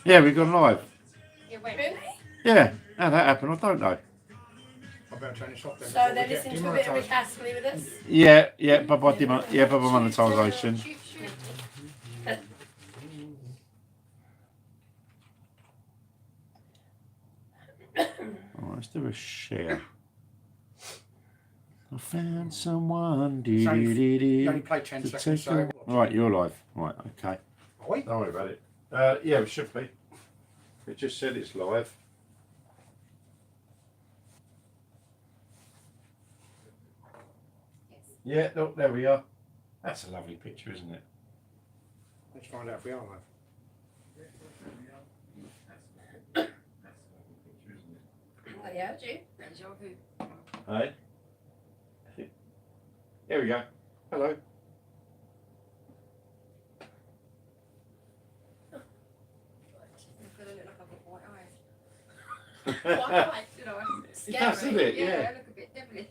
Yeah, we've gone live. Yeah, wait. Really? Yeah, how that happened, I don't know. I better turn this off then. So they're listening to a bit of Rick Astley with us? Yeah, bye monetisation. Shoot, shoot. Oh, let's do a share. I found someone. You only play 10 seconds, so... Right, you're live. Right, okay. Are we? Don't worry about it. Yeah, it should be. It just said it's live. Yeah, look, there we are. That's a lovely picture, isn't it? Let's find out if we are live. Oh, yeah, do you? Deja vu. Hey. Here we go. Hello. White, you know, It does, doesn't it? Yeah, Yeah. I look a bit devilish.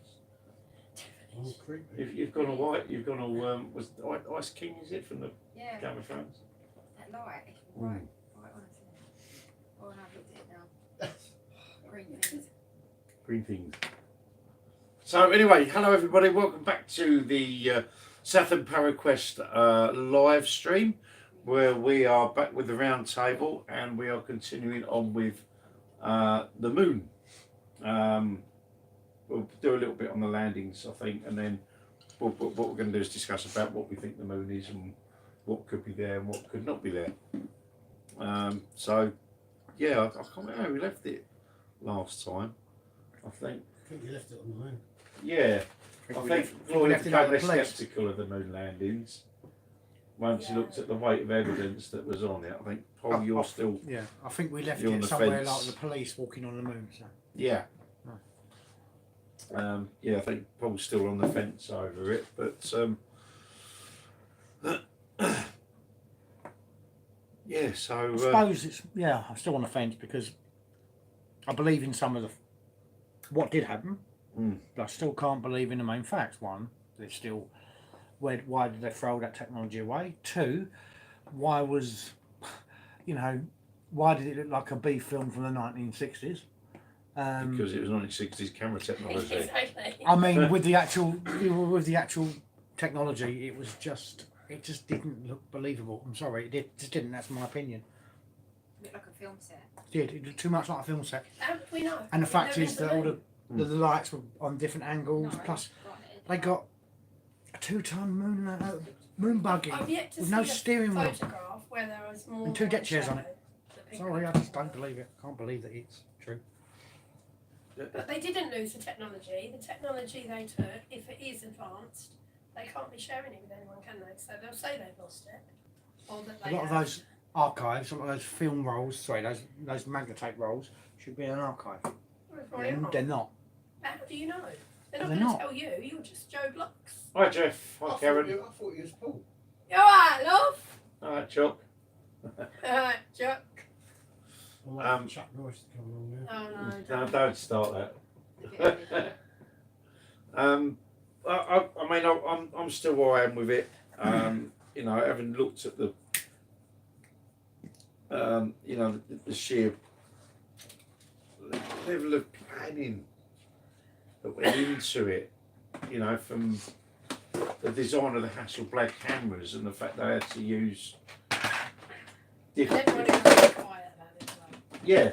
Oh, creepy. If you've gone a white, you've gone a was Ice King, is it, from the Yeah. Game of Thrones? That light. Right. Right on it. Oh, no, I've looked at it now. Green things. Green things. So anyway, hello everybody. Welcome back to the Southend Para-Quest live stream, where we are back with the round table and we are continuing on with the moon. We'll do a little bit on the landings, I think, and then what we're going to do is discuss about what we think the moon is and what could be there and what could not be there. So, yeah, I can't remember how we left it last time. I think we left it on the moon. Yeah, I think Floyd left it became on the less place. sceptical of the moon landings once he looked at the weight of evidence that was on it. I think, Paul, you're still... Yeah, I think we left You're on it the somewhere fence. like the police walking on the moon. So. Yeah. Yeah, I think Paul's still on the fence over it, but yeah, so I suppose it's, yeah, I'm still on the fence because I believe in some of the what did happen, but I still can't believe in the main facts. One, they're still, why did they throw that technology away? Two, why was, why did it look like a B film from the 1960s? because it was 1960s camera technology. Exactly. I mean, with the actual technology, it just didn't look believable. I'm sorry, it just didn't. That's my opinion. A bit like a film set. It did too much like a film set. How do we know? And the We've fact never is been that to all the the lights were on different angles. moon. Plus, No, they got a 2-ton moon buggy I've yet to with see no the steering wheel photograph where there was more and 2 than deck one chairs on shadow it. that people Sorry, I could just don't see. believe it. Can't believe that it's true. But they didn't lose the technology. The technology they took, if it is advanced, they can't be sharing it with anyone, can they? So they'll say they've lost it, or that A they lot of have. those archives, a lot of those film rolls, those magnetape rolls should be in an archive. Well, it's probably not. They're not. How do you know? They're not They're going not. to tell you. You're just Joe Blocks. Hi, Jeff. Hi, Karen. I thought you was Paul. You alright, love? Hi, Chuck. Alright, Chuck. I'm waiting for Chuck Norris to come along now. Oh no, No, don't. don't start that. I mean, I'm still where I am with it. Having looked at the, the sheer level of planning that went into it, from the design of the Hasselblad cameras and the fact they had to use different. Everyone is very quiet about it as well. Yeah.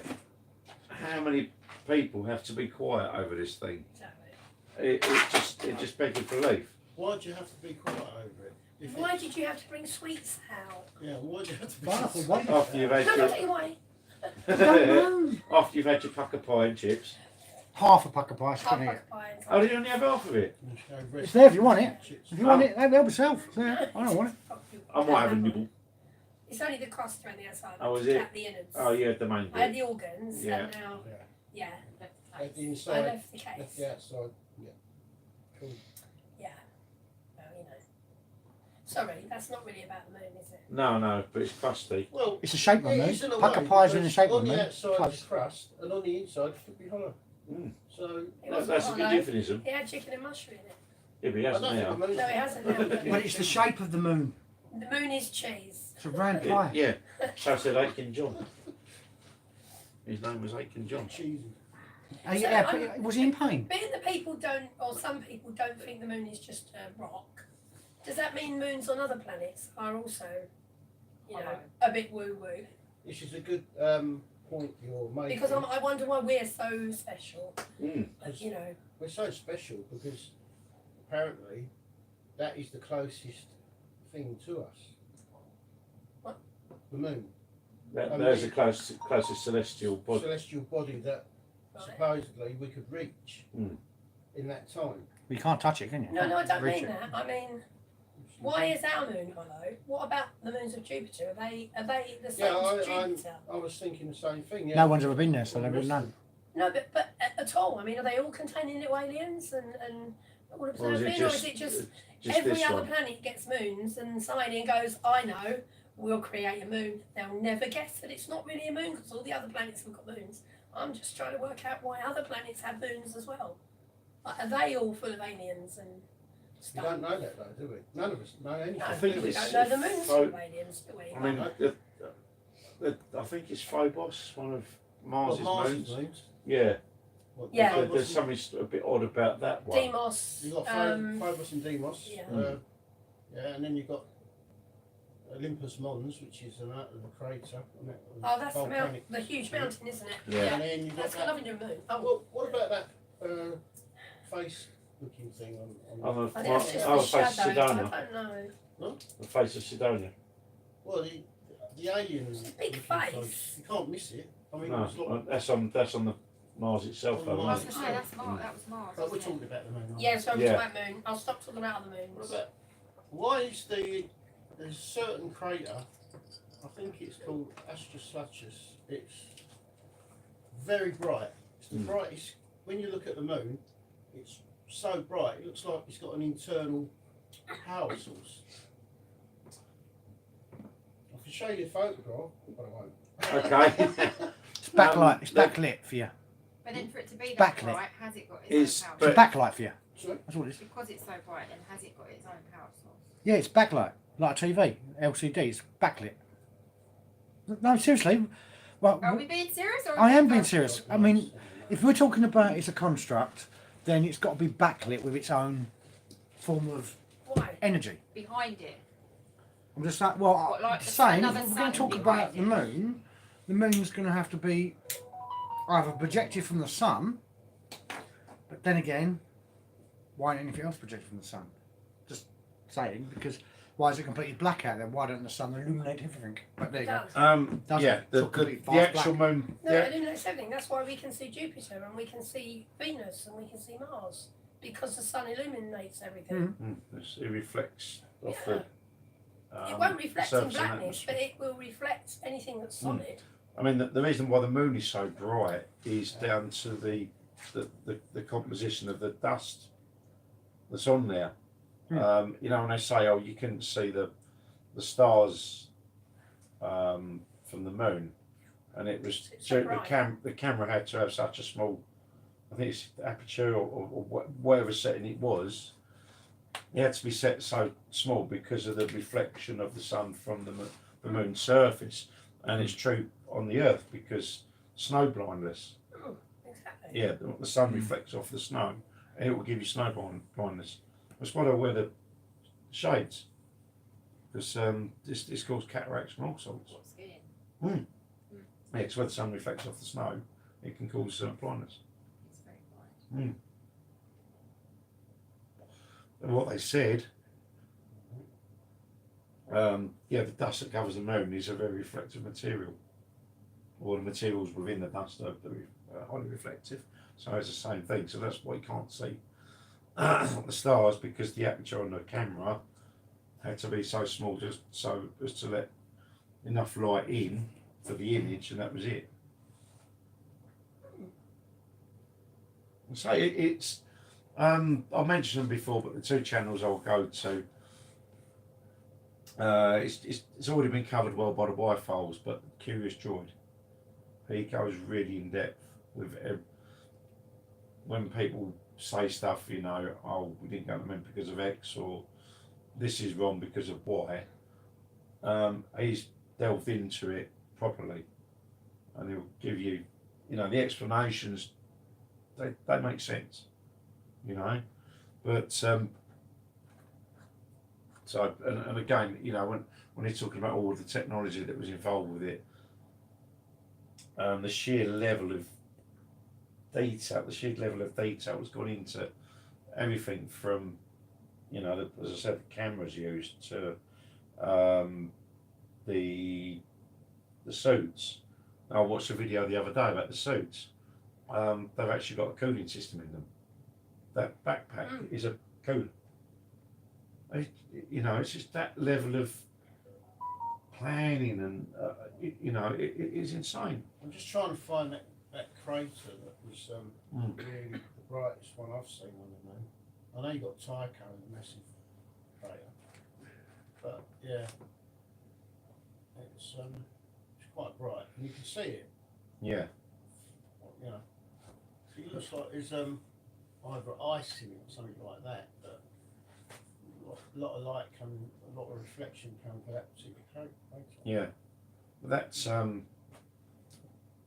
How many people have to be quiet over this thing? Exactly. It just begged belief. Why'd you have to be quiet over it? Why did you have to bring sweets out? Yeah, why'd you have to be Well, quiet? one- After you've had No, your not away. after you've had your pucker pie and chips. Half a pack of pie, Half can it? pie and Oh, did you only have half of it? It's there if you want it. If you want it, they'll be self. There. I don't want it. I might have a nibble. It's only the crust around the outside. Oh, I is took it? out the innards. Oh, yeah, the main I had bit. the organs, Yeah. and now, yeah, At the I inside, left the left case. the outside. Yeah. Cool. Yeah. Well, Sorry, that's not really about the moon, is it? No, but it's crusty. Well, It's a shape yeah, on it's moon. in a Pack of way, pies are in the because shape on on the moon. outside Close. it's crust, and on the inside it could be hollow. Mm. So, It wasn't That's a good hollow. euphemism. It had chicken and mushroom in it. Yeah, but he I hasn't don't think now. the moon's- No, it hasn't now. But it's the shape of the moon. The moon is cheese. It's a round pie. Yeah, so said Aiken John. His name was Aiken John. Cheesy. Yeah, but was he in pain? Being that people don't, or some people don't think the moon is just a rock, does that mean moons on other planets are also, a bit woo-woo? This is a good point you're making. Because I wonder why we're so special. Mm. We're so special because apparently that is the closest thing to us. What? The moon. There's the closest celestial body. Celestial body that Right. supposedly we could reach in that time. You can't touch it, can you? No, I don't Reach mean it. that. I mean, why is our moon hollow? What about the moons of Jupiter? Are they the same as Jupiter? I was thinking the same thing. Yeah. No one's ever been there, so they wouldn't know. No, but at all. I mean, are they all containing little aliens and all Or is observing, it or is it just every this other one? planet gets moons and some alien goes, I know, we'll create a moon. They'll never guess that it's not really a moon because all the other planets have got moons. I'm just trying to work out why other planets have moons as well. Like, are they all full of aliens and We stuff? don't know that though, do we? None of us know anything. No, I think we it's don't know the moon's full of Pho- aliens, do we? I mean, I think it's Phobos, one of Mars's moons. moons. Yeah. What, Yeah. There's something a bit odd about that one. Deimos. You've got Phobos and Deimos. yeah. Yeah, and then you've got Olympus Mons, which is out of the crater. Oh, that's the huge mountain, isn't it? Yeah. And then you've got That's got nothing to do with moon. Oh, what about that face-looking thing on On I the, think that's just oh, the the face of shadow. I Sedona. don't know. The face of Sedona. Well, the aliens. It's a big face. You can't miss it. I mean, No, it's not, that's on the Mars itself, On though, the I Mars. isn't was going to say, that's Mars, that was Mars. but we're wasn't talking about the moon. aren't we? Yeah, so I'm Yeah. talking about moon. I'll stop talking about the What moons. about, why is there's a certain crater, I think it's called Astraslatus, it's very bright. It's the brightest, when you look at the moon, it's so bright, it looks like it's got an internal power source. I can show you a photograph, but I won't. Okay. It's backlight. It's backlit for you. it? But then for it to be that Backlit. bright, has it got Is- its own It's power? a backlight for you. Sorry? That's what it is. Because it's so bright, then has it got its own power source? Yeah, it's backlight, like a TV, LCD. It's backlit. No, seriously. Well, Are we being serious? Or I am being serious. I mean, if we're talking about it's a construct, then it's got to be backlit with its own form of Why? energy. behind it. I'm just like, well, What, like I'm just saying, if another we're going sun to talk behind about the it? moon's going to have to be either projected from the sun, but then again, why ain't anything else projected from the sun? Just saying, because why is it completely black out there? Why don't the sun illuminate everything? But there you go. Does. Yeah, It's all completely the fast actual black. moon. No, Yeah. it illuminates everything. That's why we can see Jupiter and we can see Venus and we can see Mars because the sun illuminates everything. It reflects off the. It won't reflect in surface and blackness, but atmosphere. it will reflect anything that's solid. I mean, the reason why the moon is so bright is down to the composition of the dust that's on there. You know, when they say, "Oh, you couldn't see the stars from the moon," and it was It's so the camera had to have such a small, I think it's aperture or whatever setting it was. It had to be set so small because of the reflection of the sun from the moon's surface, and it's true on the Earth because snow blindness. Exactly. Yeah, the sun reflects off the snow, and it will give you snow blindness. That's why I wear the shades, because this causes cataracts and all sorts. What, skiing? Yeah, it's where the sun reflects off the snow, it can cause blindness. It's very bright. And what they said, the dust that covers the moon is a very reflective material. All the materials within the dust are highly reflective, so it's the same thing. So that's why you can't see the stars, because the aperture on the camera had to be so small just so as to let enough light in for the image, and that was it. So it's I mentioned them before, but the two channels I'll go to, it's already been covered well by the Y-Files, but Curious Droid, he goes really in depth with when people say stuff, you know, oh, we didn't go to the moon because of X, or this is wrong because of Y. He's delved into it properly, and he'll give you you know, the explanations, they make sense, you know. But so and again, you know, when you're talking about all the technology that was involved with it, the sheer level of detail, was gone into everything from, you know, as I said, the cameras used to the suits. I watched a video the other day about the suits. They've actually got a cooling system in them. That backpack is a cooler. You know, it's just that level of planning, and you know, it is insane. I'm just trying to find that crater that was really the brightest one I've seen on the moon. I know you got Tycho, the massive crater, but yeah, it's quite bright, and you can see it. Yeah. You know, it looks like there's either ice in it or something like that, but a lot of light coming, a lot of reflection coming from that particular crater. Yeah. That's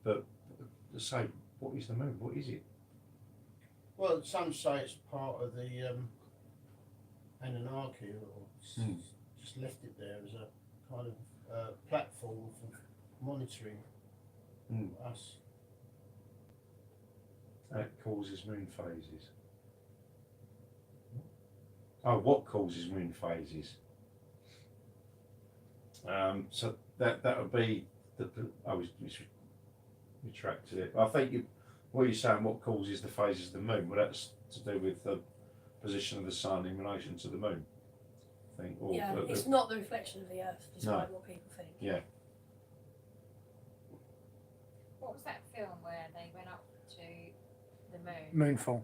but to say, what is the moon? What is it? Well, some say it's part of the Anunnaki, or just left it there as a kind of platform for monitoring us. That causes moon phases. Oh, what causes moon phases? So that would be I was retracted it. I think what you're saying, what causes the phases of the moon? Well, that's to do with the position of the sun in relation to the moon. I think. Or, Yeah, it's not the reflection of the Earth, despite what people think. Yeah. What was that film where they went up to the moon? Moonfall.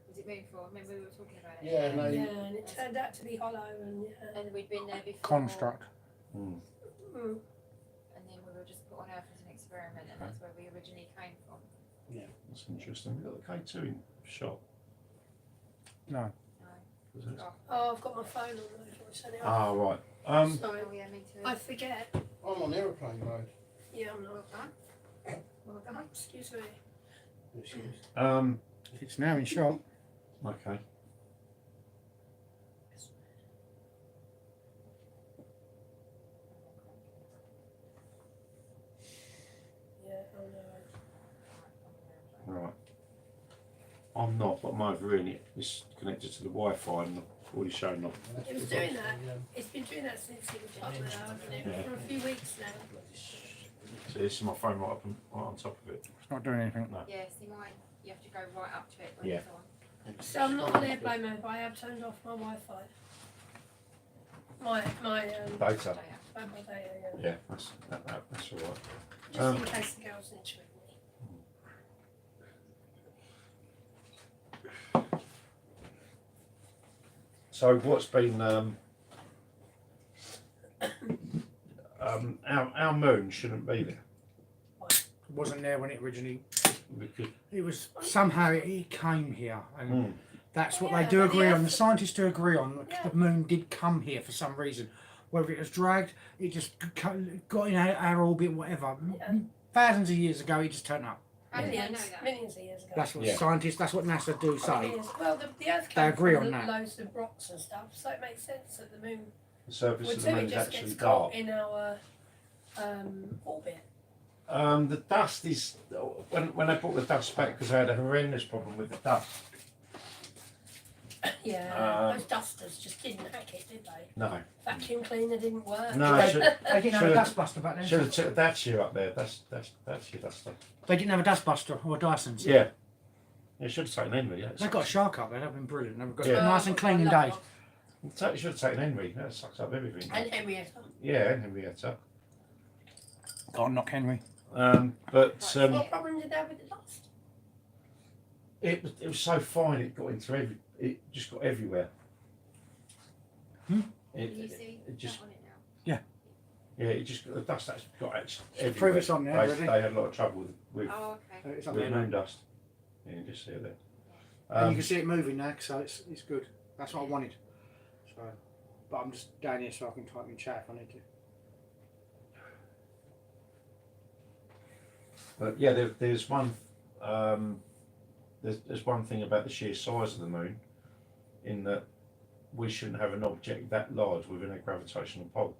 Was it Moonfall? Remember we were talking about it? Yeah, no, Yeah, and it turned out to be hollow, and And we'd been there before. Construct. Mm. And then we were just put on Earth as an experiment, and that's where we originally came from. That's interesting. We've got the K2 in shot. No. No. Is it? Oh, I've got my phone on though. If you want to turn it off. Ah, right. Sorry, Oh yeah, me too. I forget. I'm on aeroplane mode. Yeah, I'm not. Well done. Excuse me. It's now in shot. Okay. Yeah, oh no. Right. I'm not, but my over in it is connected to the Wi-Fi and I've already shown up. It was doing that. It's been doing that since it was plugged with our internet for a few weeks now. So this is my phone right up right on top of it. It's not doing anything. No. Yeah, see mine, you have to go right up to it when Yeah. it's on. So I'm not on airplane mode, but I have turned off my Wi-Fi. My Data. Data. mobile data, yeah. Yeah, that's all right. Just in case the girls need to ring me. So what's been our moon shouldn't be there It wasn't there when it originally. because It was somehow it came here, and that's what Yeah, they do but the agree on. Earth- The scientists do agree on that Yeah. the moon did come here for some reason. Whether it was dragged, it just got in our orbit, whatever. Yeah. Thousands of years ago, it just turned up. How do they know Millions, that? millions of years ago. That's what Yeah. scientists. That's what NASA do say. Millions. Well, the Earth They came agree from on that. loads of rocks and stuff, so it makes sense that the moon the surface would of too. the moon It is just actually gets caught dark. in our orbit. The dust is when they brought the dust back because they had a horrendous problem with the dust. Yeah, those dusters just didn't hack it, did they? No, Vacuum cleaner didn't work. no. They Should didn't have a dustbuster back then. have took that year up there. That's your duster. They didn't have a dustbuster or Dysons. Yeah. You should have taken Henry. Yeah. They got a shark up there. They've been brilliant. They've got Yeah. it nice and clean in I days. love You should have taken Henry. That sucks up everything. And Henrietta. Yeah, and Henrietta. Got to knock Henry. But What problem did they have with the dust? it was so fine. It got into it just got everywhere. Hmm? It, Can you see it just that on it now? yeah, it just the dust actually got everywhere. Prove it's on there They, already. they had a lot of trouble with Oh, okay. It's up with there moon now. dust. Yeah, you can just see it there. And you can see it moving now, so it's good. That's what I wanted. So, but I'm just down here so I can type in chat if I need to. But yeah, there's one there's one thing about the sheer size of the moon, in that we shouldn't have an object that large within a gravitational pull.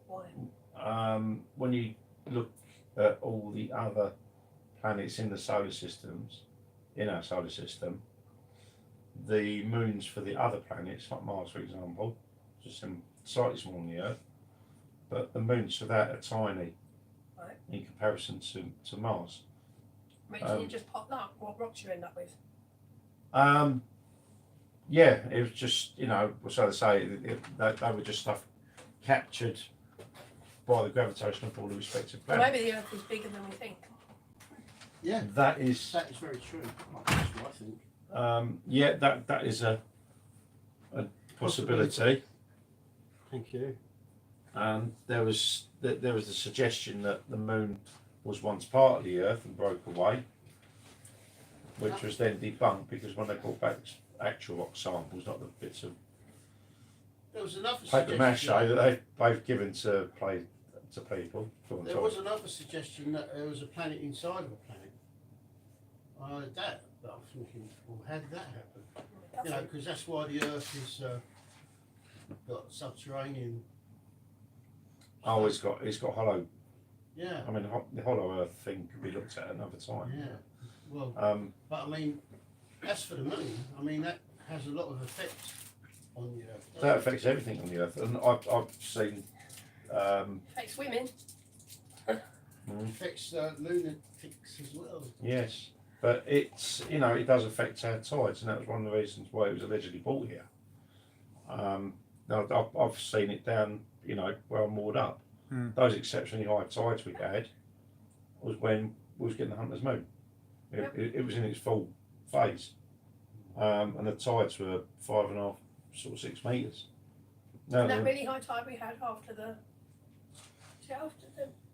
Why? When you look at all the other planets in the solar systems, in our solar system, the moons for the other planets, like Mars for example, just slightly smaller than the Earth, but the moons for that are tiny Right. in comparison to Mars. Imagine you just popped up, what rocks you end up with? Yeah, it was just, so to say, they were just stuff captured by the gravitational pull of the respective Well, planets. maybe the Earth is bigger than we think. Yeah, That is, that is very true. That's what I think. yeah, that is a possibility. Thank you. And there was the suggestion that the moon was once part of the Earth and broke away, which was then debunked because when they brought back actual rock samples, not the bits of There was another paper mache suggestion. that they've given to people. There was another suggestion that there was a planet inside of a planet. I heard that, but I'm thinking, well, how did that happen? You know, because that's why the Earth is got subterranean. Oh, it's got hollow. Yeah. I mean, the hollow Earth thing could be looked at another time. Yeah. Well, but I mean, as for the moon, I mean that has a lot of effect on the Earth. doesn't That it? affects everything on the Earth, and I've seen. Affects women. Affects lunatics as well. Yes, but it does affect our tides, and that was one of the reasons why it was allegedly brought here. Now, I've seen it down, where I'm moored up. Those exceptionally high tides we had was when we was getting the Hunter's Moon. It was in its full phase, and the tides were 5.5, sort of 6 metres. No, That really high tide we had after the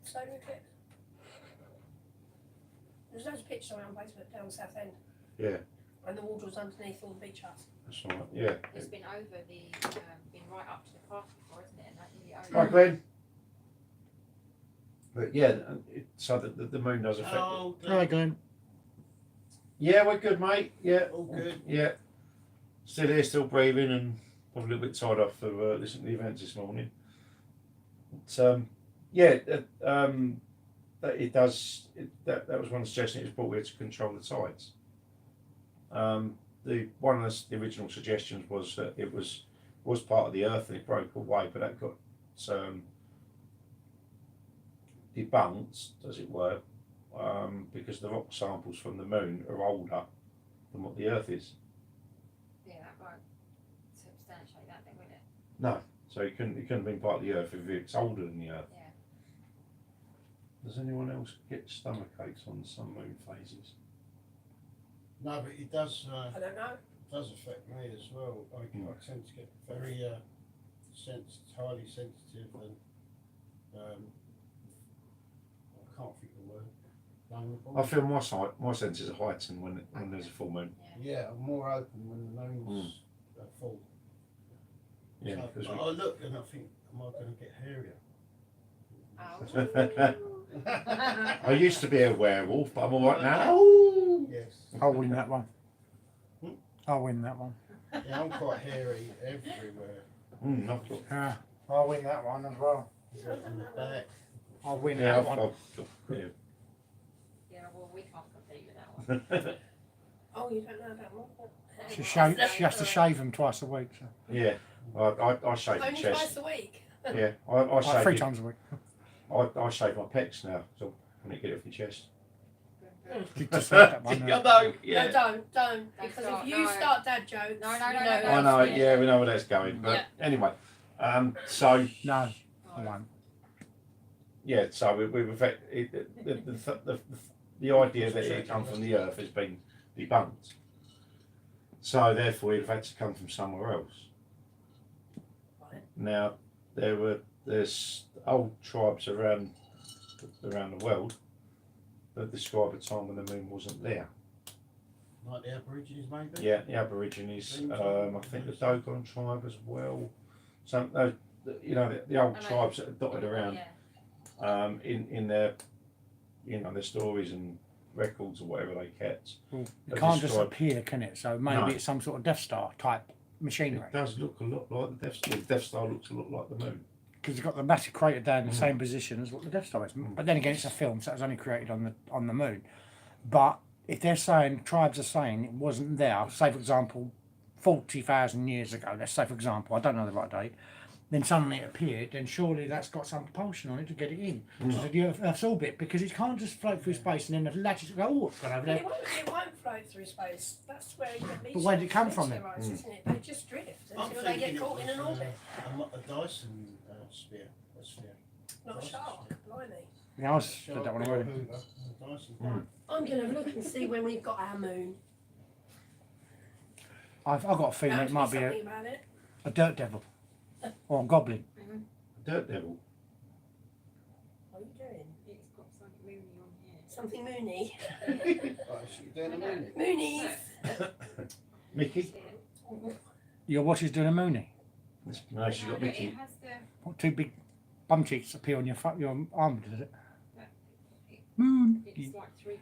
solar eclipse. There's loads of pictures around Facebook down Southend. Yeah, And the water was underneath all the beach huts. that's right. Yeah. It's been over been right up to the park before, isn't it? And that nearly over. Right, Glenn. But yeah, so the moon does affect. Oh, Right, Glenn. Yeah, we're good, mate. Yeah, all good. yeah. Still here, still breathing, and probably a little bit tired after listening to the events this morning. But, that it does. That was one suggestion. It was brought here to control the tides. One of the original suggestions was that it was part of the Earth and it broke away, but that got debunked, as it were, because the rock samples from the moon are older than what the Earth is. Yeah, that won't substantiate that thing, will it? No, so it couldn't have been part of the Earth if it's older than the Earth. Yeah. Does anyone else get stomach aches on some moon phases? No, but it does. I don't know. Does affect me as well. I tend to get very highly sensitive, and I can't think of the word. Vulnerable. I feel my senses are heightened when there's a full moon. Yeah, I'm more open when the moon's full. Yeah, So, because but I look and I think, am I going to get hairier? I used to be a werewolf, but I'm all right now. Yes. I'll win that one. Hmm? I'll win that one. Yeah, I'm quite hairy everywhere. Not good. Yeah, I'll win that one as well. On the back. I'll win Yeah, that one. yeah. Yeah, well, we can't compete with that one. Oh, you don't know about what? She has to shave them twice a week. So. Yeah, I shave my Only chest. twice a week. Yeah, I shave 3 it. times a week. I shave my pecs now, so when you get it off your chest. You just said that one. I know, yeah. No, don't. Don't Because start, if you no. start dad jokes, No, you no, know no, I know, that's- yeah, we know where that's going. But Yeah. anyway, so No, I won't. yeah, so we've affected the idea that it come from the Earth has been debunked. So therefore, it had to come from somewhere else. Right. Now there's old tribes around the world that describe a time when the moon wasn't there. Like the Aborigines, maybe? Yeah, the Aborigines. I think the Dogon tribe as well. Some the old tribes that are dotted around Yeah. in their their stories and records or whatever they kept. It They can't just describe- appear, can it? So maybe No. it's some sort of Death Star type machinery. It does look a lot like the Death Star. The Death Star looks a lot like the moon. Because it's got the massive crater down in the same position as what the Death Star is. But then again, it's a film, so it was only created on the moon. But if they're saying, tribes are saying it wasn't there, say for example, 40,000 years ago, let's say for example, I don't know the right date, then suddenly it appeared, then surely that's got some propulsion on it to get it in to the Earth's orbit, because it can't just float through space and then the latches go, oh, it's gone over But there. it won't float through space. That's where you get But where did it come from then? meteorites, isn't it? They just drift I'm until they thinking get caught it in was, an orbit. a Dyson sphere. A sphere. Not a Dyson shark, sphere. blimey. Yeah, I was said that one already. Hoover, a Dyson. I'm going to look and see when we've got our moon. I've got a feeling it might be something about it. a dirt devil or a goblin. Dirt Devil. What are you doing? It's got something moony on here. Something moony. Right, so you're doing a minute. Moonies. Mickey? Your watch is doing a moony. No, she's got It Mickey. has the What, two big bum cheeks appear on your arm, does it? Moon. it's like 3/4.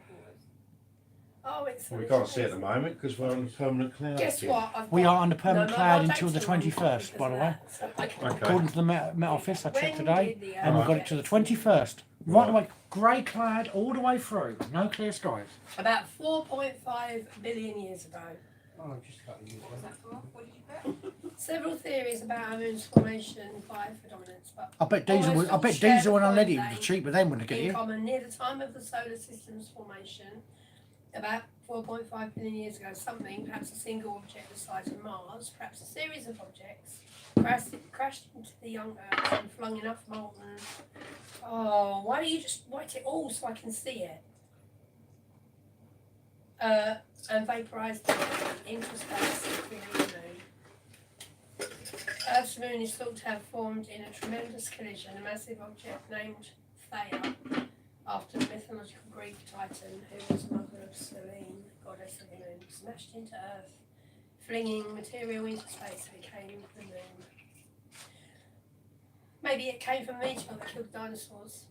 Oh, it's. We can't see at the moment because we're on the permanent cloud. Guess here. what? I've We got- are under permanent No, cloud I'll until the take some 21st, by the way. because of that. So I Okay. According to the Met Office, I checked When today, did the and we've got Earth it to the get 21st. Right away, grey cloud all the way through, no clear skies. About 4.5 billion years ago. Oh, I'm just cutting you. What was that for? What did you put? Several theories about our moon's formation by predominance, but I bet diesel, Almost I all bet share diesel and the point unleaded that would be cheaper then, wouldn't it get in you? common near the time of the solar system's formation, about 4.5 billion years ago, something, perhaps a single object the size of Mars, perhaps a series of objects, crashed into the young Earth and flung enough molten. Oh, why don't you just write it all so I can see it? And vaporized into space, creating the moon. Earth's moon is thought to have formed in a tremendous collision, a massive object named Theia, after the mythological Greek Titan, who was mother of Selene, goddess of the moon, smashed into Earth, flinging material into space, became the moon. Maybe it came from a meteor that killed dinosaurs.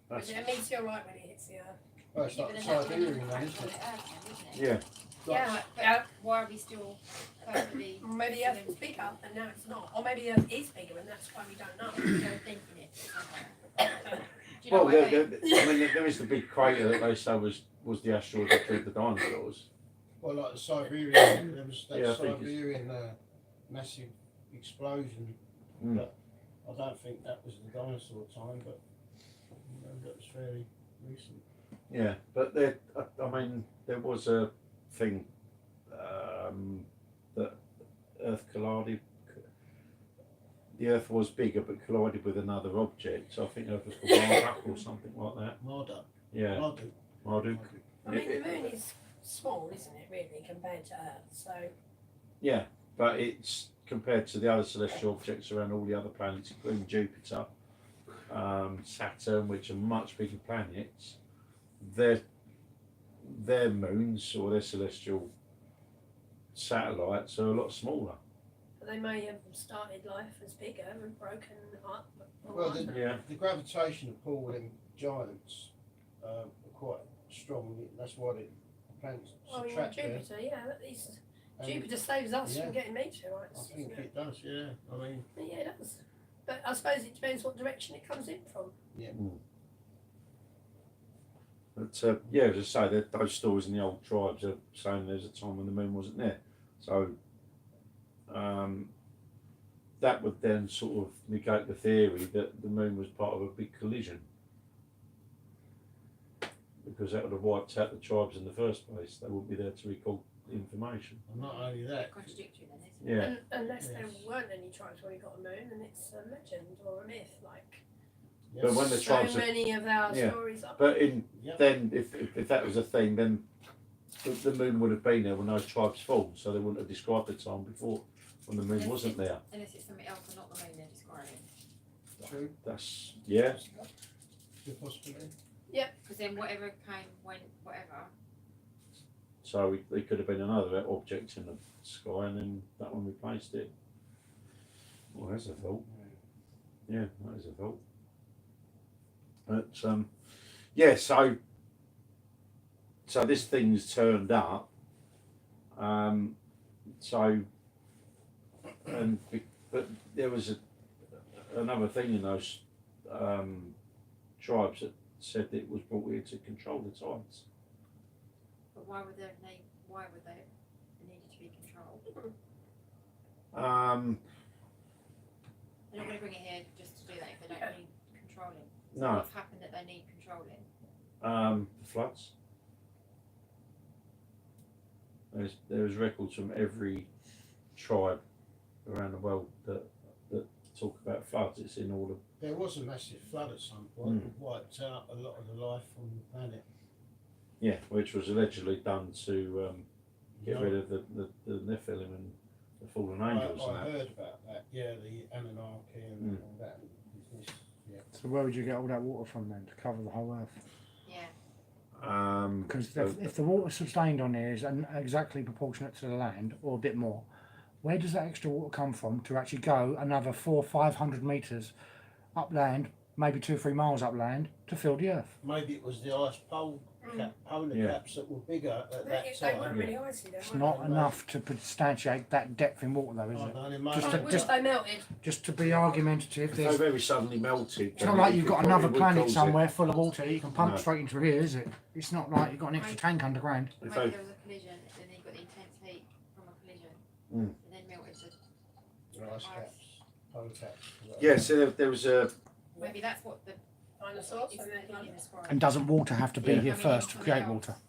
That's, Is it a meteorite when it hits the Earth? Well, it's Yeah, like but the then that wouldn't Siberian one, crash isn't on it? the Earth then, isn't it? yeah. Yeah, But why are we still perfectly maybe the Earth was bigger and now it's not. Or maybe the Earth is bigger and that's why we don't know. thinking it somewhere? Do you know Well, what I mean? I mean, there is the big crater that they say was the asteroid that killed the dinosaurs. Well, like the Siberian, there was that Yeah, I think it's- Siberian massive explosion. Mm. But I don't think that was the dinosaur time, but that was fairly recent. Yeah, but there, I mean, there was a thing that Earth collided. The Earth was bigger, but collided with another object. So I think Earth was called Marduk or something like that. Marduk. Yeah, Marduk. Marduk. I mean, the moon is small, isn't it, really, compared to Earth? So, Yeah, but it's compared to the other celestial objects around all the other planets, including Jupiter, Saturn, which are much bigger planets. Their moons or their celestial satellites are a lot smaller. they may have started life as bigger and broken up. Well, Yeah. The gravitational pull of them giants are quite strong. That's why the planets Oh, yeah, attract them. Jupiter, yeah. That is, And Jupiter saves us yeah. from getting I meteorites. think doesn't it? it does, yeah. I mean, Yeah, it does. But I suppose it depends what direction it comes in from. But yeah, as I say, those stories in the old tribes are saying there's a time when the moon wasn't there. So that would then sort of negate the theory that the moon was part of a big collision. Because that would have wiped out the tribes in the first place. They wouldn't be there to record the information. and not only that, Contradictory then, isn't it? Yeah. Unless there Yes. weren't any tribes where we got a moon and it's a legend or a myth, like But when the so tribes are, many of our yeah. stories are. but in Yep. then if that was a thing, then the moon would have been there when those tribes formed, so they wouldn't have described the time before when the moon Unless wasn't it's- there. Unless it's something else and not the moon they're describing. true, That's yeah. good possibility. Because then whatever came, went, whatever. So there could have been another object in the sky, and then that one replaced it. Well, that's a thought. Yeah, that is a thought. But yeah, so so this thing's turned up. So, but there was another thing in those tribes that said that it was brought here to control the tides. But why would they needed to be controlled? They're not going to bring it here just to do that if they don't need controlling. So No. what's happened that they need controlling? The floods. There's records from every tribe around the world that talk about floods. It's in all of. There was a massive flood at some point that wiped out a lot of the life on the planet. Yeah, which was allegedly done to get No. rid of the Nephilim and the fallen angels. I and that. heard about that. Yeah, the Anunnaki and all that business. Yeah. So where would you get all that water from then to cover the whole earth? Yeah. Because So- if the water sustained on here is exactly proportionate to the land, or a bit more, where does that extra water come from to actually go another 400-500 metres upland, maybe 2 or 3 miles upland, to fill the earth? Maybe it was the ice polar Yeah. caps that were bigger at that They weren't time. really icy though. It's were not they? enough to substantiate that depth in water, though, is I it? don't Just I to- imagine. wish they melted. Just to be argumentative, If they there's, very suddenly melted. it's not like you've got another planet It. somewhere full of water that you can pump No. straight into here, is it? It's not like you've got an extra tank underground. If Maybe they- there was a collision, and then you got the intense heat from a collision, Mm. and then melted the Ice caps, polar caps. Yeah, so there was a. Maybe that's what the Dinosaurs. is And the then opinion described. And doesn't water have to be Yeah. here I mean, first to not create something water? else.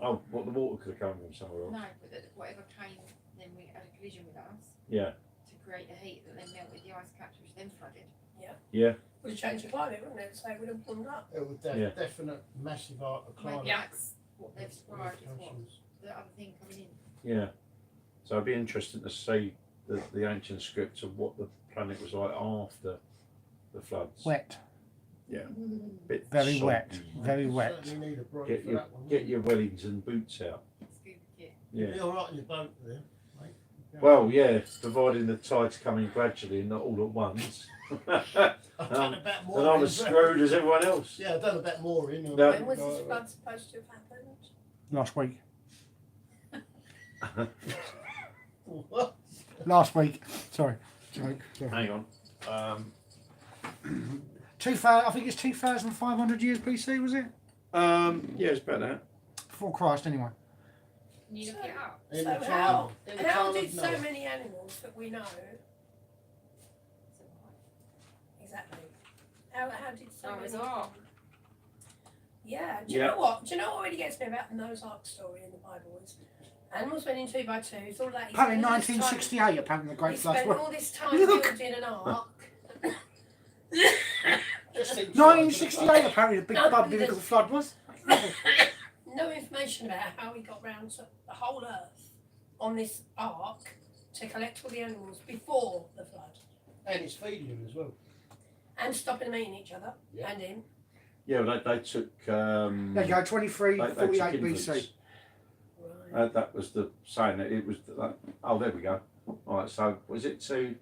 Oh, what the water could have come from somewhere else. No, but that whatever came, then we had a collision with us Yeah, to create the heat that then melted the ice caps, which then flooded. yeah. would have changed the climate, wouldn't it? So it would have warmed up. It was Yeah. definite massive art of climate. Maybe that's what they've described as what modifications. the other thing coming in. Yeah. So it'd be interesting to see the ancient scripts of what the planet was like after the floods. Wet, Bit very soggy. wet, very wet. Certainly need a break Get for your that one. get your Wellington boots out. Scuba kit. Yeah. You're all right in your boat there, mate. Yeah. Well, yeah, providing the tides come in gradually and not all at once. I've done about more. And I'm as screwed as everyone else. Yeah, I've done about more in. No. When was this flood supposed to have happened? Last week. What? Last week. Sorry. Joke. Sorry. Hang on. 2000, I think it's 2,500 years BC, was it? Yeah, it's about that. Before Christ, anyway. Can you look it up? In So the how time- in the how time did of so Noah. many animals that we know exactly? How did so Noah's many? Ark. Yeah. Do you Yeah. know what? Do you know what really gets me about the Noah's Ark story in the Bible is animals went in 2 by 2. It's all that. he Apparently spent all this time- 1968, apparently the He Great Flood. spent was. all this time Look. building an ark. Just inside 1968, apparently the big No, bad biblical flood was. No information about how he got round to the whole earth on this ark to collect all the animals before the flood And it's feeding them as well. and stopping them eating each other Yeah. and him. Yeah, well, they took. There you go, 2348 BC. Right. That was the saying that it was. Oh, there we go. All right, so was it to?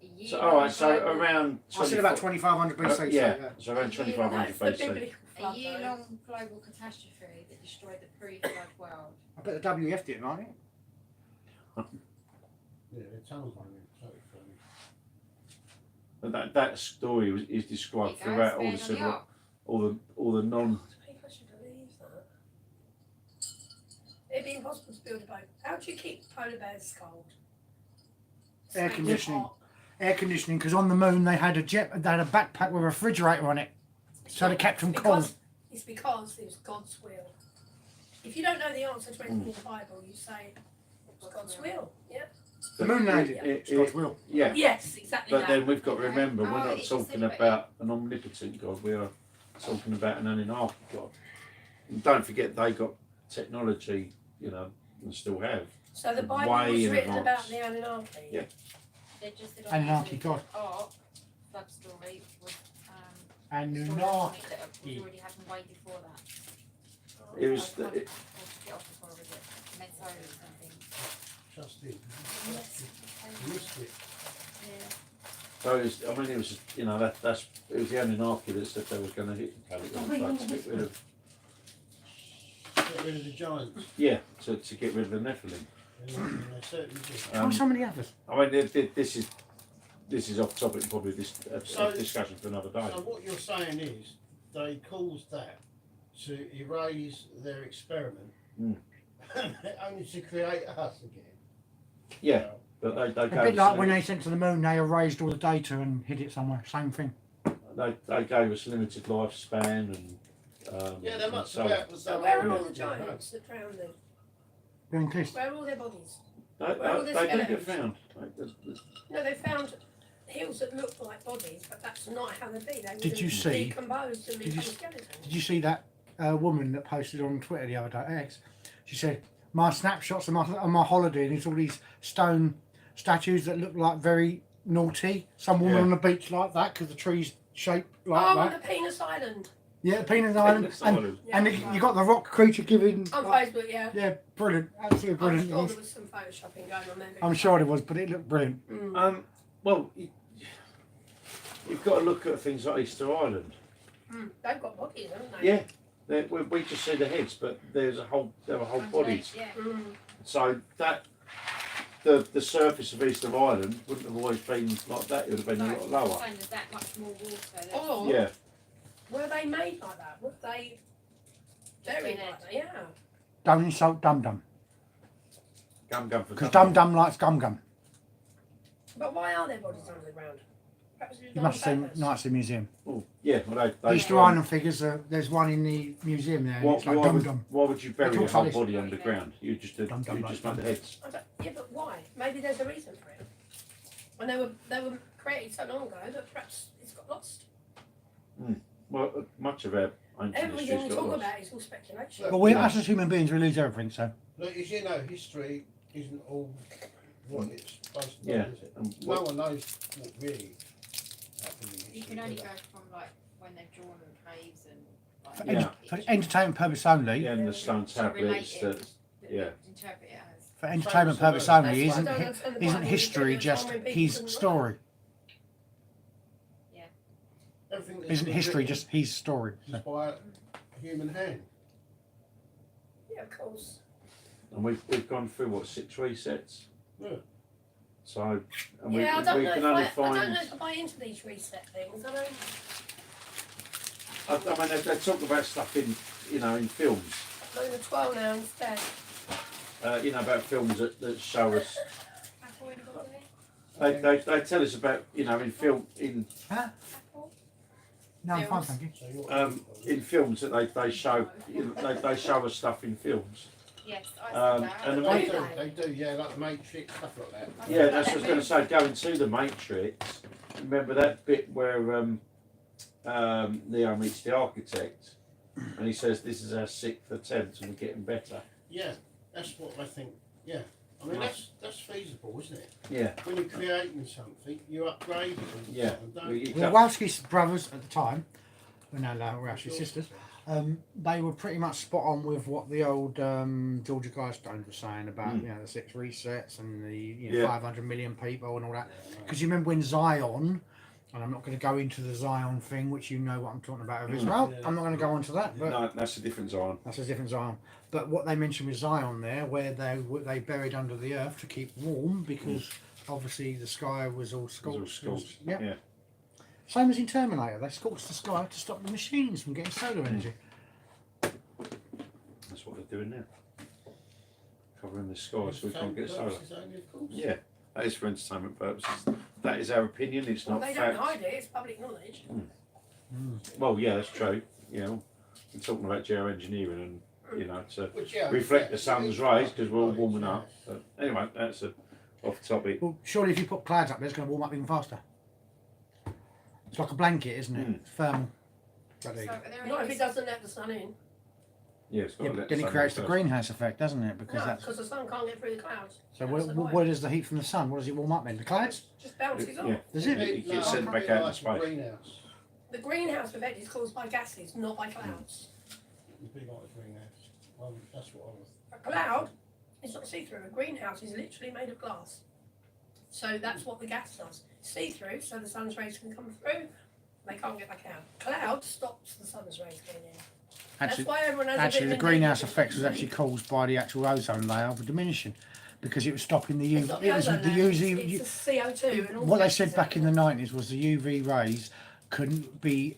A year So, all right, so long- around. I said about 2500 BC. so, yeah, so around Yeah, 2500 That's the BC. biblical a flood. though. year-long global catastrophe that destroyed the pre-flood world. I bet the WF did, right? Yeah, the tunnels on it. So it's, And that story is described There you throughout go, all the stand on civil, ark. all the non. People should believe that. It'd be impossible to build a boat. How do you keep polar bears cold? Air Stay conditioning. hot. Air conditioning, because on the moon they had a backpack with a refrigerator on it, so they kept them cold. It's because it was God's will. If you don't know the answer to anything in the Bible, you say it's God's will. Yeah. The moon landing. It- It's God's will. Yeah, Yes, exactly but that. then we've got to Okay. remember we're Oh, not it's just talking anybody. about an omnipotent God. We are talking about an Anunnaki God. And don't forget they got technology, and still have. So the Bible way was in written advance. about the Anunnaki. Yeah. They just did Anunnaki God. Ark flood story was Anunnaki. that was already happened way before that. It was. Get off the floor with it. Meant or something. just in. Yes. You missed it. Yeah. So it was, it was, it was the Anunnaki that said they was going to hit the planet with the floods, get rid of get rid of the giants. Yeah, to get rid of the Nephilim. And they certainly do. Oh, so many others. I mean, this is off topic, probably a discussion for another day. So what you're saying is they caused that to erase their experiment, only to create us again. Yeah, but they A gave bit us like when they sent to the moon, they erased all the data and hid it somewhere. Same thing. they gave us limited lifespan and Yeah, they must so have on. that was So that where are way. all the giants that drowned then? They're in Cliff. Where are all their bodies? They Where are all the don't get skeletons? found. No, they found hills that look like bodies, but that's not how they'd be. They would Did have you see- decomposed and did you become s- skeletons. Did you see that woman that posted on Twitter the other day, X? She said, my snapshots of my holiday, and it's all these stone statues that look like very naughty. Some woman Yeah. on the beach like that because the tree's shaped like Oh, that. the Penis Island. Yeah, Penis Island. And, Yeah, and right. you got the rock creature giving. On Facebook, yeah. Yeah, brilliant. Absolutely I'm brilliant. sure there was some photoshopping going on there. I'm sure it was, but it looked brilliant. Well, you've got to look at things like Easter Island. They've got bodies, haven't they? Yeah, we just see the heads, but there are whole bodies. Yeah. So that the surface of Easter Island wouldn't have always been like that. It would have been a lot lower. Saying there's that much more water. There. Or Yeah, were they made like that? Were they buried like that? Yeah. Don't insult Dum Dum. gum for Because Dum Dum likes Gum Gum. But why are their bodies under the ground? Perhaps it was You done must on see purpose. Nazi Museum. Oh, yeah, well, they Easter Island figures, there's one in the museum there. And it's like Dum Dum. why would you bury They a talk whole like this. body underground? You just Dum Dum make like the heads. Yeah, but why? Maybe there's a reason for it. And they were created so long ago that perhaps it's got lost. Well, much of our ancient Everything history's we got talk lost. about is all speculation. But we, us as human beings, we lose everything, so. Look, as you know, history isn't all what it's supposed to be, Yeah. is it? And No one knows what really happened in history. You can only do go they? from like when they've drawn caves and like, For, Yeah. for entertainment purpose only, Yeah, and the stone to relate tablets. it, That, yeah. interpret it as. for entertainment purpose That's only, why I don't understand the isn't Bible. history It's just when people his couldn't story? Everything that's Isn't been history written just his story? So. is by a human hand? Yeah, of course. and we've gone through what 6 resets. Yeah. So and Yeah, I we don't know can if only I don't find. know if I buy into these reset things. I mean, they talk about stuff in in films. I'm going to 12 now instead. About films that show us. Apple in got there? They tell us about in film Huh? Apple? No, I'm fine, thank you. So you're in films that they show they show us stuff in films. Yes, I Um, said that. and the They Matrix. do, yeah, like the Matrix, stuff like that. Yeah, that's what I was going to say. Going to the Matrix. Remember that bit where Neo meets the architect, and he says, "This is our 6th attempt, and we're getting better." Yeah, that's what I think. Yeah, I mean that's feasible, isn't it? Yeah, When you're creating something, you upgrade it. all the yeah. time, don't We- you? you Well, can't- Wowski's brothers at the time, well, no, we're actually sisters, they were pretty much spot on with what the old Georgia Guidestones were saying about the 6 resets and the Yeah. 500 million people and all that. Because you remember when Zion, and I'm not going to go into the Zion thing, which you know what I'm talking about of Israel. Yeah. I'm not going to go into that, but No, that's a different Zion. that's a different Zion. But what they mentioned with Zion there, where they buried under the earth to keep warm, because obviously the sky was all It's all scorched. scorched. Yeah. Yeah. Same as in Terminator, they scorched the sky to stop the machines from getting solar energy. That's what they're doing now. Covering the sky so we can't get solar. Purposes only, of course. Yeah, that is for entertainment purposes. That is our opinion. It's Well, not they fact. don't hide it, it's public knowledge. Well, yeah, that's true. We're talking about geoengineering and to Which, yeah, reflect the it sun's is rays because we're all knowledge, warming yeah. up. But anyway, that's off topic. Well, surely if you put clouds up there, it's going to warm up even faster. It's like a blanket, isn't it? It's thermal. But there you So go. are there Not if any it doesn't let the sun in. Yeah, it's got Yeah, to but let then the it sun creates the first. greenhouse effect, doesn't it? Because No, that's because the sun can't get through the clouds. so. That's the Where does the heat from the sun? What does it warm up then? The clouds? Just bounces off. Yeah, Does it? It gets No, sent back it's out in like a space. greenhouse. The greenhouse effect is caused by gases, not by clouds. It'd be like a greenhouse. That's what I was. A cloud is not see-through. A greenhouse is literally made of glass. So that's what the gas does. See-through, so the sun's rays can come through. They can't get back out. Cloud stops the sun's rays getting in. Actually, That's why everyone has a actually, bit the of greenhouse negative effect was thing. actually caused by the actual ozone layer diminishing because it was stopping the It's UV. not It was ozone the layer, UV. it's the CO2 and all What they gases said back in the everywhere. 90s was the UV rays couldn't be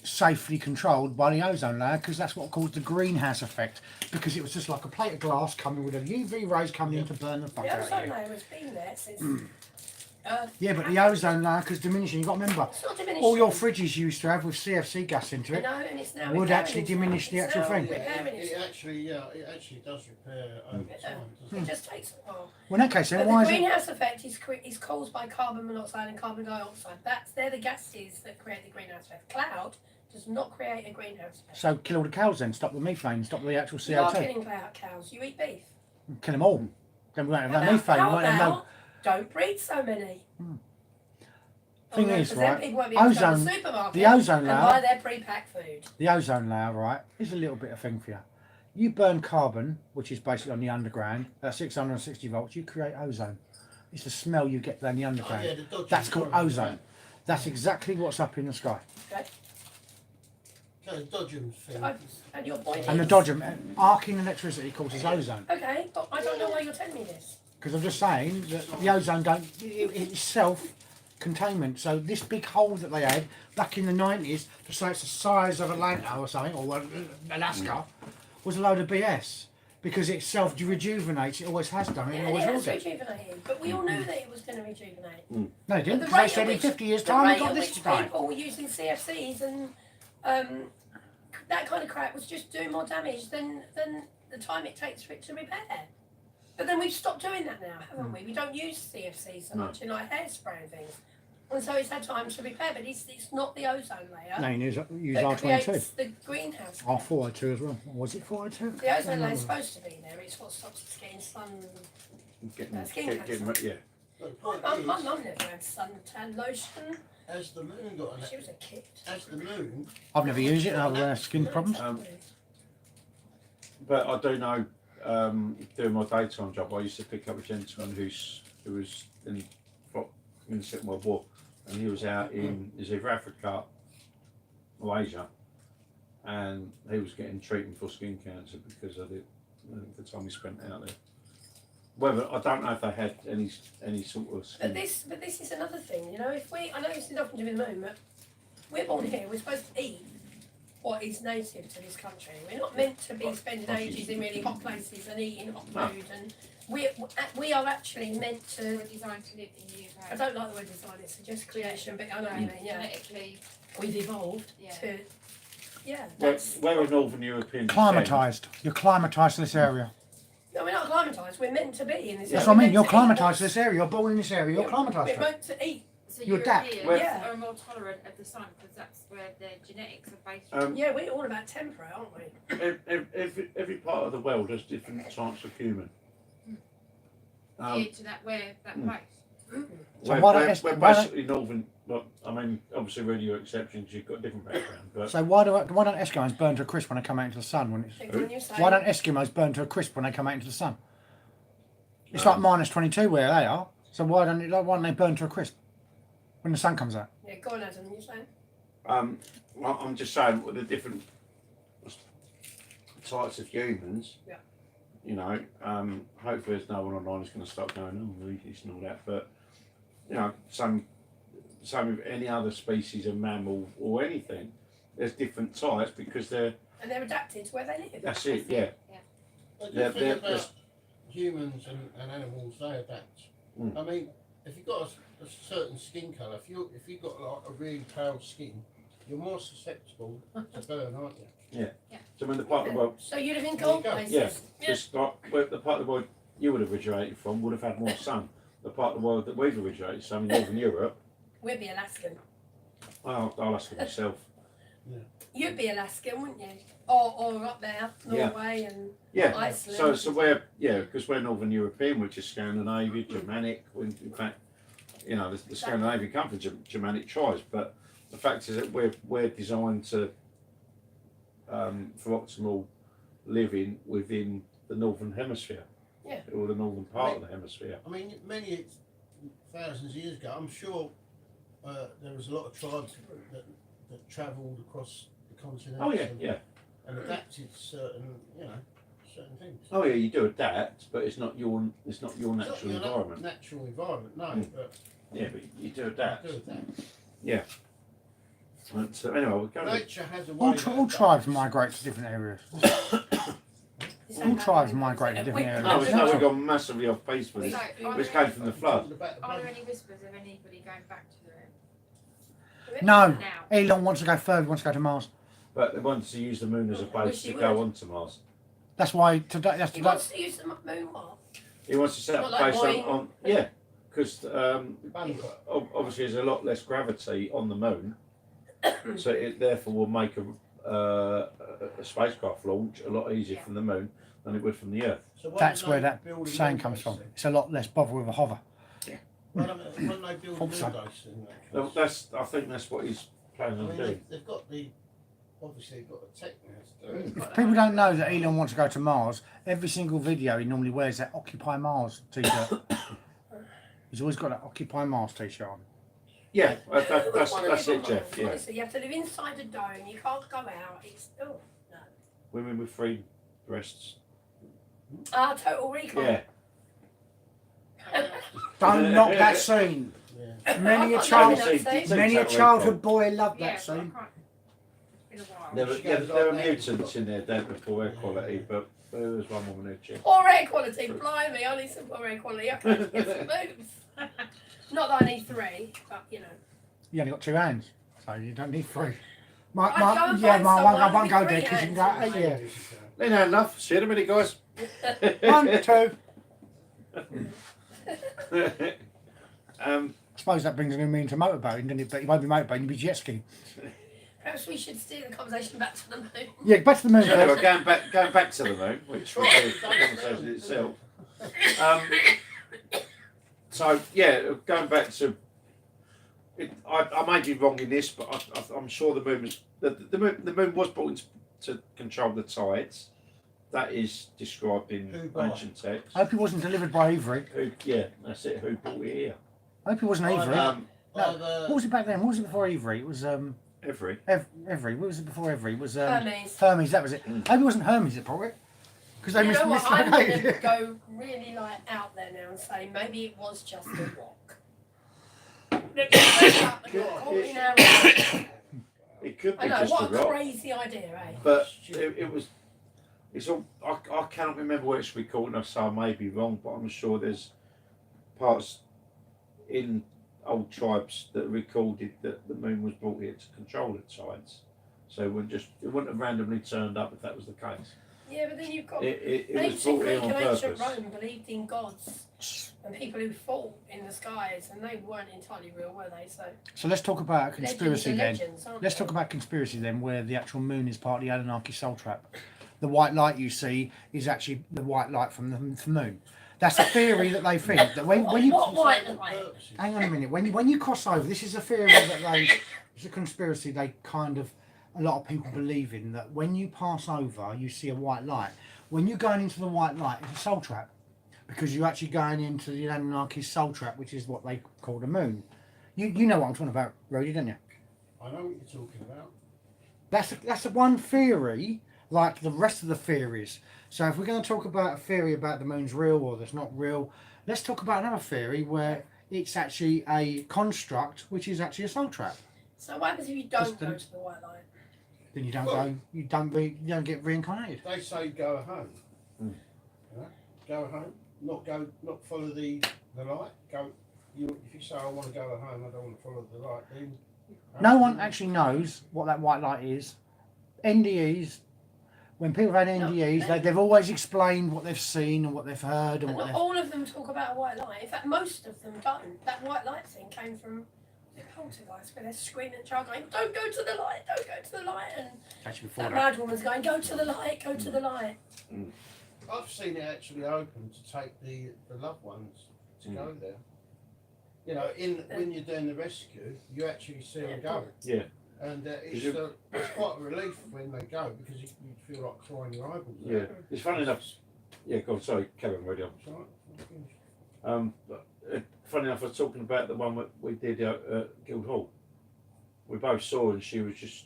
safely controlled by the ozone layer because that's what caused the greenhouse effect, because it was just like a plate of glass coming with the UV rays coming in to burn the fuck The out of ozone you. layer has been there since Earth. Yeah, but the ozone layer was diminishing. You've got to remember, It's not diminishing. all your fridges you used to have with CFC gas into I it know, and it's now would repairing actually itself. diminish the It's actual now thing. repairing It itself. actually does repair over Yeah, time, doesn't it just takes a while. Well, in that case, But then the why is it? greenhouse effect is caused by carbon monoxide and carbon dioxide. They're the gases that create the greenhouse effect. Cloud does not create a greenhouse effect. So kill all the cows then, stop the methane, stop the actual You are CO2. killing cows. You eat beef. Kill them all. Then we won't have How no about- methane. We how won't have no. about don't breed so many. Thing no, is, 'cause then right, people won't be able to go to ozone- the supermarket the ozone and layer- buy their pre-packed food. The ozone layer, right, is a little bit of thing for you. You burn carbon, which is basically on the underground, at 660 volts, you create ozone. It's the smell you get down the underground. the dodgy That's called storm, ozone. That's exactly what's up in the sky. Okay. So the dodgem thing. And your point And the is, dodgem, arcing electricity causes ozone. okay, but I don't know why you're telling me this. Because I'm just saying that the ozone don't, it's self-containment. So this big hole that they had back in the 90s, to say it's the size of Atlanta or something, or Alaska, was a load of BS. Because it self-rejuvenates, it always has done, it Yeah, always it will has do. rejuvenated, but we all knew that it was going to rejuvenate. No, it didn't, But because they said in 50 years' time, we got this time. people were using CFCs and that kind of crap was just doing more damage than the time it takes for it to repair. But then we've stopped doing that now, haven't we? We don't use CFCs so No. much in like hairspray and things. And so it's had time to repair, but it's not the ozone layer No, you use that R22. creates the greenhouse. R402 as well. Or was it 402? The ozone layer is supposed to be there, it's what stops us getting sun. Skin cancer. Yeah. But the point My is, mum never had suntan lotion, as the moon got an she was a kid. as the moon, I've never used it, I have skin problems. But I do know, doing my daytime job, I used to pick up a gentleman who was in the Second World War, and he was out in either Africa or Asia, and he was getting treatment for skin cancer because of the time he spent out there. Whether I don't know if they had any sort of skin. But this is another thing, you know. I know this is nothing to do with the moon, but we're born here. We're supposed to eat what is native to this country. We're not meant to be spending ages in really hot places and eating hot food. And we are actually meant to. We're designed to live in the UK. I don't like the word design. It's just creation, but I know what you mean. Yeah, Genetically, we've evolved Yeah. to. Yeah, We're, that's. we're a Northern European. Climatised. You're climatised to this area. No, we're not acclimatised. We're meant to be in this. That's area. what I mean. We're You're meant to eat climatised to what's- this area. You're born in this area. You're Yeah, climatised We're to it. meant to eat. so You adapt. Europeans Yeah. are more tolerant of the sun because that's where their genetics are based. Yeah, we're all about temperate, aren't we? Every part of the world has different types of human. Geared to that place. So we're why don't- we're why don't- basically Northern. Well, I mean, obviously, we're your exceptions. You've got a different background, but So why don't Eskimos burn to a crisp when they come out into the sun? When it's, Think when you say- why don't Eskimos burn to a crisp when they come out into the sun? It's like minus 22 where they are. So why don't they burn to a crisp when the sun comes out? Yeah, go on, Adam. You saying? I'm just saying with the different types of humans. Yeah. You know, hopefully there's no one online who's going to start going, oh, religious and all that. But you know, same with any other species of mammal or anything. There's different types because they're. And they're adapted to where they live. That's it. Yeah. the Yeah, thing they're- about humans and animals, they adapt. Mm. I mean, if you've got a certain skin colour, if you've got like a really pale skin, you're more susceptible to burn, aren't you? So when the part of the world, So you live in There cold you go. places. yeah, Yeah. just like where the part of the world you would have originated from would have had more sun. The part of the world that we've originated, so in Northern Europe, We'd be Alaskan. I'll ask it myself. You'd be Alaskan, wouldn't you? Or up there, Yeah. Norway and Yeah. Iceland. So we're because we're Northern European, which is Scandinavian, Germanic. When in fact, you know, the Scandinavian come from Germanic tribes, but the fact is that we're designed to for optimal living within the northern hemisphere, Yeah. or the northern part of the hemisphere. I mean, many thousands of years ago, I'm sure there was a lot of tribes that travelled across the continent. Oh yeah, yeah. and adapted to certain, certain things. Oh yeah, you do adapt, but it's not your natural It's not your environment. Natural environment, no, but Yeah, but you do you adapt. do adapt. But, anyway, we're going. Nature has a way. All tribes migrate to different areas. All tribes migrate to different areas. No, it's not. We've gone massively off base with this, So, which came from the flood. Are there any whispers of anybody going back to the moon? No, Now. Elon wants to go further. He wants to go to Mars. But they wanted to use the moon as a base Wish to he go would. on to Mars. That's why today. That's He today. wants to use the moon what? He wants to set up Not a like base Boeing. on yeah, because Bangkok. obviously there's a lot less gravity on the moon, so it therefore will make a spacecraft launch a lot easier Yeah. from the moon than it would from the Earth. So why That's don't where they that build a saying moon comes base from. then? It's a lot less bother with a hover. Why don't they build a moon Hope so. base in that case? I think that's what he's planning I on mean, doing. they've got obviously they've got the tech now to do it. If people don't know that Elon wants to go to Mars, every single video he normally wears that Occupy Mars t-shirt. He's always got that Occupy Mars t-shirt on. Yeah, Who would that's wanna that's live it, on Jeff. Mars? Yeah, Honestly, you have to live inside a dome. You can't go out. It's no. women with free breasts. Total Recall. Yeah, Don't knock that scene. Yeah. Many a I've child, not seen that scene. many a childhood boy loved Yeah, that but I scene. can't. It's been a while. there were mutants in there, dead before air quality, but there was one woman who checked. Poor air quality, blimey, I need some poor air quality. I can't get some moves. Not that I need 3, but you know. You only got 2 hands, so you don't need 3. I'd go and Yeah, find my someone I won't with go 3 there because you can go. hands. Yeah. They know enough. See you in a minute, guys. 1, 2. um, I suppose that brings me into motorboating, doesn't it? But you won't be motorboating, you'll be jet skiing. Perhaps we should steer the conversation back to the moon. Yeah, back to the moon. so anyway, First. going back to the moon, which was a conversation in itself. So yeah, going back to, I may be wrong in this, but I'm sure the moon was the moon was brought in to control the tides. That is described in Who by? ancient texts. I hope it wasn't delivered by Avery. Yeah, that's it. Who brought it here? I hope it wasn't Avery. What was it back then? What was it before Avery? It was Every. Avery. What was it before Avery? It was Hermes. Hermes. That was it. I hope it wasn't Hermes that brought it. Because they You know what? I'm going to mislocated. go really out there now and say maybe it was just a rock. Look, wake up and not call me now. It could I be know, just what a a rock, crazy idea, eh? but it was. It's all. I can't remember where it's recorded, so I may be wrong, but I'm sure there's parts in old tribes that recorded that the moon was brought here to control the tides. So it wouldn't have randomly turned up if that was the case. Yeah, but then you've got It was ancient brought here Greek on and ancient purpose. Rome believed in gods and people who fought in the skies, and they weren't entirely real, were they? So So let's talk about conspiracy then. legends, aren't Let's they? talk about conspiracy then, where the actual moon is part of the Anunnaki soul trap. The white light you see is actually the white light from the moon. That's a theory that they think that when you What white light? hang on a minute, when you cross over, this is a theory that it's a conspiracy they kind of, a lot of people believe in, that when you pass over you see a white light. When you're going into the white light, it's a soul trap, because you're actually going into the Anunnaki soul trap, which is what they call the moon. You know what I'm talking about, Rody, don't you? I know what you're talking about. That's the one theory, like the rest of the theories. So if we're going to talk about a theory about the moon's real or that's not real, let's talk about another theory where it's actually a construct, which is actually a soul trap. So what happens if you don't Just go the- to the white light? Then you don't Well- you don't get reincarnated. They say go home. Mm. Yeah? Go home. Not follow the light. Go. If you say I want to go home, I don't want to follow the light. Then No one actually knows what that white light is. NDEs, when people have had NDEs, they've always explained what they've seen and what they've heard and But what not they've... all of them talk about a white light. In fact, most of them don't. That white light thing came from the poltergeist, where they're screaming at the child going, "Don't go to the light, don't go to the light," and Actually, before that that. mad woman's going, "Go to the light, go to the light." I've seen it actually open to take the loved ones to go there. You know, when you're doing the rescue, you actually see them go. Yeah. And it's quite a relief when they go, because you feel like crying your eyeballs out. Yeah. It's funny enough. Yeah, go on. Sorry, Kevin, ready on. It's all right. Funny enough, I was talking about the one that we did at Guildhall. We both saw, and she was just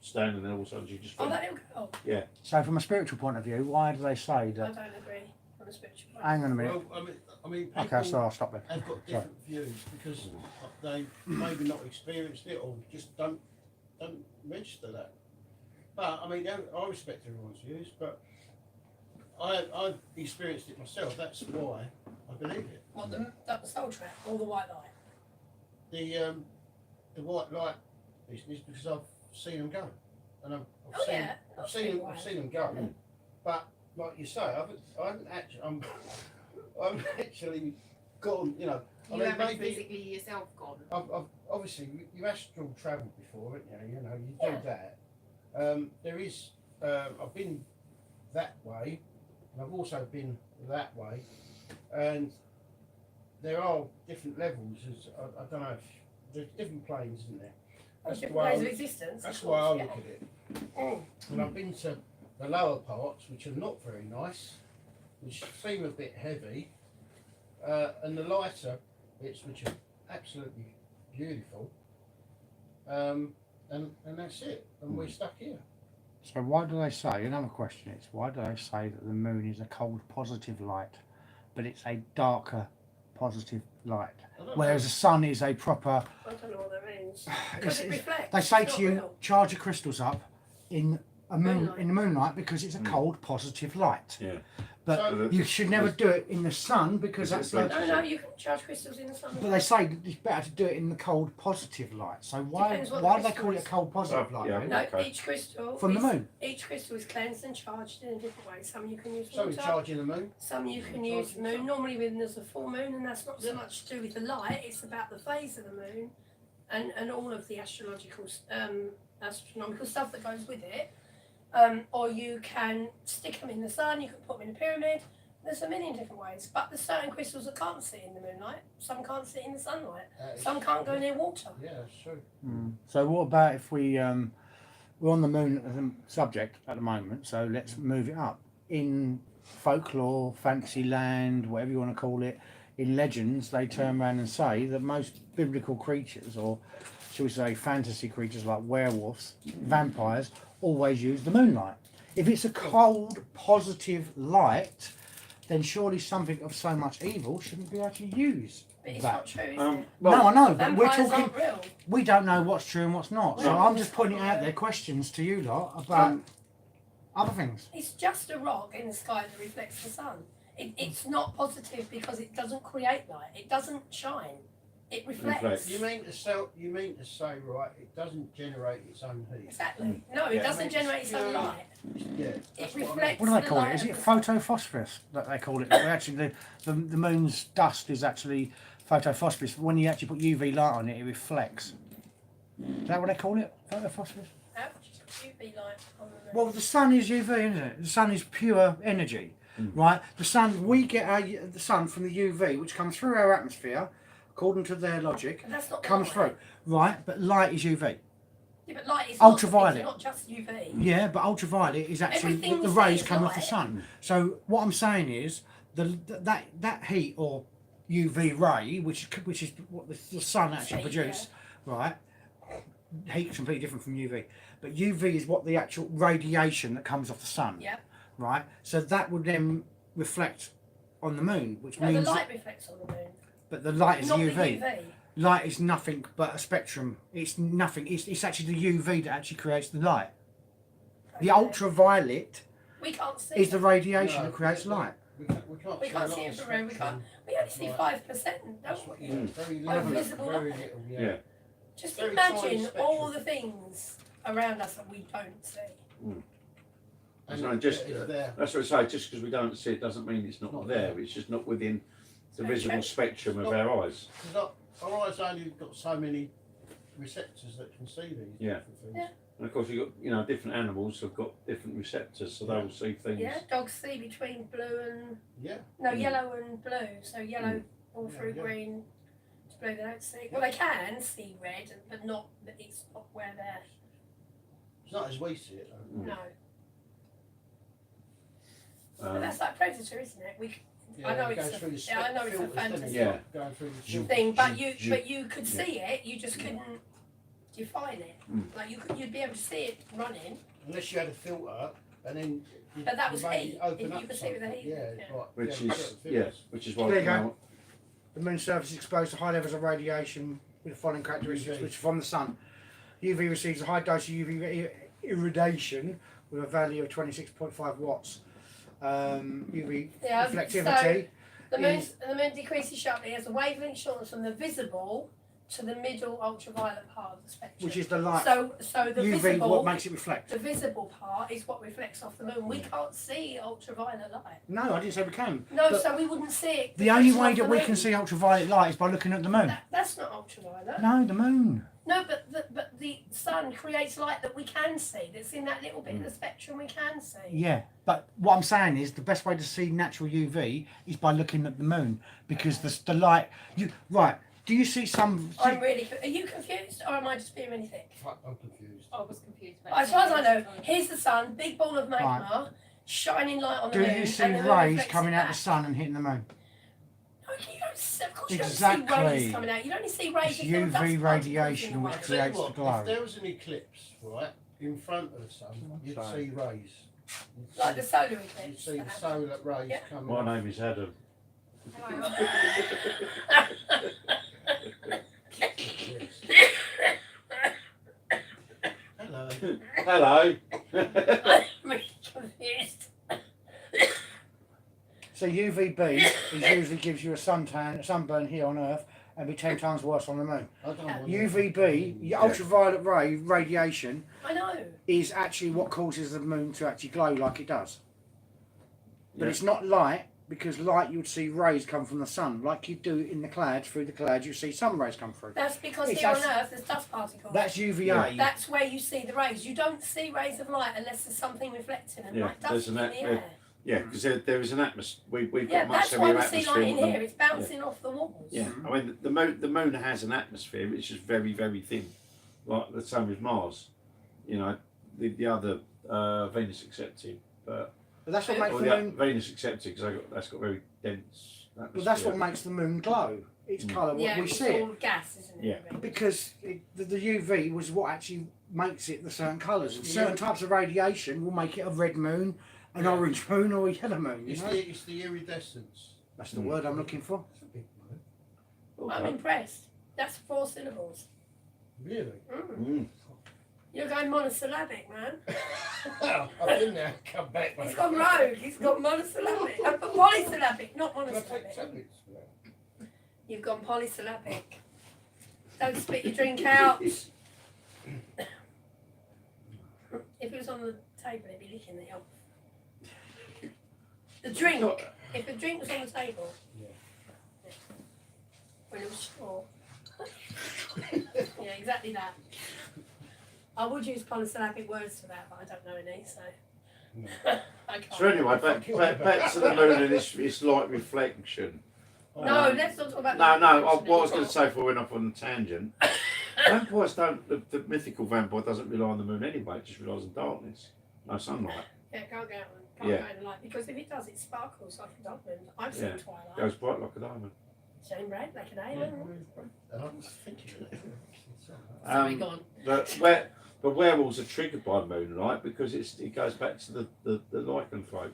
stand and then all of a sudden she just Oh, went. that little girl. Yeah. So from a spiritual point of view, why do they say I that? don't agree from a spiritual point. Hang on a minute. Well, I mean, people Okay, so I'll stop there. have got Sorry. different views because they maybe not experienced it or just don't register that. But I mean, I respect everyone's views, but I've experienced it myself. That's why I believe it. What, the soul trap or the white light? The white light business because I've seen them go, and Oh, yeah. I've seen them go. Yeah. But like you say, I haven't actually, I'm actually gone. You know, I You mean, haven't maybe physically yourself gone. I've obviously you astral travelled before, haven't you? You know, you do Yeah. that. There is. I've been that way, and I've also been that way, and there are different levels. I don't know if there's different planes, isn't there? That's Different why ways of I- existence. That's of why I course, look at it. And I've been to the lower parts, which are not very nice, which seem a bit heavy, and the lighter bits, which are absolutely beautiful. And that's it. And we're stuck here. So why do they say, another question is, why do they say that the moon is a cold positive light, but it's a darker positive light? I don't Whereas the sun is a proper, I don't know what that means. Because it it's- reflects. they say it's to not you, real. charge your crystals up in a moon, Moonlight. in the moonlight because it's a cold positive light. Yeah. But So- you should never do it in the sun because that's like, No, you can charge crystals in the sun. but they say that it's better to do it in the cold positive light. So why Depends what do they crystal call it a is. cold positive Oh, light? yeah. then? No, Okay. each crystal From the is- moon. Each crystal is cleansed and charged in a different way. Some you can use So we're water, charging the moon. some you can Charging use moon. sun. Normally when there's a full moon, and that's not so Yeah. much to do with the light, it's about the phase of the moon and all of the astronomical stuff that goes with it. Or you can stick them in the sun, you can put them in a pyramid. There's a million different ways, but there's certain crystals that can't sit in the moonlight. Some can't sit in the sunlight. Some can't go near water. Yeah, that's true. So what about if we're on the moon as a subject at the moment, so let's move it up. In folklore, fantasy land, whatever you want to call it, in legends, they turn around and say that most biblical creatures, or shall we say fantasy creatures like werewolves, vampires, always use the moonlight. If it's a cold, positive light, then surely something of so much evil shouldn't be able to use But it's that. not true, is it? No, I know, but we're Vampires talking. aren't real. We don't know what's true and what's not. So No. I'm just putting out there questions to you lot about other things. It's just a rock in the sky that reflects the sun. It's not positive because it doesn't create light. It doesn't shine. It reflects. Reflects. You mean to say, right? It doesn't generate its own heat. Exactly. No, it Yeah. doesn't generate its own light. Yeah. It that's what I mean. reflects. What do they the call it? light Is of it the sun. photophosphorus that they call it? Where actually, the moon's dust is actually photophosphorus. When you actually put UV light on it, it reflects. Is that what they call it? Photophosphorus? How would you UV light on the moon? Well, the sun is UV, isn't it? The sun is pure energy, right? The sun, we get the sun from the UV, which comes through our atmosphere, according to their logic, And that's not comes light. through, right? But light is UV. Yeah, but light is Ultraviolet. It's not just UV. Yeah, but ultraviolet is actually Everything the we rays see is come off the light. sun. So what I'm saying is that heat or UV ray, which is what the sun actually Heat, produces, right? Heat's completely different from UV, but UV is what the actual radiation that comes off the sun, Yep. right? So that would then reflect on the moon, which No, the means, light reflects on the moon. but the light is Not UV. the UV. Light is nothing but a spectrum. It's nothing. It's actually the UV that actually creates the light. The Okay. ultraviolet We can't see. is the it. radiation No, that creates light. We can't, We can't a see lot it of for real. We spectrum. We only see Right. 5%, That's don't what, we? yeah, very Like little, visible very light. little, Yeah. Just Very imagine tiny all spectrum. the things around us that we don't see. And So it- just, it is there. that's what I say, just because we don't see it doesn't mean it's not, Not there. there. It's just not within the Okay. visible spectrum of Not- our eyes. Because our eyes only got so many receptors that can see these Yeah. different things. Yeah. And of course, you've got, different animals have got different receptors, so they will see things. Yeah, dogs see between blue and Yeah. yellow and blue. So yellow all through Yeah. green to blue. They don't see. Well, they can see red, but not. But it's not where they're. It's not as we see it though. No, but Um, that's like Predator, isn't it? I know it it's goes a- through the yeah, I know it's a filters, doesn't it? fantasy. Yeah. Going through the thing, but you could see it. You just couldn't. define it. Like you'd be able to see it running. Unless you had a filter, and then. But that was maybe heat, open if up you could see with the something. heat, Yeah, yeah. right, Which yeah, is certain yeah, filters. which is why There you go. now- The moon's surface is exposed to high levels of radiation with the following characteristics, UV. which are from the sun. UV receives a high dose of irradiation with a value of 26.5 watts. UV Yeah, reflectivity. The moon decreases sharply as the wavelength shortens from the visible to the middle ultraviolet part of the spectrum. Which is the light. So the UV, visible, what makes it reflect? the visible part is what reflects off the moon. We can't see ultraviolet light. No, I didn't say we can. No, But so we wouldn't see it. the only reflecting way off that the we moon. can see ultraviolet light is by looking at the moon. That's not ultraviolet. No, the moon. No, but the sun creates light that we can see. That's in that little bit of the spectrum we can see. Yeah, but what I'm saying is the best way to see natural UV is by looking at the moon because the light. Do you see some? I'm really. Are you confused, or am I just being really thick? Fuck, I'm confused. I was confused. As far as I know, here's the sun, big ball of magma, shining light on the Do moon. you see and the moon rays reflects coming it out the back. sun and hitting the moon? No, you don't see, of course you don't see Exactly. rays coming out. You only see rays It's if there are dust UV particles radiation in the which way. Tell you creates what, the glow. if there was an eclipse, right, in front of the sun, you'd So- see rays. Like the solar You'd eclipse. see the that solar rays Yeah. coming. My up. name is Adam. Hello. Hello. I'm really confused. So UVB usually gives you a sunburn here on Earth, and be 10 times worse on the moon. I don't want UVB, ultraviolet ray radiation, I know. is actually what causes the moon to actually glow like it does. But Yeah. it's not light, because light you would see rays come from the sun, like you do in the clouds. Through the clouds, you see sun rays come through. That's because It's here on actually- Earth there's dust particles. That's UVA. That's where you see the rays. You don't see rays of light unless there's something reflecting and Yeah, like there's dust in an the at- air. Yeah, because there is an atmosphere. We've Yeah, got much that's why heavier we see atmosphere. light in than- here. It's bouncing off the walls. Yeah, I mean the moon has an atmosphere. It's just very very thin, like the same as Mars. You know, the other Venus accepted, but But that's what makes or the the moon. Venus accepted because that's got very dense atmosphere. But that's what makes the moon glow. Its colour, what Yeah, we it's see it. all gas, isn't it? Yeah. really? Because the UV was what actually makes it the certain colours. And certain types of radiation will make it a red moon, an orange moon, or a yellow moon. You know? It's the iridescence. That's the word I'm looking for. That's a big word. I'm impressed. That's 4 syllables. Really? You're going monosyllabic, man. Well, I've been there, come back. He's mate. gone rogue. He's got monosyllabic. Polysyllabic, not Can I take monosyllabic. tablets for that? You've gone polysyllabic. Don't spit your drink out. If it was on the table, it'd be licking it off. The drink. If the drink was on the table. Yeah. When it was straw. Yeah, exactly that. I would use polysyllabic words for that, but I don't know any, so. No. I can't. So anyway, back to the moon and its light reflection. No, let's not talk about No, that. what I was going to say before we went off on a tangent. Vampires don't. The mythical vampire doesn't rely on the moon anyway. It just relies on darkness, no sunlight. Yeah, can't go out and Yeah. go in the light because if it does, it sparkles like a diamond. I've seen Yeah. Twilight. Goes bright like a diamond. Shine bright like a diamond. And I was thinking of that. Sorry, go on. But werewolves are triggered by moonlight because it goes back to the lycanthrope.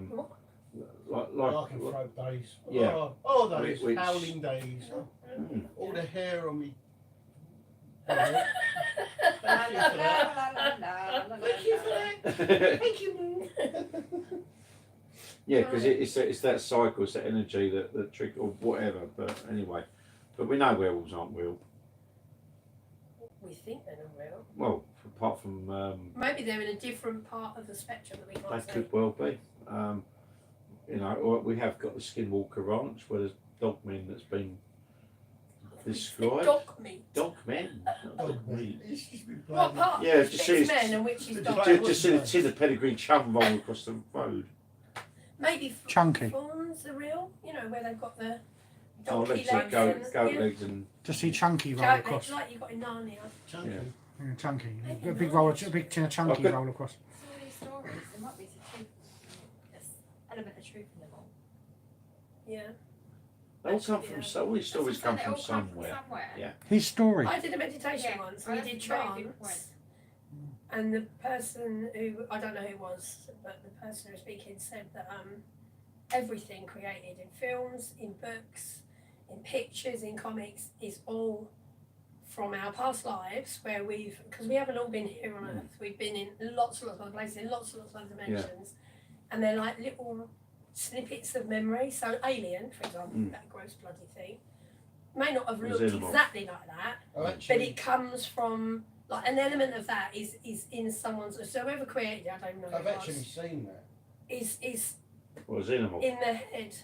What? Dark and throat days. Yeah. Oh, those Which- howling days. Mm. All the hair on me. La, la, la, la, la, la, Thank you for la. that. Thank you, Moon. Yeah, because it's that cycle, it's that energy that trigger or whatever. But anyway, but we know werewolves aren't real. We think they're not real. Well, apart from Maybe they're in a different part of the spectrum that we can't that see. could well be. You know, or we have got the Skinwalker Ranch where there's dogmen that's been described. Dog meat. Dogmen. not dogmeat. It's just been What bloody- part? Yeah, just see Six it's- men and which is just- dog. Just see the pedigree chum roll across the road. Maybe Chunky. fawns are real. You know where they've got the Oh, donkey legs like legs goat and legs and To see chunky roll goat legs across. like you got in Narnia. Chunky. Yeah. Yeah, chunky. Maybe A big not. roll, a big tin of chunky good. roll across. So all these stories, there might be some truth, there's element of truth in them all. Yeah. They all come from all these stories come from somewhere. Yeah. His story. I did a meditation Yeah, once, well, and we that's did a very good trance. And the person who, I don't know who it was, but the person who was speaking said that everything created in films, in books, in pictures, in comics is all from our past lives where because we haven't all been here on Earth, we've been in lots and lots of other places, in lots and lots of other dimensions. And they're like little snippets of memory. So Alien, for example, that gross bloody thing, may not have looked exactly like that, but it comes from, like, an element of that is in someone's, so whoever created it, I don't know who I've it actually was, seen that. is What, Xenomorph? in their head.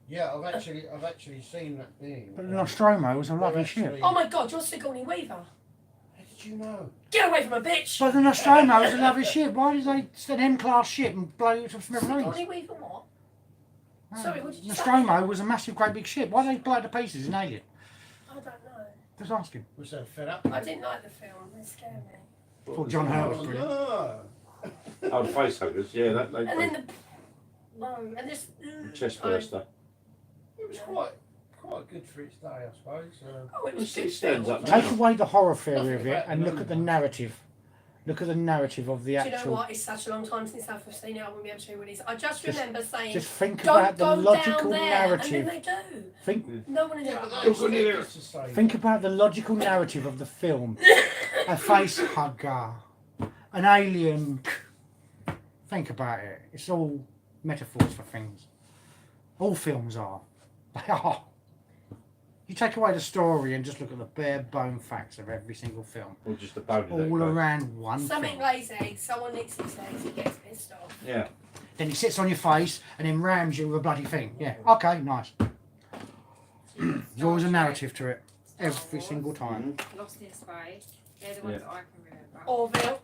Yeah, I've actually seen that being. But the Nostromo was a lovely They're ship. actually- Oh my god, you're Sigourney Weaver. How did you know? Get away from a bitch! But the Nostromo was a lovely ship. Why did they send an M-class ship and blow it to smithereens? Sigourney Weaver what? Sorry, what did you say? Nostromo was a massive, great big ship. Why did they blow it to pieces in Alien? I don't know. Just asking. Was that fed up? I didn't like the film, they scared me. Thought John Hurt was Oh, brilliant. no. Oh, the face huggers, yeah, that And then no, and this chest burster. It was quite good for its day, I suppose. Oh, it was It good. stands up Take now. away the horror theory of Nothing it about and the look at the moon. narrative. Look at the narrative of the Do you know actual. what? It's such a long time since I've seen it. I won't be able to release it. I just remember saying, Just think "Don't about the go logical down there," narrative. and then they do. Think No one in Yeah, there. but Look that's at it. it's the same. Think about the logical narrative of the film. A face hugger, an alien. Think about it. It's all metaphors for things. All films are. They are. You take away the story and just look at the bare bone facts of every single film. Or just a bone in that All guy. around one Something film. lays eggs. Someone nicks his eggs. He gets pissed off. Yeah. Then he sits on your face and then rams you with a bloody thing. Yeah. Okay, nice. There's always a narrative to it. Every single time. Lost in Space. They're the ones that I can remember. Orville.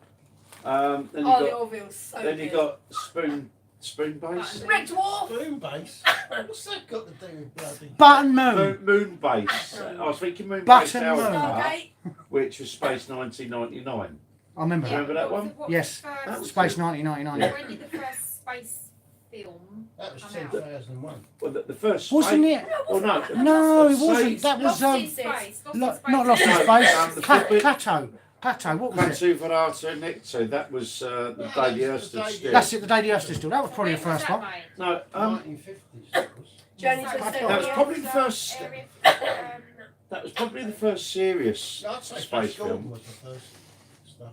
Then you Oh, the got Orville's so then good. you got spoon base. Red Dwarf. Boom base? What's that got to do with bloody... Button Moon. Moon base. I was thinking Moon Button base Moon. Alpha, Stargate. which was Space 1999. I remember Yeah, that. Remember that what one? was the- what Yes. was the That was first- Space 1999. Yeah. When did the first space film That was come out? 2001. Well, the first. Wasn't space- it? Oh no. No, it Say- wasn't. That was Lost in Space. Lost in Space. not Lost in No, Space. the Fitbit- Plateau. Plateau. What was it? Klaatu Verata Necto. That was the Yeah, day the that Earth was the stood day- still. That's it. The day the Earth stood still. That was probably the When was first that one. made? No, 1950s, that was. Journey to So the that Centre. That was of probably the the Earth. first. Area, That was probably the first serious No, I'd say space Flash Gordon film. was the first stuff,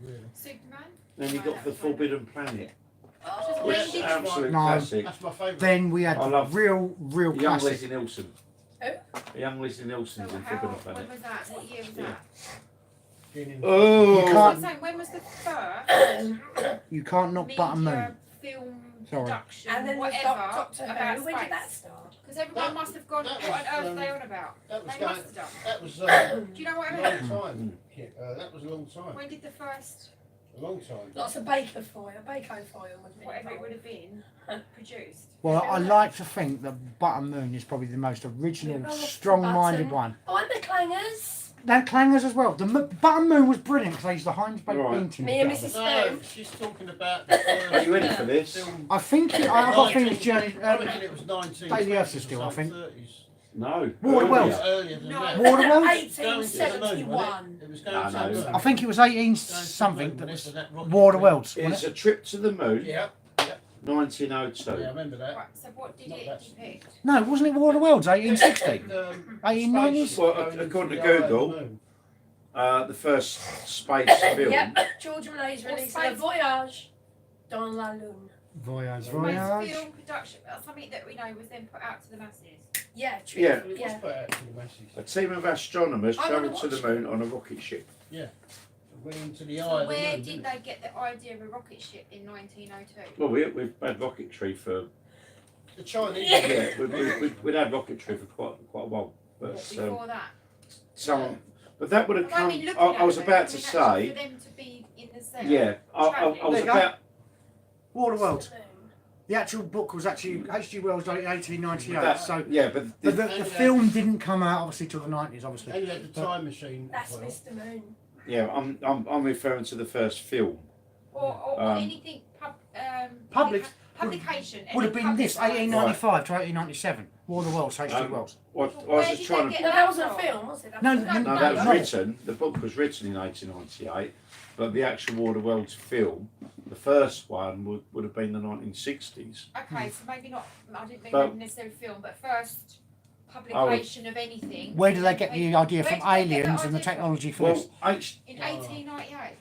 really. Superman. Then you No, got that the was Forbidden Planet, Oh, which When is did- absolute No. classic. That's my favourite. Then we had I love- real Young classic. Leslie Nielsen. Who? Young Leslie So Nielsen's in how, Forbidden when Planet. was that? What year was Yeah. that? Beginning- Oh, You I can't- was saying, when was the first You can't knock Button media Moon. film Sorry. production, And then the whatever, Doctor about Who. When did that space? start? Because everyone That- must have gone, that what on was, earth are they on about? That was They going. must have done. That was Do you know what a I long mean? time. That was a long time. When did the first, A long time. Lots of Baker foil. Bako foil was really whatever it cool. would have been, produced? Well, I like to think that Button Moon is probably the most original, Oh, strong-minded Button. one. Oh, and the Clangers. That Clangers as well. The Button Moon was brilliant because they used the Heinz baked Right. bean tin. Me and together. Mrs. No, she's talking about the first Are you ready for this? film. I think it, I got a feeling it's Journey. I reckon it was 19. Day the Earth is still, I think. 30s. No. Water earlier. Wells. Earlier than No. that. Waterworld? Going to the moon, wasn't 1871. it? It was going No, to no. the moon. I think it was 18 Going to something. the That moon, was that rocket Water thing. Worlds. It's Wasn't a trip to the moon, Yeah, 1902. yeah, I remember that. Right, so what did Not it that. depict? it? No, wasn't it Water Worlds? 1860. 1890s? Well, according to Google, the first space film. Yep. George Malay's What released space- Le Voyage dans la Lune. Voyage, Space voyage. film production, something that we know was then put out to the masses. Yeah, true. Yeah. It was Yeah. put out to the masses. A team of astronomers I wanna travelled to the watch moon on a rocket ship. Went into the eye So of the where moon, did didn't they get the idea of a rocket ship in 1902? Well, we've had rocketry for it? The Chinese. yeah, we'd had rocketry for quite a while, but Before that? but that would have Well, I come. mean, looking I at was them, about I to mean, say, actually for them to be in the cell. yeah, I was There you go. about. Water Worlds. The actual book was actually H.G. Wells dated 1898. That, So, yeah, but but the film didn't come out obviously till the 90s, obviously. And you had the time machine That's as well. Mr. Moon. yeah, I'm referring to the first film. Or anything Public- publication. Would any have been this public- 1895 to 1897. War of the Worlds, H.G. Wells. What, I Where was did just they trying to. get No, that that wasn't a from? film, was it? No, No, No, no, that was no. written. The book was written in 1898, but the actual War of the Worlds film, the first one would have been the 1960s. Okay, so maybe not. I didn't mean But- necessarily film, but first publication of anything. Where did they get the idea Where from did they get that aliens and the idea from? technology for Well, this? In 1898.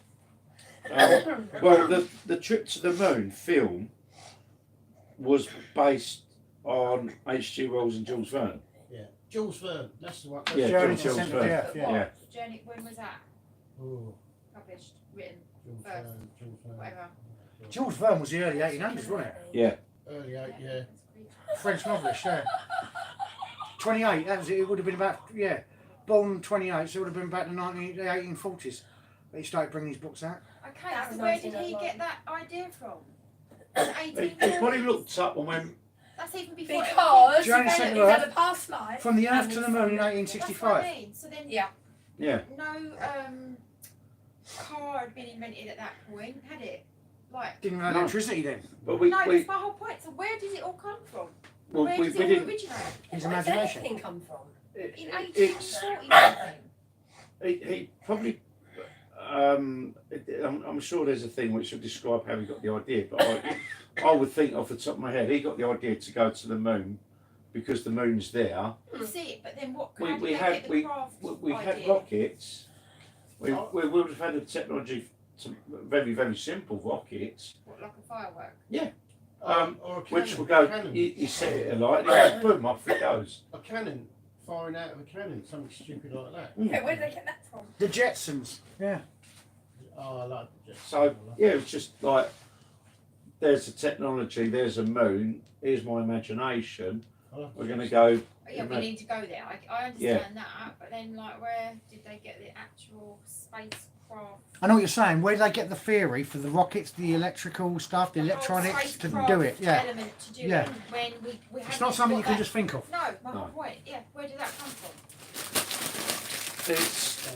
well, the trip to the moon film was based on H.G. Wells and Jules Verne. Yeah. Jules Verne, that's the one. Yeah, Journey Jules to the Centre Verne. of the Earth, But yeah. Yeah. what journey? When was that Oh, published? Written? Jules First. Verne, Jules Verne. Whatever. Jules Verne was the early 1800s, wasn't it? Yeah. Early 8, yeah. French novelist, yeah. 28, that was it. It would have been about, yeah. Born 28, so it would have been about the 1840s that he started bringing his books out. Okay, That so was where did he 1901. get that idea from? He probably 1840s. looked up and went, That's even before. Because Journey to he the had Earth. a past life. From the Earth and to the from Moon in the- That's what I 1865. mean. So then, Yeah. yeah. no car had been invented at that point, had it? Like, Didn't have No. electricity then. But we, no, we, that's my whole point. So where did it all come from? well, Where we, does we it all didn't. originate? His Where does imagination. anything come from? In It's 1840 something. he probably. I'm sure there's a thing which will describe how he got the idea, but I would think off the top of my head he got the idea to go to the moon because the moon's there. That's it, but then what? We- How did we they had- get the we- craft We had idea? rockets. We would have had the technology, to very very simple rockets, What, like a firework? Or a which cannon, will go. cannon. You set it alight, and it goes boom, off it goes. A cannon firing out of a cannon, something stupid like that. Yeah, where did they get that from? The Jetsons. Yeah. Oh, I like the Jets. So yeah, it's just like there's a technology, there's a moon. Here's my imagination. We're going to go. Oh, yeah, we Ima- need to go there. I understand that, but then like, where did they get the actual spacecraft? I know what you're saying. Where did they get the theory for the rockets, the electrical stuff, the whole electronics to spacecraft do it? Yeah. Element to do Yeah. it when we It's not something you can just think of. No, my whole No. point. Yeah, where did that come from? It's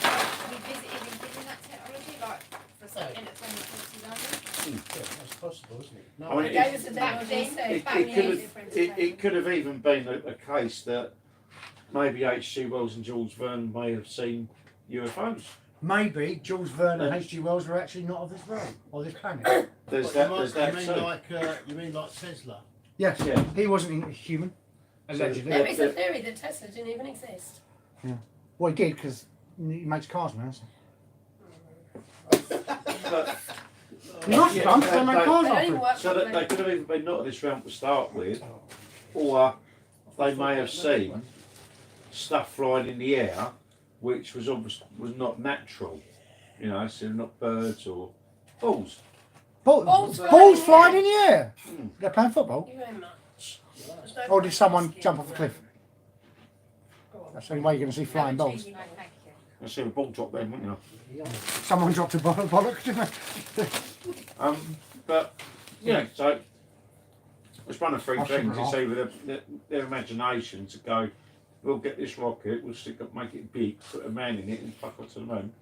Revisiting that technology, like for something that's only 40 Yeah, that's possible, isn't it? No, I mean, They it- gave us the technology, so it back could in have the difference. it could have even been a case that maybe H.G. Wells and Jules Verne may have seen UFOs. Maybe Jules Verne and H.G. Wells were actually not of this realm or this planet. There's What, that. you There's might- that you too. mean like you mean like Tesla? Yes. Yeah. He wasn't human, allegedly. There is a theory that Tesla didn't even exist. Well, he did because he makes cars now. So. But, He must have done 'cause they make cars They don't even off work so that they properly. could have even been not of this realm to start with, or they may have seen stuff flying in the air, which was was not natural. You know, so not birds or balls. Balls Balls flying flying in the air. Hmm. They're playing football. Thank you very much. There's no Or did someone asking jump off a that. cliff? Go on. That's the only way you're going to see flying Never balls. change No, your mind. thank you. I see a ball drop then, wouldn't you? Someone dropped a bollock, didn't they? But yeah, so it's one of three I shouldn't things. It's laugh. either their imagination to go, we'll get this rocket, we'll stick up, make it big, put a man in it, and fuck off to the moon.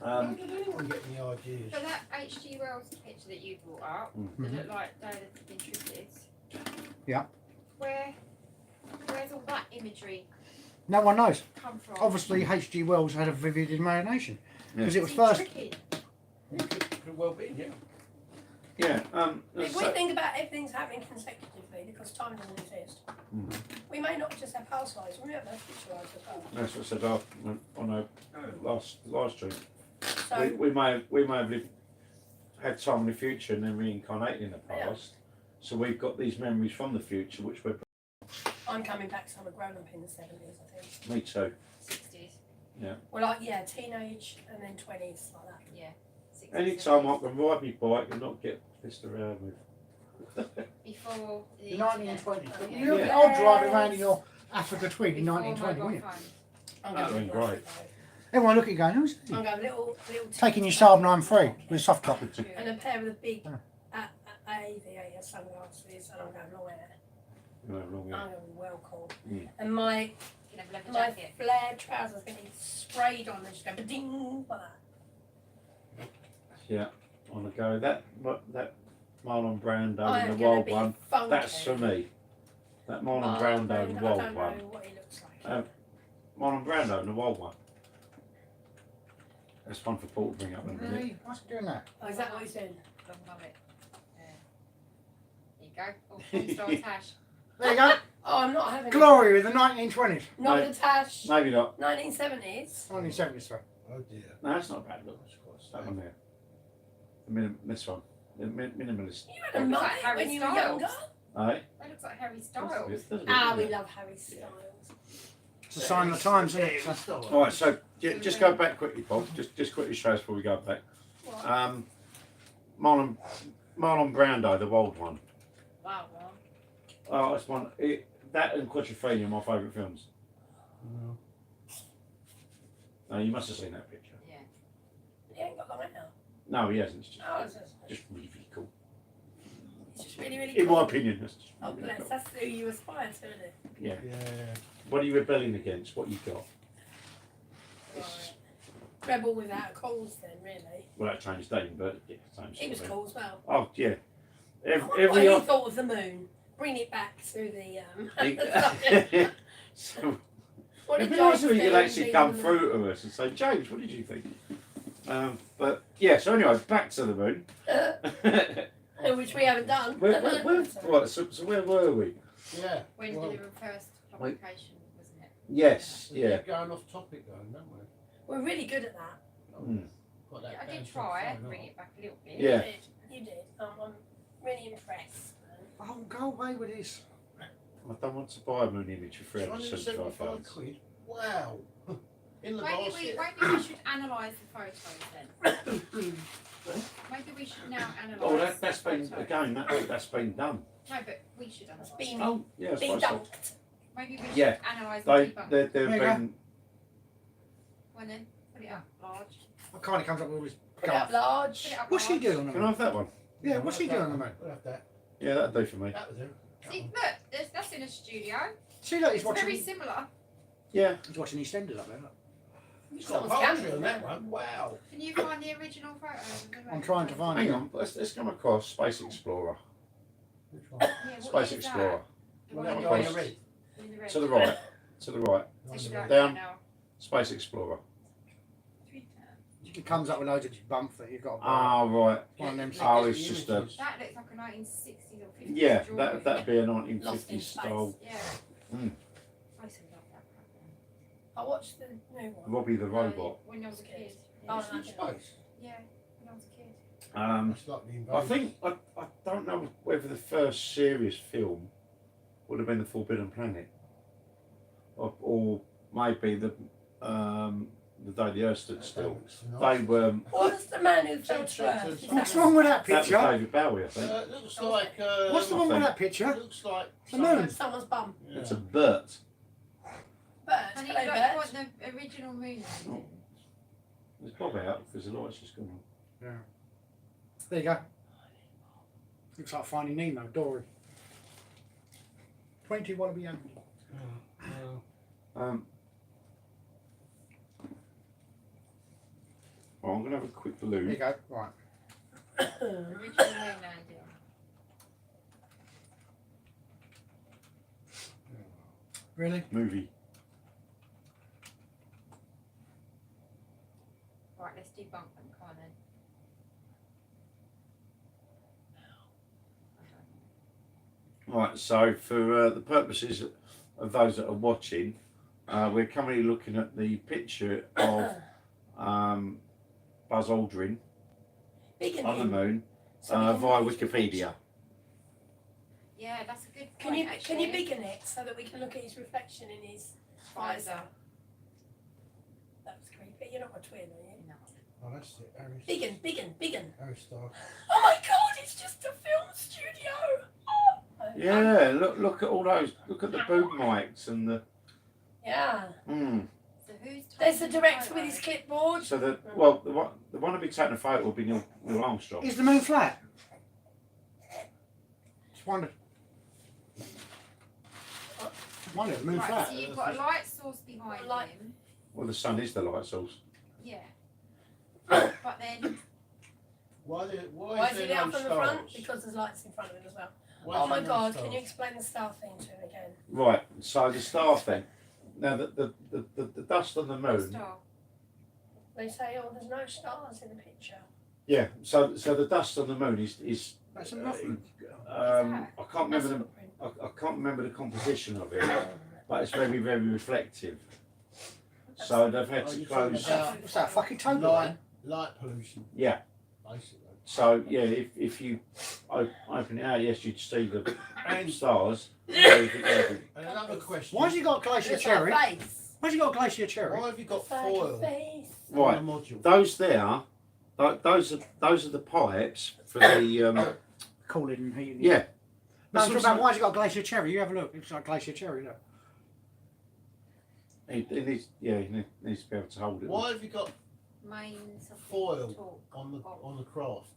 How did anyone get any ideas? But that H.G. Wells picture that you brought up, that looked like Day of the Intrusives. Yeah. Where's all that imagery No one knows. come from? Obviously, H.G. Wells had a vivid imagination because it was Is he first. tricky? Could well be, yeah. Yeah. If we think about everything's happening consecutively because time doesn't exist, we may not just have past lives, we may have future lives as well. that's what I said on a last stream. So, We may have had time in the future and then reincarnated in the past. So we've got these memories from the future, which we're. I'm coming back, so I'm a grown up in the 70s, I think. Me too. 60s. Well, like, yeah, teenage and then 20s, like that. Yeah. 60s. Anytime I can ride my bike and not get pissed around with. Before the The 1920s. Yeah. You look at Yeah. old driving around in your Africa Twig in before 1920, mobile wouldn't you? phone. I'm That'd going been great. Everyone look at you going, who's he? I'm going little Taking your Saab 93 with a soft top. and a pair of the big Ah. aviator sunglasses, and I'm going long hair. You know, wrong, yeah. I'm going well cool. Mm. And my You can have a leather my jacket. flared trousers getting sprayed on and just go ding like that. Yeah, on the go. That Marlon Brando I and am the going to wild be one. funky. That's for me. That Marlon Brando and the I wild don't one. know what he looks like. Marlon Brando and the wild one. That's one for Paul to bring up in a minute. Really? What's he doing that? Oh, is that what he's doing? Don't love it. There you go. Oh, porn star Tash. There you go. Oh, I'm not having Glory in the 1920s. it. Not No. the Tash. Maybe not. 1970s. 1970s, sorry. Oh dear. No, that's not a bad look. That one there. This one. The minimalist. You had a Looks mullet like Harry when you were Styles. younger. Aye. That looks like Harry That's Styles. a bit, doesn't it? Ah, we Yeah. love Harry Styles. It's a sign of the times, isn't it? So- All right, so just go back quickly, Paul. Just quickly show us before we go back. What? Marlon Brando, the wild one. Wow, well. Oh, that's one. That and Quadrophenia are my favourite films. No. No, you must have seen that picture. Yeah. He ain't got the right now. No, he hasn't. It's Oh, it's just really, really cool. just really, really In cool. my opinion, that's just Oh, really bless. cool. That's who you aspire to, isn't it? Yeah. Yeah. What are you rebelling against? What you got? Right. Rebel without a cause, then, really. Well, that changed name, but yeah, same He sort was of thing. cool as well. Oh yeah. I wonder Every what he thought of the moon. Bring it back to the. so, What it'd did be nice James if you could do actually in come the through to us and say, James, what did you think? But yeah. So anyway, back to the moon. moon? Which we haven't done. Right, so where were we? Yeah. When well, did the first publication, wasn't it? Yes. we Yeah. keep going off topic though, don't we? We're really good at that. Mm. Got that I down did to try a it, fine bring art. it back a little bit. Yeah. You did. I'm really impressed. Oh, go away with this. I don't want to buy a moon image for £375. £175. Wow. In the Maybe basket. we should analyse the photos then. Maybe we should now analyse. Oh, that's the been photos. again. That's been done. No, but we should analyse. Been, Oh, yeah, I been suppose so. dunked. Maybe we should Yeah. analyse They, the debunk. they've There you been. When then, put it up large. I kind of comes up with all this. Put it up Put large. it up What's he large. doing on the Can I moon? have that one? Yeah, what's he doing on the moon? We'll have that. Yeah, that'd do for me. That was it. That See, one. look, that's in a studio. See, look, he's It's very watching. similar. Yeah. He's watching EastEnders up there. Look. It's got Someone's poetry camera on there. that one. Wow. Can you find the original photos? I'm trying to find Hang it. on. Let's come across Space Explorer. Which one? Yeah, what Space year is Explorer. that? The Well, one that in one the on red. the red. In the red. To the right. To the right. Take it Down. out Down. now. Space Explorer. It comes up with loads of bumps that you've got. To buy. Ah, right. One of them. Oh, it's just a. That looks like a 1960s or 50s Yeah, drawing. that'd be a Lost in 1950s space. style. Yeah. Mm. I used to love that program. I watched the new one. Robbie the robot. When I was a kid. Oh, It's in no. space. Yeah, when I was a kid. It's like the I invasion. think I don't know whether the first serious film would have been The Forbidden Planet, or maybe the Day the Earth Stood Still. They were. What's the man who fell to That- earth? Is What's that- wrong with that That was picture? David Bowie, I think. It looks like. What's the wrong with that picture? Looks like. The moon. Someone's bum. Yeah. It's a bird. Bird. And you Hello, got bird. the original moon landing. It's Bob out because the light's just gone on. Yeah. There you go. Looks like Finding Nemo, Dory. 20 Wallaby Young. Well, I'm going to have a quick There you look. go. Right. Original moon landing. Really? Movie. Right, let's debunk them, come on then. Right, so for the purposes of those that are watching, we're currently looking at the picture of Buzz Aldrin Big on the and moon So we can via look at his Wikipedia. reflection. Yeah, that's a good point. Can you actually. biggen it so that we can look at his reflection in his visor? That was creepy. You're not a twin, are you? No. Oh, that's it. Harry. Biggen. Harry Star. Oh my God! It's just a film studio. Oh. Yeah, look at all those. Look at the boom mics and the. Yeah. Mm. So who's There's the taking director photo? with his clipboard. So the one to be taking a photo will be Neil Armstrong. Is the moon flat? Just wondered. Wonder, the moon Right, flat. so you've got a light source behind Light. him. Well, the sun is the light source. Yeah. But then Why Why is is it there lit no up on the front? stars? Because there's lights in front of it as well. Why Oh is my there no God, stars? can you explain the star thing to him again? Right. So the star thing. Now the dust on the What moon. star? They say, oh, there's no stars in the picture. Yeah. So the dust on the moon is That's enough. I can't remember That's the footprint. I can't remember the composition of it, but it's very reflective. So they've had Oh, to you're talking close. about What's that? Fucking total. light pollution, Yeah. basically. So yeah, if you open it out, yes, you'd see the And, stars. Everything. and another question. Why has he got glacier Looks like cherry? a face. Why's he got glacier cherry? Why have you got Looks like a foil face. Right. on the module? Those there, those are the pipes for the Cooling and heating. yeah. No, I'm That's talking what about why's he got glacier cherry? You have a look. It's like glacier cherry. Look. He needs to be able to hold it. Why have you got Main something foil talk. on the craft?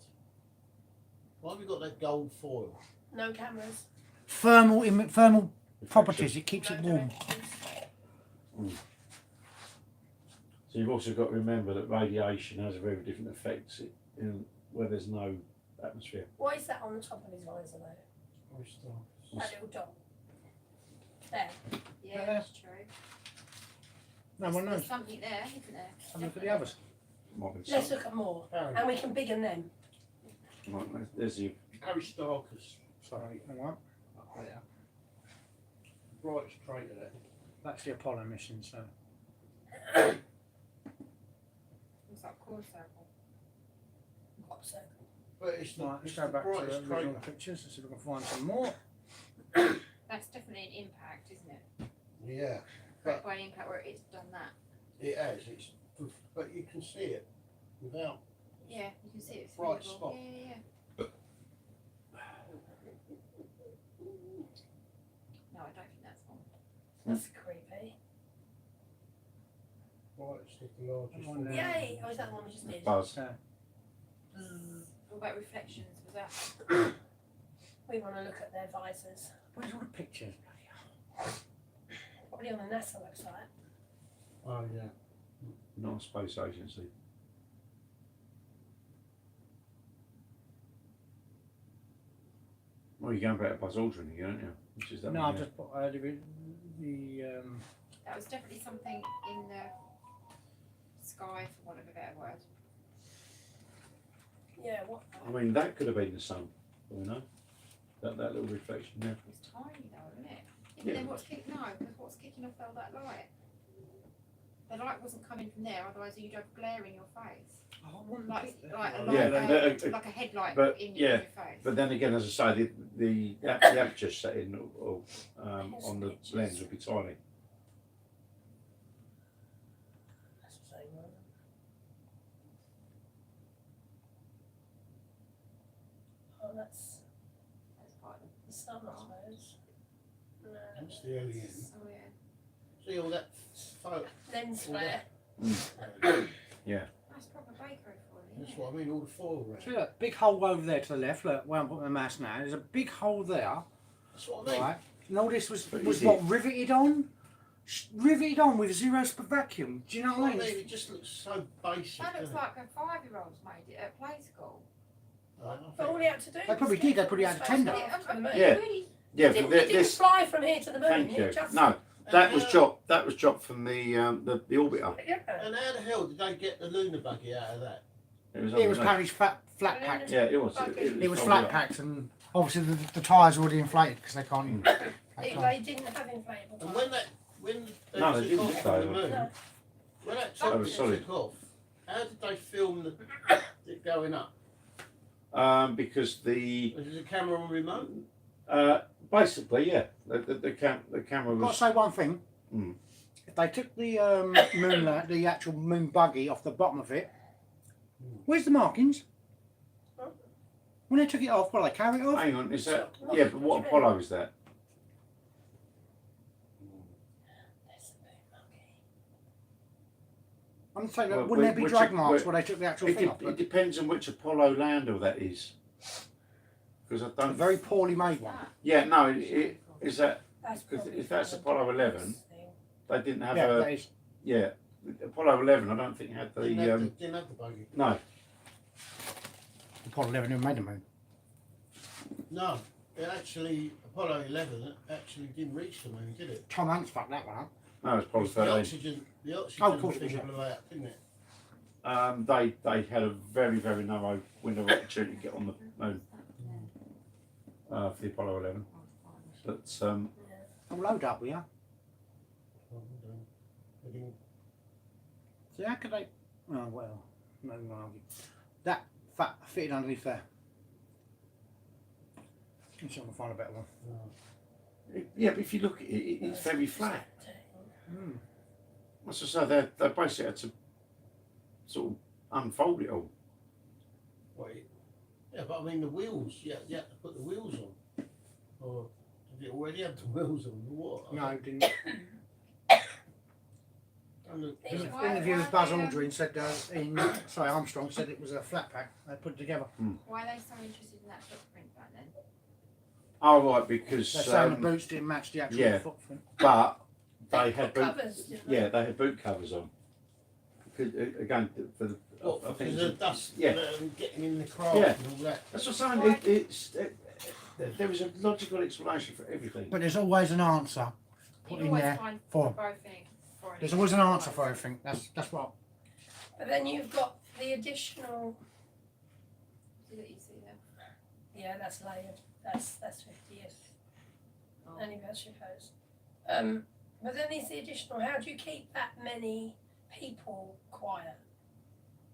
Why have you got that gold foil? No cameras. Thermal properties. It keeps No it warm. directions. So you've also got to remember that radiation has a very different effect in where there's no atmosphere. What is that on the top of his visor though? That little dot. There. Yeah, that's true. No one knows. There's something there, isn't there? Have a look at the others. Might be Let's some- look at more. Harry, And we can biggen them. right, there's the Harry Starkers, Sorry, hang on. There. brightest crater there. That's the Apollo mission. So What's that core circle? Crop circle. But it's the, right, let's it's go the back to the brightest original crater. pictures. Let's see if we can find some more. That's definitely an impact, isn't it? Yeah, Correct by an impact where it's done that. it has. It's, but you can see it without. Yeah, you can see it's Bright visible. spot. Yeah. No, I don't think that's one. That's creepy. Brightest of the largest. Come on then. Yay! Oh, is that the one we just did? buzz. What about reflections? Was that? We want to look at their visors. Where's all the pictures? Probably on the NASA website. Oh yeah. Not a space agency. Well, you're going back to Buzz Aldrin again, aren't you? Which is that No, one I've there. just put the That was definitely something in the sky, for want of a better word. Yeah, what? I mean, that could have been the sun. You know, that little reflection there. It was tiny though, wasn't it? Yeah, but Yeah. then what's kicking off all that light? The light wasn't coming from there, otherwise you'd have glare in your face. Like a light, like a headlight but, in yeah, your face. But then again, as I say, the aperture setting on the lens would be tiny. That's the same one. Oh, that's part of the sun, I suppose. No, That's the alien. Oh yeah. See all that photo. lens flare. That's proper bakery for you. That's Isn't what I mean. All the foil around. See, look, big hole over there to the left. Look, where I'm putting the mass now. There's a big hole there, That's what I mean. right? And all this was But what is it- riveted on, with zero vacuum. Do you know That's what what I mean? It just looks so basic. That looks doesn't like a 5-year-old's made it at play school. it? I But all he had to do. They probably did, they probably had a tender. Yeah. Really, Yeah, He didn't, but he didn't fly from here to the moon. Thank he you. Just, No, that was dropped. That was dropped from the orbiter. Yeah. And how the hell did they get the lunar buggy out of that? It was. It was underneath. apparently flat packed. Yeah, it was. It was folded flat up. packed, and obviously the tyres are already inflated because they can't. They didn't have inflatable And tyres. when they No, they took didn't off from the though. moon, No. when that That top was solid. took off, how did they film it going up? Because the Was it a camera on remote? basically, yeah, the camera I've got to was. say one thing. Mm. If they took the the actual moon buggy off the bottom of it, where's the markings? When they took it off, they carry it off? Hang on, is that? So, Yeah, but what do you mean? Apollo is that? That's the moon monkey. I'm saying, Well, wouldn't there be which- drag marks where- where they took the actual It, thing off? it depends on which Apollo lander that is. Because I A don't. very poorly made one. that? Yeah, no, it is that That's Because probably if that's for the Apollo dogs 11, thing. they didn't have Yeah, a. that is. Yeah, Apollo 11. I don't think had the. Didn't have the buggy. No, Apollo 11 who made the moon. No, it actually, Apollo 11 actually didn't reach the moon, did it? Tom Hanks fucked that one up. No, it's probably The 13. oxygen Oh, of course it thing is, yeah. blew out, didn't it? They had a very, very narrow window of opportunity to get on the moon for the Apollo 11. But I'll load up, will ya? Oh, they didn't- See, how could they? Oh, well, no, no argue. That fat fitted underneath there. I'm sure I'll find a better one. no. yeah, but if you look at it, it's very flat. Mm. As I say, they basically had to sort of unfold it all. Wait. Yeah, but I mean the wheels, you had to put the wheels on. Or did it already have the wheels on? Or what? No, didn't. Don't look- These The are- interview with Buzz Aldrin said, Armstrong said it was a flat pack. They put it together. Why are they so interested in that footprint back then? Oh, right, because They're saying the boots didn't match the actual yeah. footprint. but they They had put boot, covers, didn't they? yeah, they had boot covers on. Because, again, for the What, I think because of dust yeah. getting in the craft Yeah. and all that. that's what I'm saying. There is a logical explanation for everything. But there's always an answer put You in always there find for. both things. There's always an answer for everything. That's what. But then you've got the additional. See that you see there? Yeah, that's layered. That's 50th Oh. anniversary photos. But then there's the additional. How do you keep that many people quiet?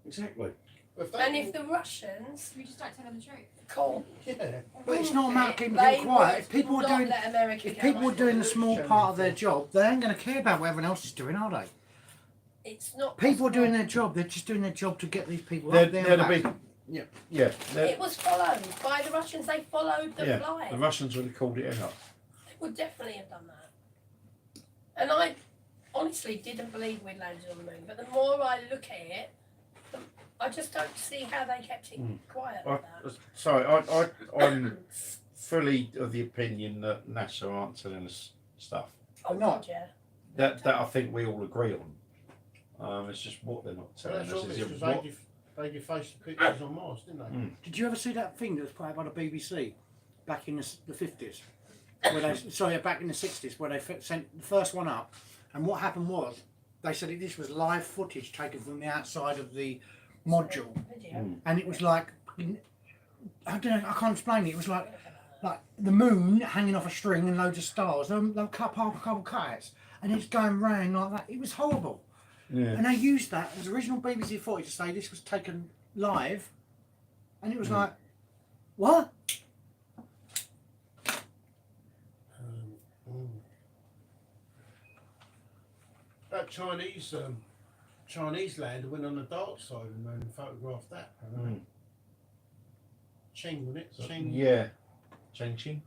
Exactly. If they And if the Russians We just don't tell them the truth. call, yeah. But it's not about keeping they people quiet. would If people are not doing, let America if get people are on. doing a small part of their job, they ain't going to care about what everyone else is doing, are they? It's not. People are possible. doing their job. They're just doing their job to get these people They're, up there. they're and the back. big, yeah. It was followed by the Russians. They followed the Yeah, flight. the Russians would have called it out. They would definitely have done that. And I honestly didn't believe we'd landed on the moon. But the more I look at it, I just don't see how they kept it quiet like that. Sorry, I'm fully of the opinion that NASA aren't telling us stuff. Oh, not. God, yeah. That I think we all agree on. It's just what they're not So telling that's us. obvious Is because it what, they defaced the pictures on Mars, didn't they? Did you ever see that thing that was put out by the BBC back in the 50s? Where they, sorry, back in the 60s, where they sent the first one up, and what happened was they said this was live footage taken from the outside of the module, Video. and it was like I don't know, I can't explain it. It was like the moon hanging off a string and loads of stars. They'll cut half a couple cutouts, and it's going round like that. It was horrible. yeah. And they used that as original BBC footage to say this was taken live, and it was like, what? That Chinese lander went on the dark side of the moon and photographed that. Ching, wasn't it? Ching, Yeah. Ching Ching?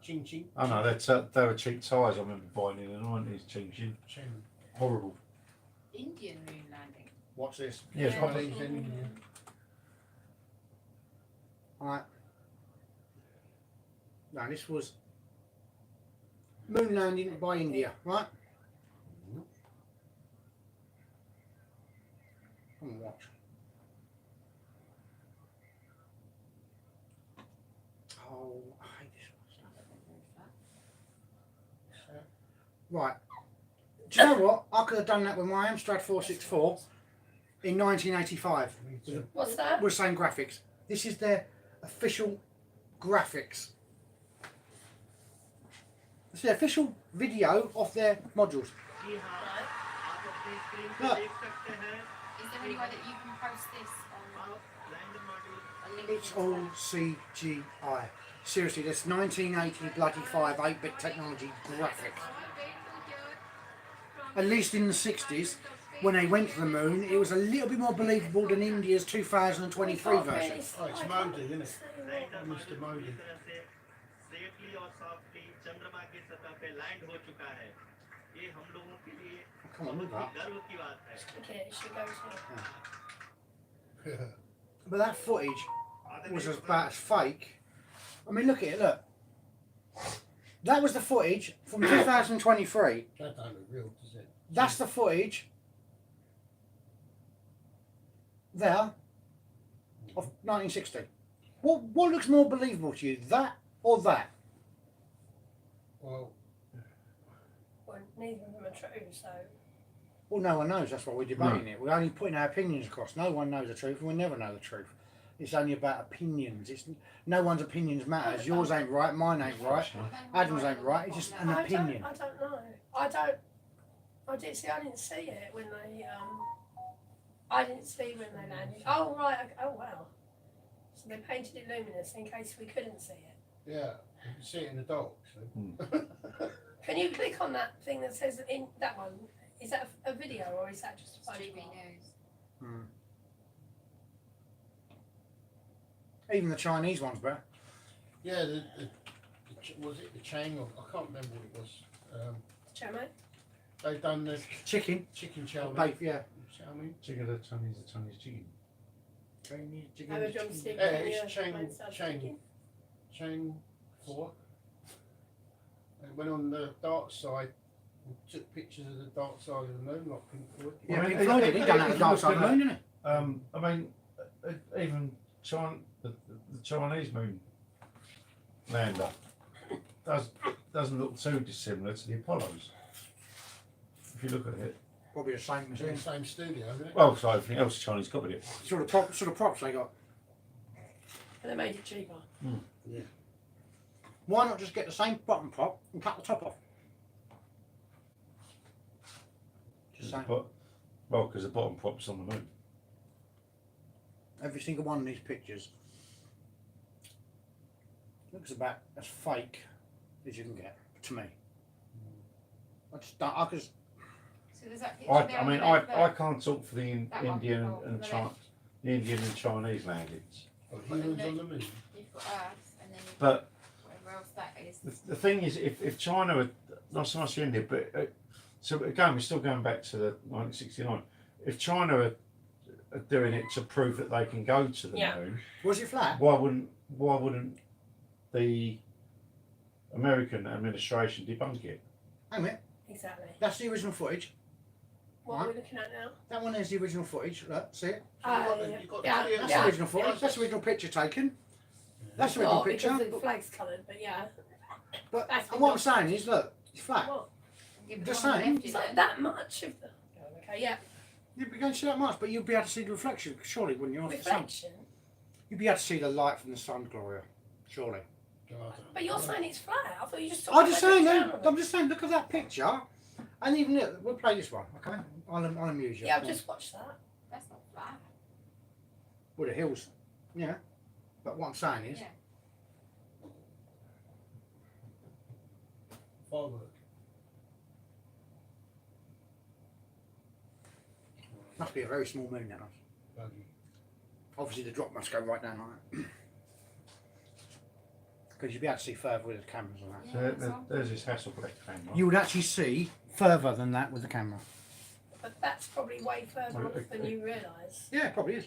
Ching. Oh no, they were cheap tyres I remember buying in the 90s. Ching Ching. Ching. Horrible. Indian moon landing. Watch this. Yeah, Chinese and Indian. Right. Now this was moon landing by India, right? Come and watch. Oh, I hate this stuff. Right. Do you know what? I could have done that with my Amstrad 464 in 1985. What's that? With the same graphics. This is their official graphics. It's the official video of their modules. Look, Is there any way that you can post this on a link? it's all CGI. Seriously, this 1980 bloody 8-bit technology graphics. At least in the 60s, when they went to the moon, it was a little bit more believable than India's 2023 version. Oh, it's Modi, isn't it? Mr. Modi. Safely और softly चंद्रमा की सतह पे land हो चुका है। ये हम लोगों के लिए Come on, look बहुत that. ही गर्व की बात है। Okay, it should go to. But that footage was about as fake. I mean, look at it, look. That was the footage from 2023. That don't look real, does it? That's the footage there of 1960. What looks more believable to you, that or that? Well, Well, neither of them are true, so. Well, no one knows. That's why we're debating it. We're only putting our opinions across. No one knows the truth, and we'll never know the truth. It's only about opinions. It's no one's opinions matters. Yours ain't right. Mine ain't right. Adam's ain't right. It's just an opinion. I don't know. I didn't see it when they I didn't see when they landed. Oh right. Oh wow. So they painted it luminous in case we couldn't see it. yeah, you can see it in the dark. So. Can you click on that thing that says in that one? Is that a video or is that just a TV photograph? news. Even the Chinese one's better. Yeah, was it the Chang? Or, I can't remember what it was. Chow mein? They've done the Chicken. chow mein. Beef, yeah. Chow mein. Chicken, the Chinese chicken. Chinese chicken. Have a drumstick. Yeah, and it's your Chang- mind starts Chang. shaking. Chain 4. They went on the dark side and took pictures of the dark side of the moon, like Pink Floyd. Yeah, Well, Pink it- Floyd it- did. He done that it- at Dark Side of the Moon, didn't he? I mean, even the Chinese moon lander doesn't look too dissimilar to the Apollos. If you look at it. Probably the same It's in the machine. same studio, isn't it? Well, so everything else Chinese copied it. Sort of props they got. And they made it cheaper. Why not just get the same bottom prop and cut the top off? Just saying. But, well, because the bottom prop's on the moon. Every single one of these pictures looks about as fake as you can get, to me. I just So there's that picture I there on mean, the left I there. can't talk for the That one, Indian oh, and on the the Indian and Chinese landings. Humans on the moon. You've got Earth, and then you've But got whatever else that is. the thing is, if China, had, not so much India, but so again, we're still going back to the 1969. If China are doing it to prove that they can go to the Yeah. moon, was it flat? why wouldn't the American administration debunk it? Hang on a minute. Exactly. That's the original footage. What are we looking at now? That one is the original footage. Look, see it? You've got the yeah, clear- That's yeah. the original footage. That's the original picture taken. That's the original Not picture. because the flag's coloured, but yeah. But That's and what I'm saying is, look, it's flat. What? Give Just the one on the saying. left, It's you like know. that much of the. Oh, okay, yeah. You'd be going to see that much, but you'd be able to see the reflection, surely, when you're off the sun. Reflection. You'd be able to see the light from the sun, Gloria. Surely. But you're saying it's flat. I thought you just. I'm just saying, down though, on it. I'm just saying, look at that picture. And even look, we'll play this one, okay? I'll amuse you. Yeah, I've just watched that. That's not flat. Well, the hills, yeah. But what I'm saying is, Yeah. Firework. must be a very small moon now. Buggy. Obviously, the drop must go right down like that. Because you'd be able to see further with the cameras and that. Yeah, So that's all. there's this Hasselblad camera. You would actually see further than that with the camera. But that's probably way further Well, off than you realise. Yeah, it probably is.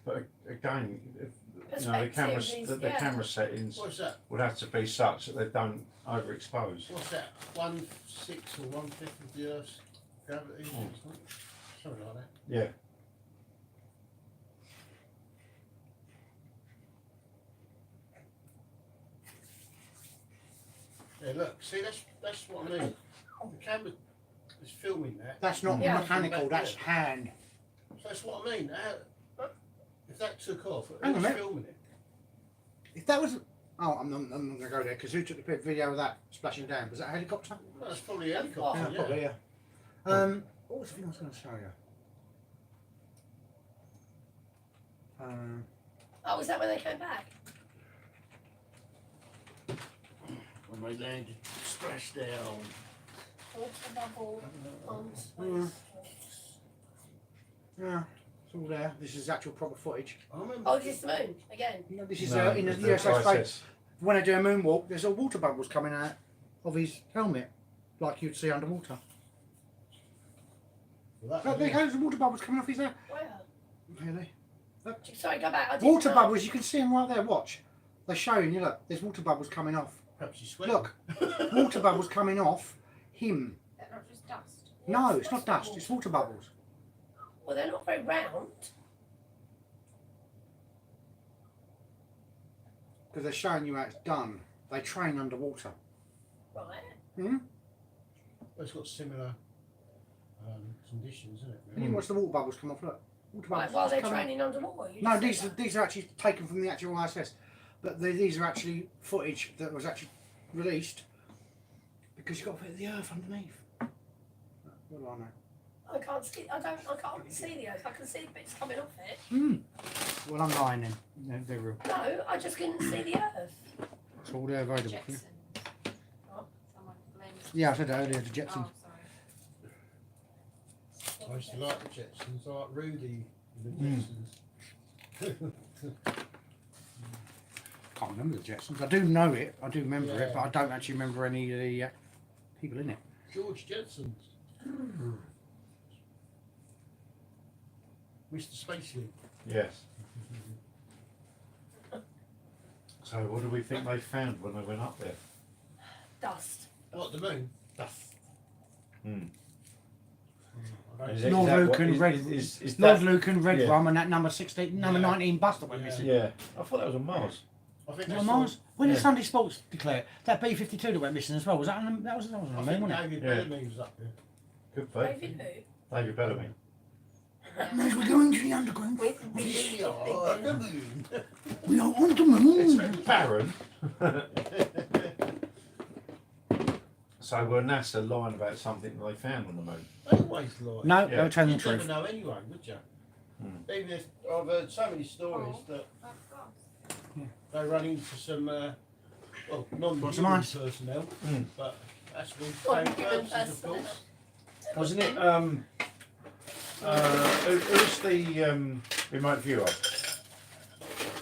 But again, the Perspective camera is- the yeah. camera settings What's that? would have to be such that they don't overexpose. What's that? 1/6 or 1/5 of the Earth's gravity? or something? Something like that. Yeah. Yeah, look, see, that's what I mean. The camera is filming that. That's not Yeah. mechanical, that's hand. So that's what I mean. If that took off, Hang on a who's minute. filming it? If that was. Oh, I'm not going to go there because who took the video of that splashing down? Was that a helicopter? Well, that's probably a helicopter. Yeah, Yeah, probably, yeah. What was the thing I was going to show you? Oh, was that when they came back? When they landed, splashed down. Water bubble on space. Mm. Yeah, it's all there. This is actual proper footage. I remember. Oh, this is the moon again. You know, this is No, in the it's USA space. ISS. When they do a moonwalk, there's all water bubbles coming out of his helmet, like you'd see underwater. Well, that Look, was there's water bubbles coming off his head. Where? Really? Sorry, go back. I didn't Water know. bubbles, you can see them right there. Watch. They're showing you. Look, there's water bubbles coming off. perhaps he's sweating. Look, water bubbles coming off him. That's not just dust. No, it's not dust. It's water bubbles. Well, they're not very round. because they're showing you how it's done. They train underwater. Right. Hmm? It's got similar conditions, isn't it? And you watch the water bubbles come off. Look. Water Right, bubbles while they're come off. training underwater. You No, just these said are, these are actually taken from the actual ISS, but these are actually footage that was actually released because you've got to put the Earth underneath. What do I know? that. I can't see. I can't see the Earth. I can see bits coming off it. Hmm. Well, I'm lying then. They're real. No, I just couldn't see the Earth. It's all there available for you. Jetsons. Someone blamed. Yeah, I said that earlier, the Oh, Jetsons. sorry. I used to like the Jetsons. I like Rudy and the Mm. Jetsons. Can't remember the Jetsons. I do know it. I do remember it, Yeah. but I don't actually remember any of the people in it. George Jetsons. Mr. Spacely. Yes. So what do we think they found when they went up there? Dust. What, the moon? Hmm. I don't Is know. it- Lord that what- Lucan, Red, is Lord that- Lucan, Red yeah. Rum, and that number 16, number Yeah. 19 bus that went Yeah. missing. Yeah, I thought that was on Mars. I think Was it they on saw- Mars? When did Yeah. Sunday Sports declare that B-52 that went missing as well? Was that on the, that was on I the moon, think wasn't it? David Yeah. Bellamy was up there. Good David faith. who? David Bellamy. As we're going to the underground, With We are the moon. we are on the moon. It's barren. So were NASA lying about something that they found on the moon? They always lie. No, Yeah. they were telling the You'd never truth. know anyway, would you? Hmm. Even if I've heard so many stories Oh. that Oh, gosh. they run into some well, What's the non-human mice? personnel, Hmm. but that's for the same Non-human purposes, of personnel. course. Wasn't it? Who's the remote viewer?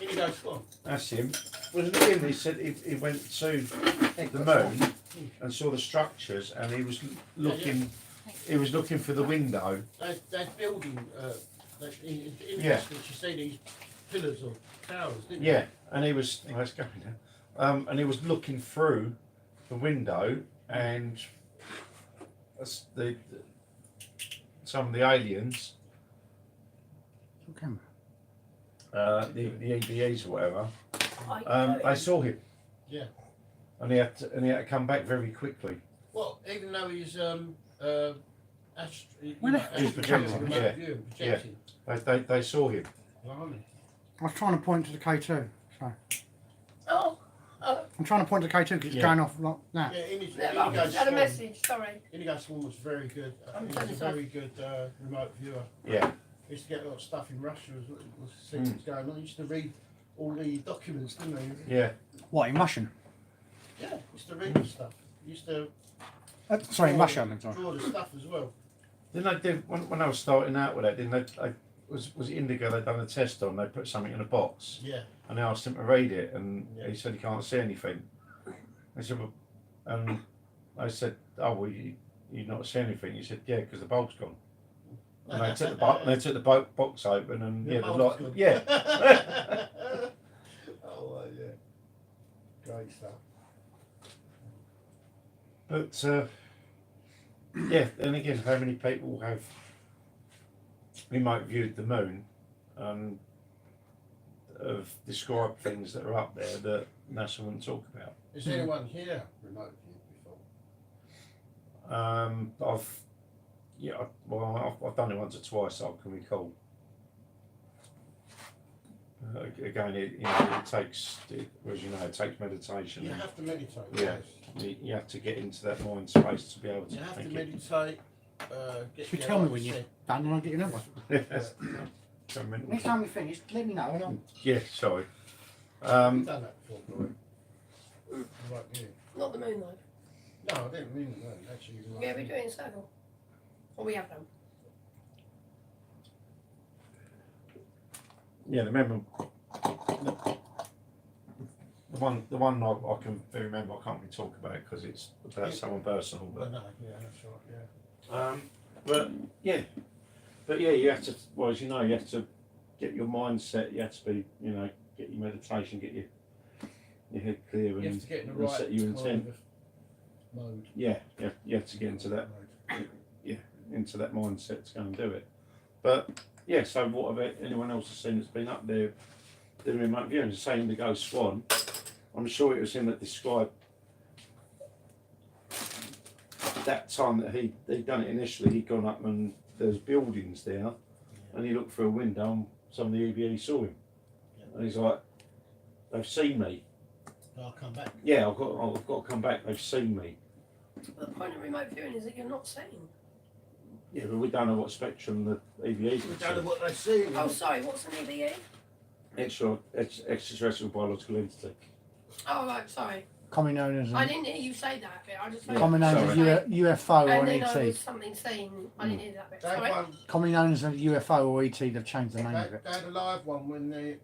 Inigo Swan. That's him. Wasn't it him? He said he went to the moon and saw the structures, and he was looking. He was looking for the window. They're building. In Yeah. distance, you see these pillars or towers, didn't Yeah, and he was. Oh, it's going now. And he was looking through the window, and some of the aliens, Okay. the EBEs or whatever, I they saw him. Yeah. And he had to come back very quickly. Well, even though he's Well, he's projecting, remote yeah. view and projecting. They saw him. Blimey. I was trying to point to the K2. So Oh, I'm trying to point to the K2 because it's Yeah. going off like that. Yeah, I just had a message. Sorry. Inigo Swan was very good. I'm He was a telling very good remote viewer. Yeah. He used to get a lot of stuff in Russia as well. See Mm. what's going on. He used to read all the documents, didn't he? Yeah. What, in Russian? Yeah, he used to read the stuff. He used to Sorry, in draw- Russia, I meant, sorry. draw the stuff as well. Didn't they do when I was starting out with that? Didn't they? Was it Indigo they'd done a test on? They put something in a box, Yeah. and they asked him to read it, and Yeah. he said he can't see anything. They said, well, and I said, oh well, you not see anything? He said, yeah, because the bulb's gone. And they took the box open, and The yeah, the bulb's light, gone. yeah. Oh yeah. Great stuff. But yeah, and again, how many people have remote viewed the moon and have described things that are up there that NASA wouldn't talk about? Is anyone here remote viewed before? I've done it once or twice. I can recall. Again, it takes, as you know, it takes meditation. You and have to meditate. Yeah. yes. you have to get into that mind space to be able to You have to think it. meditate. Get Should you your tell me light when you're set. done and I'll get you another one? Yes. Go mental. Next time we finish, let me know and I'll... Yeah, sorry. You've done that before, Glory. Right, yeah. Not the moon though. No, I didn't mean that. Actually, you're right. Yeah, we do it in circle. Or we have done. Yeah, remember the one I can remember. I can't really talk about it because it's about someone personal. Well, But no, yeah, that's right. Yeah. but yeah, you have to. Well, as you know, you have to get your mindset. You have to be, get your meditation, get your head clear, You have and to get in the and right set your kind intent. of mode. Yeah, you have to get into that Mode. into that mindset to go and do it. But yeah, so what about anyone else has seen that's been up there doing remote viewing? The same Indigo Swan. I'm sure it was him that described that time that he'd done it initially. He'd gone up and there's buildings there, and he looked through a window and some of the EVA saw him, and he's like, "They've seen me." I'll come back. Yeah, I've got to come back. They've seen me. But the point of remote viewing is that you're not seeing. Yeah, but we don't know what spectrum the EVAs We are. don't know what they see. Oh, sorry, what's an EVE? Extraterrestrial biological entity. Oh, right, sorry. Commonly known as I an, didn't hear you say that bit. I just heard commonly known as Sorry. a UFO or and an then I was ET. something seen. I didn't hear that bit. They had Sorry. one. Commonly known as a UFO or ET. They've changed the name of They it. had a live one when the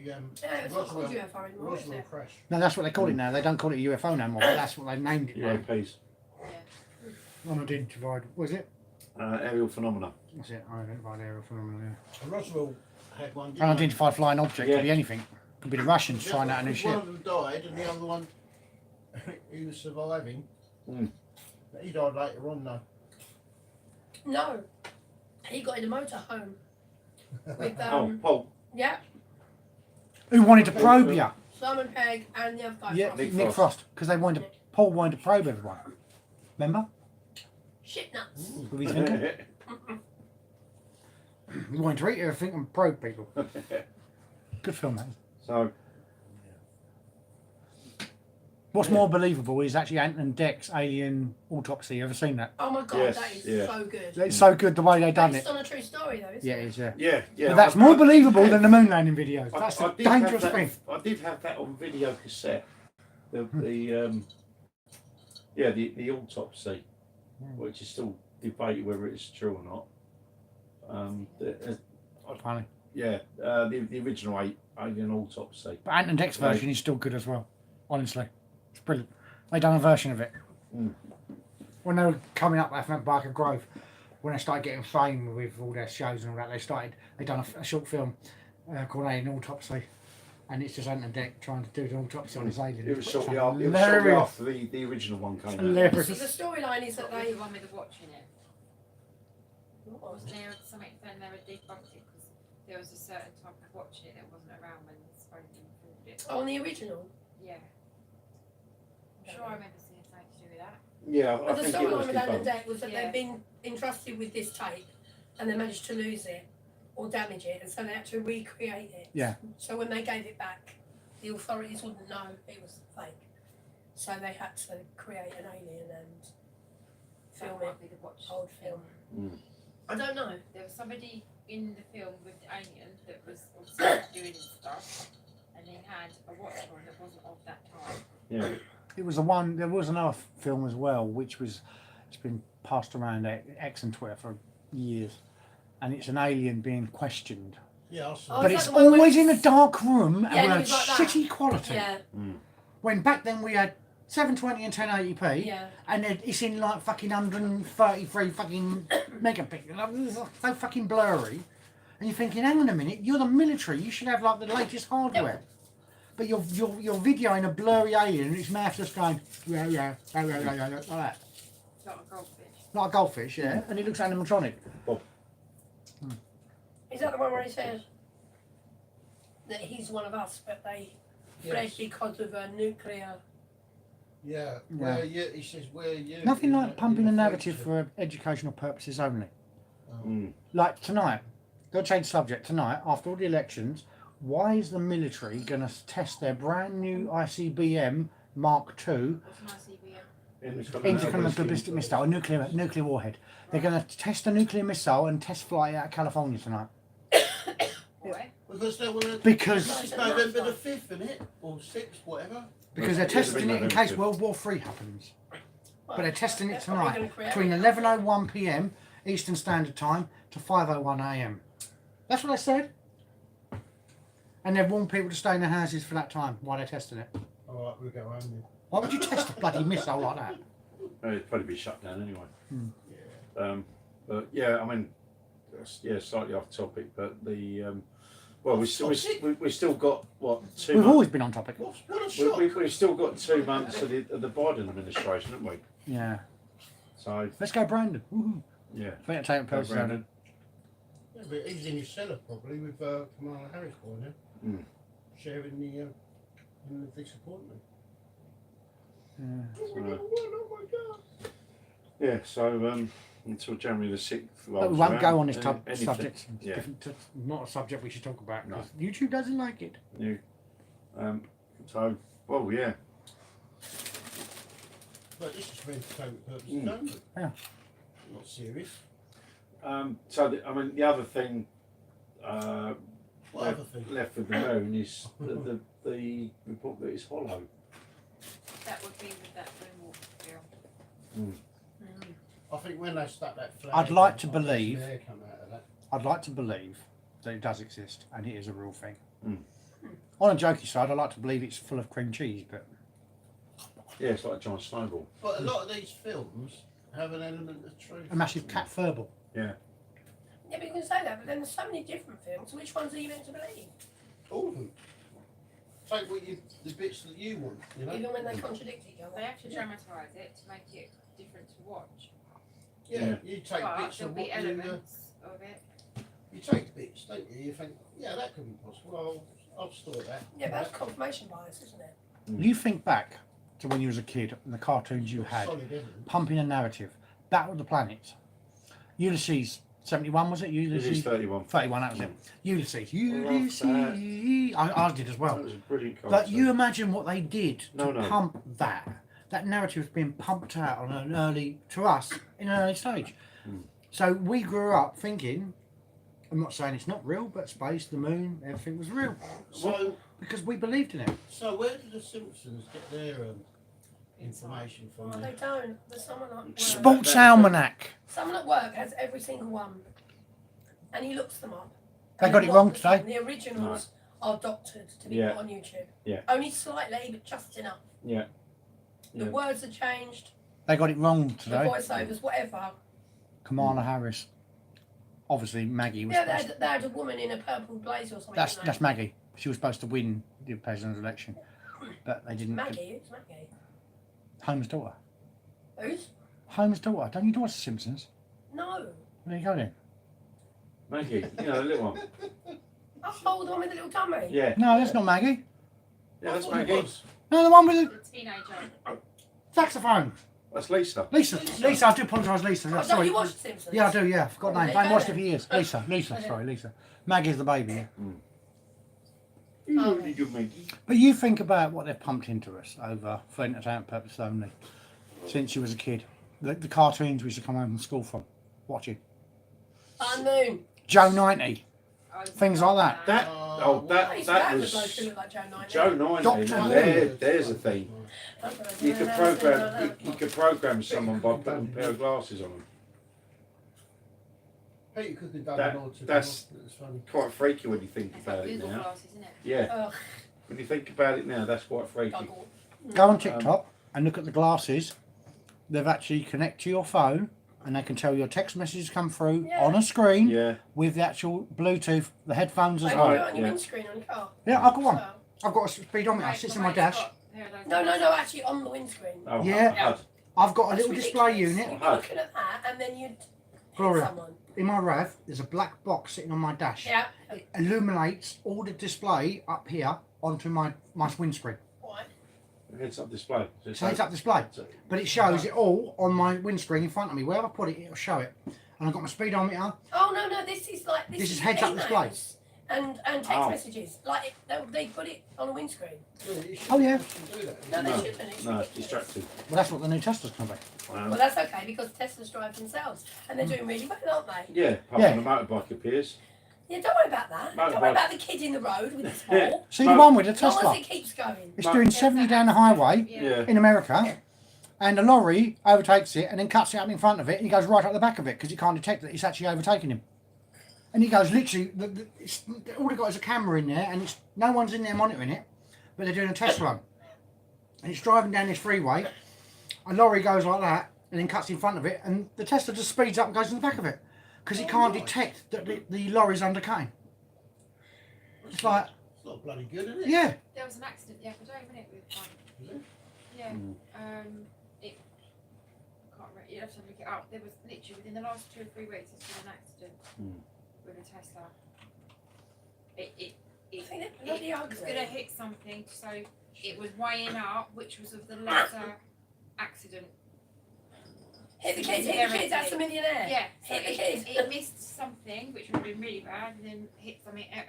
Yeah, it's not called Roswell, UFO anymore, is Roswell it? crash. No, that's what they call it now. They don't call it a UFO no more. But that's what they named it. UAPs. Unidentified. Was it? Aerial phenomena. That's it. Unidentified aerial phenomenon. And Roswell had one. didn't Unidentified flying object. Yeah. Could be anything. Could be the Russians they? trying out a new One ship. of them died, and the other one, he was surviving. Mm. But he died later on, though. No. He got in a motorhome with, Oh, Paul. yeah, Who wanted to probe you? Simon Pegg and the other guy. Yeah, Frost. Nick Nick Frost. Because they wanted to. Paul wanted to probe everyone. Remember? Shit nuts. With his finger. He wanted to eat everything and probe people. Good film, that is. So, What's more believable is actually Ant and Dec's alien autopsy. You ever seen that? Oh my god, Yes, that is yeah. so good. It's so good the way they done Based it. on a true story though, isn't Yeah, it? it is, yeah. yeah. But that's more believable than the moon landing videos. That's the did have dangerous that- thing. I did have that on video cassette. The autopsy, which is still debated whether it's true or not. Funny. The original alien autopsy. But Ant and Dec's version is still good as well. Honestly. It's brilliant. They done a version of it. Mm. When they were coming up at Barker Grove, when they started getting fame with all their shows and all that, they done a short film called Alien Autopsy. And it's just Ant and Dec trying to do the autopsy on his alien. It was It's shortly after the original one came out. Hilarious. So the storyline is that What was they. the one with the watch in it? Wasn't there something saying they were debunked it because there was a certain type of watch in it that wasn't around when Spider improved it? Oh, on the original. Yeah. I'm sure I remember seeing something to do with that. Yeah, I But the think it was storyline with Ant and debunked. Dec was that Yeah. they'd been entrusted with this tape and they managed to lose it or damage it, and so they had to recreate it. Yeah. So when they gave it back, the authorities wouldn't know it was fake. So they had to create an alien and film That it. might be the watch Old thing. film. I don't know. There was somebody in the film with the alien that was obviously doing stuff, and he had a watch on that wasn't of that time. Yeah. It was the one. There was another film as well, which was it's been passed around X and Twitter for years, and it's an alien being questioned. Yeah, I saw Oh, But is it's that the one where always in a it's- dark room Yeah, and and with it was like that. shitty quality. Yeah, When back then we had 720 and 1080p, yeah. and it's in like fucking 133 fucking megapixels. It's so fucking blurry. And you're thinking, hang on a minute, you're the military. You should have like the latest hardware. But you're videoing a blurry alien, and its mouth just going yeah, like that. It's not a goldfish. Like a goldfish, yeah. And it looks animatronic. Is that the one where he says that he's one of us, but they fled because of a nuclear? Yeah, where you, he says, where you. Nothing like pumping a in the narrative future. for educational purposes only. Mm. Like tonight, got to change the subject tonight, after all the elections, why is the military going to test their brand new ICBM Mark II What's an ICBM? intercontinental ballistic missile, a nuclear warhead? They're going to test a nuclear missile and test flight out of California tonight. Why? Because they want to. Because- It's November the 5th, isn't it? Or 6th, whatever. Because they're Yeah, testing it in case good. World War III happens. But they're testing it They're probably tonight gonna create between it. 11:01 p.m. Eastern Standard Time to 5:01 a.m. That's what I said. And they've warned people to stay in their houses for that time while they're testing it. Alright, we'll go home then. Why would you test a bloody missile like that? It'd probably be shut down anyway. Yeah. But yeah, I mean, slightly off topic, but the we've still got what 2 We've months. always been on topic. What a shock. We've still got 2 months of the Biden administration, haven't we? Yeah. So Let's go, Brandon. Woohoo. yeah, Entertainment purposes only. Brandon. Yeah, but he's in his cellar probably with Kamala Harris going there. Mm. Sharing the been a disappointment. Yeah, so until January the 6th. But we won't go on this anything. subject. It's Yeah. not a subject we should talk about No. because YouTube doesn't like it. So, well, yeah. But this is for entertainment purposes Mm. only. Yeah. Not serious. So, I mean, the other thing What other thing? left with the moon is the report that it's hollow. That would be with that moonwalk girl. Mm. I think when they stuck that flag, I'd like to I think believe- air come out of that. I'd like to believe that it does exist and it is a real thing. Mm. On a jokey side, I like to believe it's full of cream cheese, but Yeah, it's like a giant snowball. But a lot of these films have an element of truth. a massive cat furball. Yeah. Yeah, but you can say that, but then there's so many different films. Which ones are you meant to believe? All of them. Take what you, the bits that you want, you know. Even when they contradict each They other. have to dramatise it to make it different to watch. Yeah, you take But bits there'll of be what elements of it. you take bits, don't you? You think, yeah, that could be possible. I'll store that. Yeah, but that's confirmation bias, isn't it? You think back to when you was a kid and the cartoons you had, Solid evidence. pumping a narrative. Battle of the Planets. Ulysses 71 was it? This is Ulysses 31. 31, that was it. Ulysses. love Ulysses. I did as That well. was a brilliant But cartoon. you imagine what they did to No, no. pump that. That narrative was being pumped out on an early, to us, in an early stage. Mm. So we grew up thinking, I'm not saying it's not real, but space, the moon, everything was real. So, Because we believed in it. so where did the Simpsons get their information from? Well, they don't. There's someone at work. Sports Almanac. Someone at work has every single one. And he looks them up. They And got it a lot wrong of the time, today. The originals are doctored to be Yeah. put on YouTube. Yeah. Only slightly, but just enough. Yeah. The Yeah. words are changed, They got it wrong the today. voiceovers, whatever. Kamala Harris. Obviously, Maggie was Yeah, supposed they had a woman in a purple blazer or something. That's didn't that's they? Maggie. She was supposed to win the president's election, but they didn't. Maggie. Who's Maggie? Homer's daughter. Who's? Homer's daughter. Don't you watch The Simpsons? No. There you go then. Maggie, you know, the little one. Oh, hold on with the little tummy. Yeah. No, that's not Maggie. Yeah, that's I thought it Maggie. was. No, the one with the The teenager. saxophone. That's Lisa. Lisa, I do apologise, Lisa. Oh, no, Sorry. you watched The Simpsons? Yeah, I do. Yeah, forgot Oh, name. they I haven't watched it don't. for years. Lisa. Sorry, Lisa. Maggie's the baby. Yeah. Oh. Really good Maggie. But you think about what they've pumped into us over for entertainment purposes only since you was a kid. The cartoons we used to come home from school from watching. Sun Moon. Joe 90. I Things like that. That, Oh, that I used to have a bloke was who looked like Joe 90. Joe 90. Doctor now, Who. there's a thing. You could program someone by putting a pair of glasses on them. Peter Cook had done That- an odd to that's- it was funny. Quite freaky when you think It's like about it Google now. glasses, isn't it? Yeah, Ugh, when you think about it now, that's quite freaky. goggle. Go on TikTok and look at the glasses. They've actually connect to your phone and they can tell your text messages come through Yeah. on a screen Yeah, with the actual Bluetooth, the headphones as Like, well. you do it on your yeah. windscreen on your car. Yeah, I've got one. So- I've got a speedometer. Right, It sits the in my mate's dash. got a pair of those No, glasses. actually on the windscreen. oh, Yeah. HUD. I've got a That's little display ridiculous. unit. You'd be looking at that and then you'd hit Gloria. someone. In my RAV, there's a black box sitting on my dash. Yeah. It illuminates all the display up here onto my windscreen. Why? Heads up display. So it's up display. But it shows it all on my windscreen in front of me. Wherever I put it, it'll show it. And I've got my speedometer. Oh no, this is like This is heads up display. emails and text Oh. messages. Like they put it on a windscreen. Yeah, you should- Oh, yeah. you should do that. No, they No, shouldn't. It's no, it's ridiculous. distracting. Well, that's what the new Tesla's going to be. Well, that's okay because Teslas drive themselves and they're doing really well, aren't they? Yeah, apart Yeah. from the motorbike appears. Yeah, don't worry about that. No, Don't worry but- about the kid in the road with his Yeah. ball. See No. the one with the As long as Tesla? it keeps going. It's No. doing 70 down the highway Yeah. in America. And a lorry overtakes it and then cuts it up in front of it and he goes right up the back of it because he can't detect that it's actually overtaking him. And he goes literally, all they've got is a camera in there and no one's in there monitoring it, but they're doing a test run. And it's driving down this freeway, a lorry goes like that and then cuts in front of it and the Tesla just speeds up and goes in the back of it because it can't detect that the lorry's undercutting. It's like, It's not bloody good, is it? yeah, There was an accident the other day, wasn't it, with one? Is it? Yeah. Mm. It. I can't remember. You have to look it up. There was literally within the last 2 or 3 weeks, there's been an accident Mm. with a Tesla. It I think it they're bloody was going to ugly. hit something, so it was weighing up, which was of the lesser accident. Hit the kids, that's a millionaire. Yeah, so Hit the kids. it missed something, which would have been really bad, and then hit something else.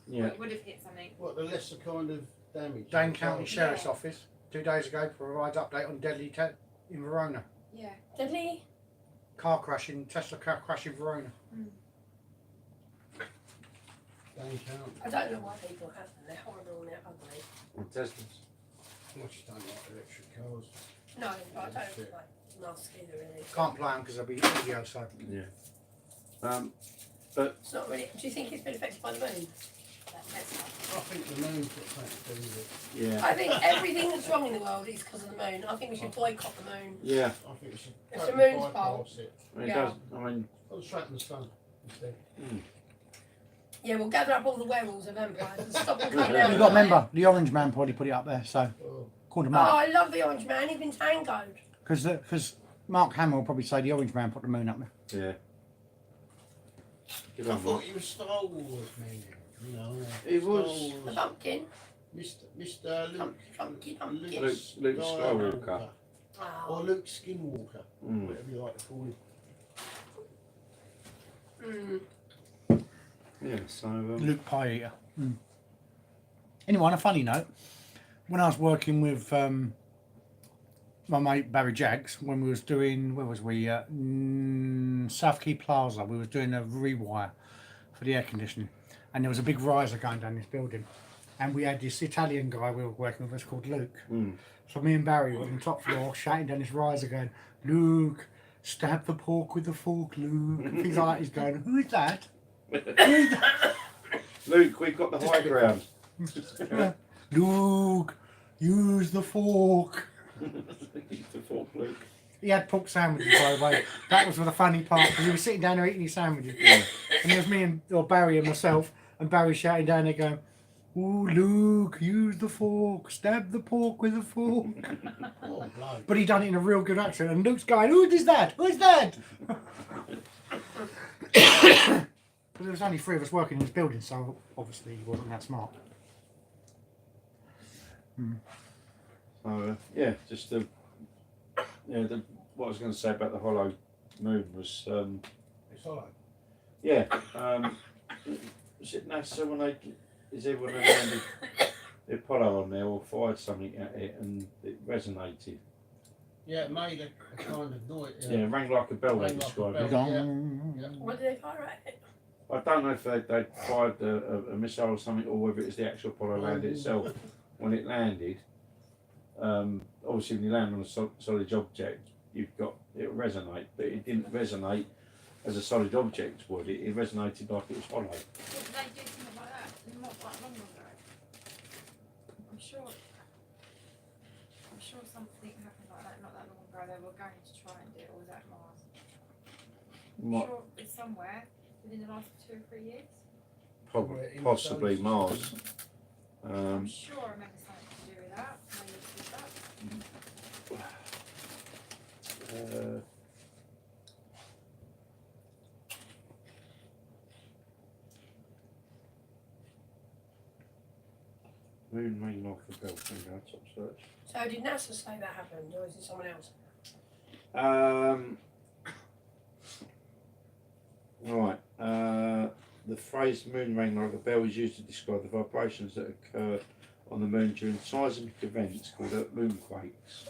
Yeah. Or it would have hit something. What, the lesser kind of damage? Dane County Sheriff's Yeah. Office 2 days ago provides update on deadly in Verona. Yeah. Deadly. Car crash in Tesla car crash in Verona. Dane County. I don't know why people have them. They're horrible and they're ugly. And Teslas. I just don't like electric cars. No, but I don't like masks either, really. Can't play them because they'll be video so. Yeah. It's not really. Do you think it's been affected by the moon? That Tesla. I think the moon's got something to do with it. Yeah. I think everything that's wrong in the world is because of the moon. I think we should boycott the moon. Yeah. I think we should It's the totally moon's fault. bypass it. I mean, Yeah. it does. I mean, Concentrate on the sun instead. Yeah, we'll gather up all the werewolves and vampires and stop them coming out. You've got to remember, the Orange Man probably put it up there, so Oh, called him Oh, up. I love the Orange Man. He's been tangoed. Because Mark Hamill will probably say the Orange Man put the moon up there. yeah. Good I on thought Mark. he was Star Wars, man. You know, He Star was. The Wars. pumpkin. Mr. Luke. Pumpkin. Luke Skywalker. Oh. Or Luke Skinwalker, Mm. whatever you like to call him. Mm. Yeah. So. Luke Pie Eater. Anyway, on a funny note, when I was working with my mate Barry Jaggs, when we was doing, where was we? South Key Plaza. We was doing a rewire for the air conditioning, and there was a big riser going down this building, and we had this Italian guy we were working with, was called Luke. So me and Barry were on the top floor, shouting down this riser, going, "Luke, stab the pork with a fork, Luke." And things like that. He's going, "Who is that? Who is that?" Luke, we've got the high ground. Luke, use the fork. The fork, Luke. He had pork sandwiches, by the way. That was the funny part, because he was sitting down there eating his sandwiches. Yeah. And there was me and or Barry and myself, and Barry shouting down there going, "Ooh, Luke, use the fork, stab the pork with a fork." Oh, bloke. But he done it in a real good accent, and Luke's going, "Who is that? Who is that?" Because there was only 3 of us working in this building, so obviously he wasn't that smart. So yeah, just what I was going to say about the hollow moon was It's hollow. yeah. Was it NASA when they landed the Apollo on there or fired something at it and it resonated? Yeah, it made a kind of noise. Yeah, it rang like a bell. They Rang like a described bell. it. Yeah. What did they fire at it? I don't know if they fired a missile or something, or whether it was the actual Apollo land itself when it landed. Obviously, when you land on a solid object, it'll resonate, but it didn't resonate as a solid object would. It resonated like it was hollow. Didn't they do something like that not that long ago? I'm sure something happened like that not that long ago. They were going to try and do it, or was that Mars? I'm What? sure it's somewhere within the last 2 or 3 years. Somewhere in Possibly the Mars. I'm sure I remember something to do with that. When you did that. Moon ring like a bell. There you go, top search. So did NASA say that happened, or is it someone else? Right. The phrase moon rang like a bell is used to describe the vibrations that occur on the moon during seismic events called moonquakes.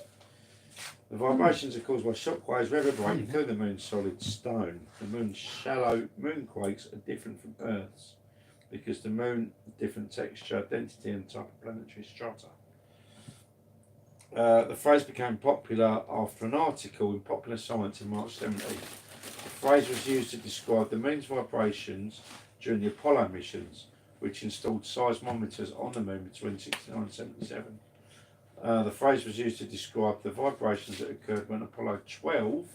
The vibrations are caused by shock waves reverberating through the moon's solid stone. The moon's shallow moonquakes are different from Earth's because the moon has different texture, density and type of planetary strata. The phrase became popular after an article in Popular Science in March 70. The phrase was used to describe the moon's vibrations during the Apollo missions, which installed seismometers on the moon between 69 and 77. The phrase was used to describe the vibrations that occurred when Apollo 12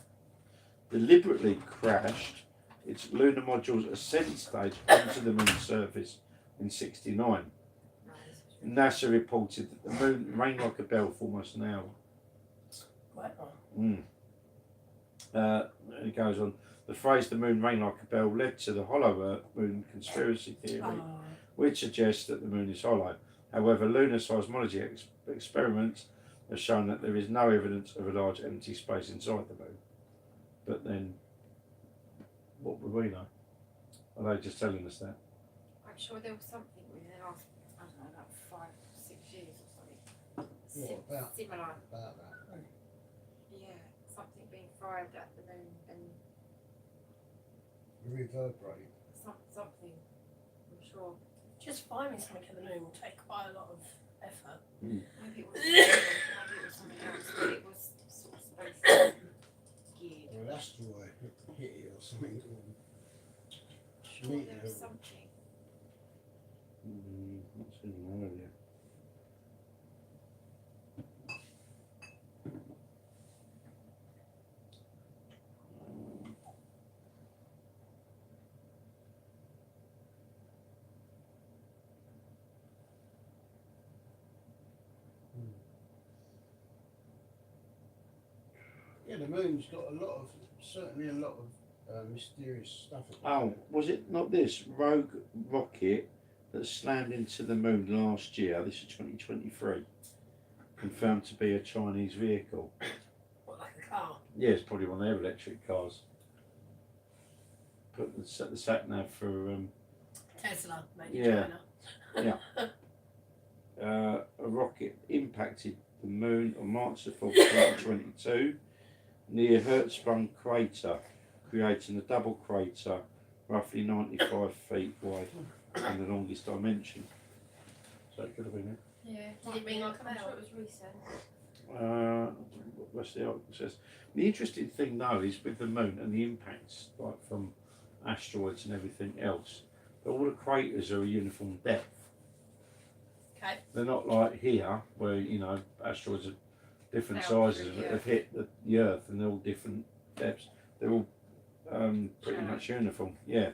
deliberately crashed its lunar module's ascent stage onto the moon's surface in 69. NASA reported that the moon rang like a bell for almost an hour. Wow. It goes on. The phrase "the moon rang like a bell" led to the hollow Earth moon conspiracy theory, Oh. which suggests that the moon is hollow. However, lunar seismology experiments have shown that there is no evidence of a large empty space inside the moon. But then, what would we know? Are they just telling us that? I'm sure there was something within the last, I don't know, like 5 or 6 years or something. Similar. About that. Yeah, something being fired at the moon and Reverberate. something, I'm sure. Just finding something at the moon will take quite a lot of effort. Maybe it was, maybe it was something else, but it was sort of space geared. Or an asteroid hit it or something. Sure, there was something. Not seen them earlier. Yeah, the moon's got certainly a lot of mysterious stuff about Oh, it. was it not this rogue rocket that slammed into the moon last year? This is 2023. Confirmed to be a Chinese vehicle. What, like a car? Yeah, it's probably one of their electric cars. Put the sat nav for Tesla, made in Yeah. China. a rocket impacted the moon on March the 4th, 2022, near Hertzsprung crater, creating a double crater roughly 95 feet wide and the longest dimension. So it could have been it. Yeah, Did it ring like a I'm sure bell? it was recent. What's the article says? The interesting thing though is with the moon and the impacts, like from asteroids and everything else, that all the craters are a uniform depth. Okay. They're not like here, where you know asteroids of different Now, sizes yeah. have hit the Earth, and they're all different depths. They're all pretty Shallow. much uniform. Yeah.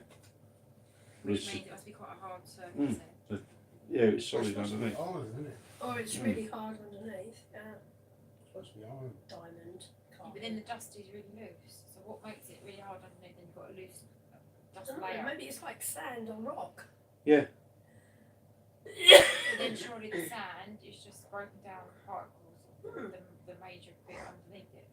Which It's- means it must be quite a hard surface. then. yeah, it's solid It's supposed to be underneath. iron, isn't it? Or it's really hard underneath. Yeah. It's supposed to be iron. Diamond. Yeah, but then the dust is really loose. So what makes it really hard underneath? Then you've got a loose dust I don't know, layer. maybe it's like sand or rock. Yeah. But then surely the sand is just broken down particles of the major bit underneath it.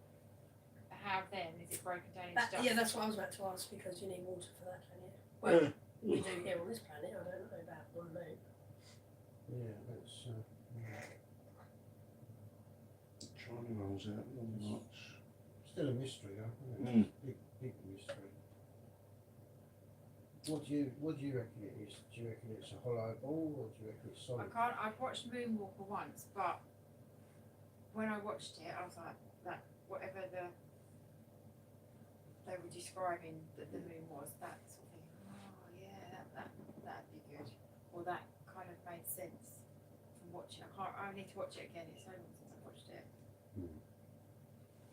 How then is it broken down into dust? Yeah, that's what I was about to ask, because you need water for that, don't you? Well, we do here on this planet. I don't know about on the moon. Yeah, that's. China rolls out not much. Still a mystery, though. Isn't Mm. it? Big mystery. What do you reckon it is? Do you reckon it's a hollow ball, or do you reckon it's solid? I've watched Moonwalker once, but when I watched it, I was like, that whatever they were describing that the moon was, that sort of thing. Oh yeah, that'd be good, or that kind of made sense from watching. I need to watch it again. It's so long since I watched it.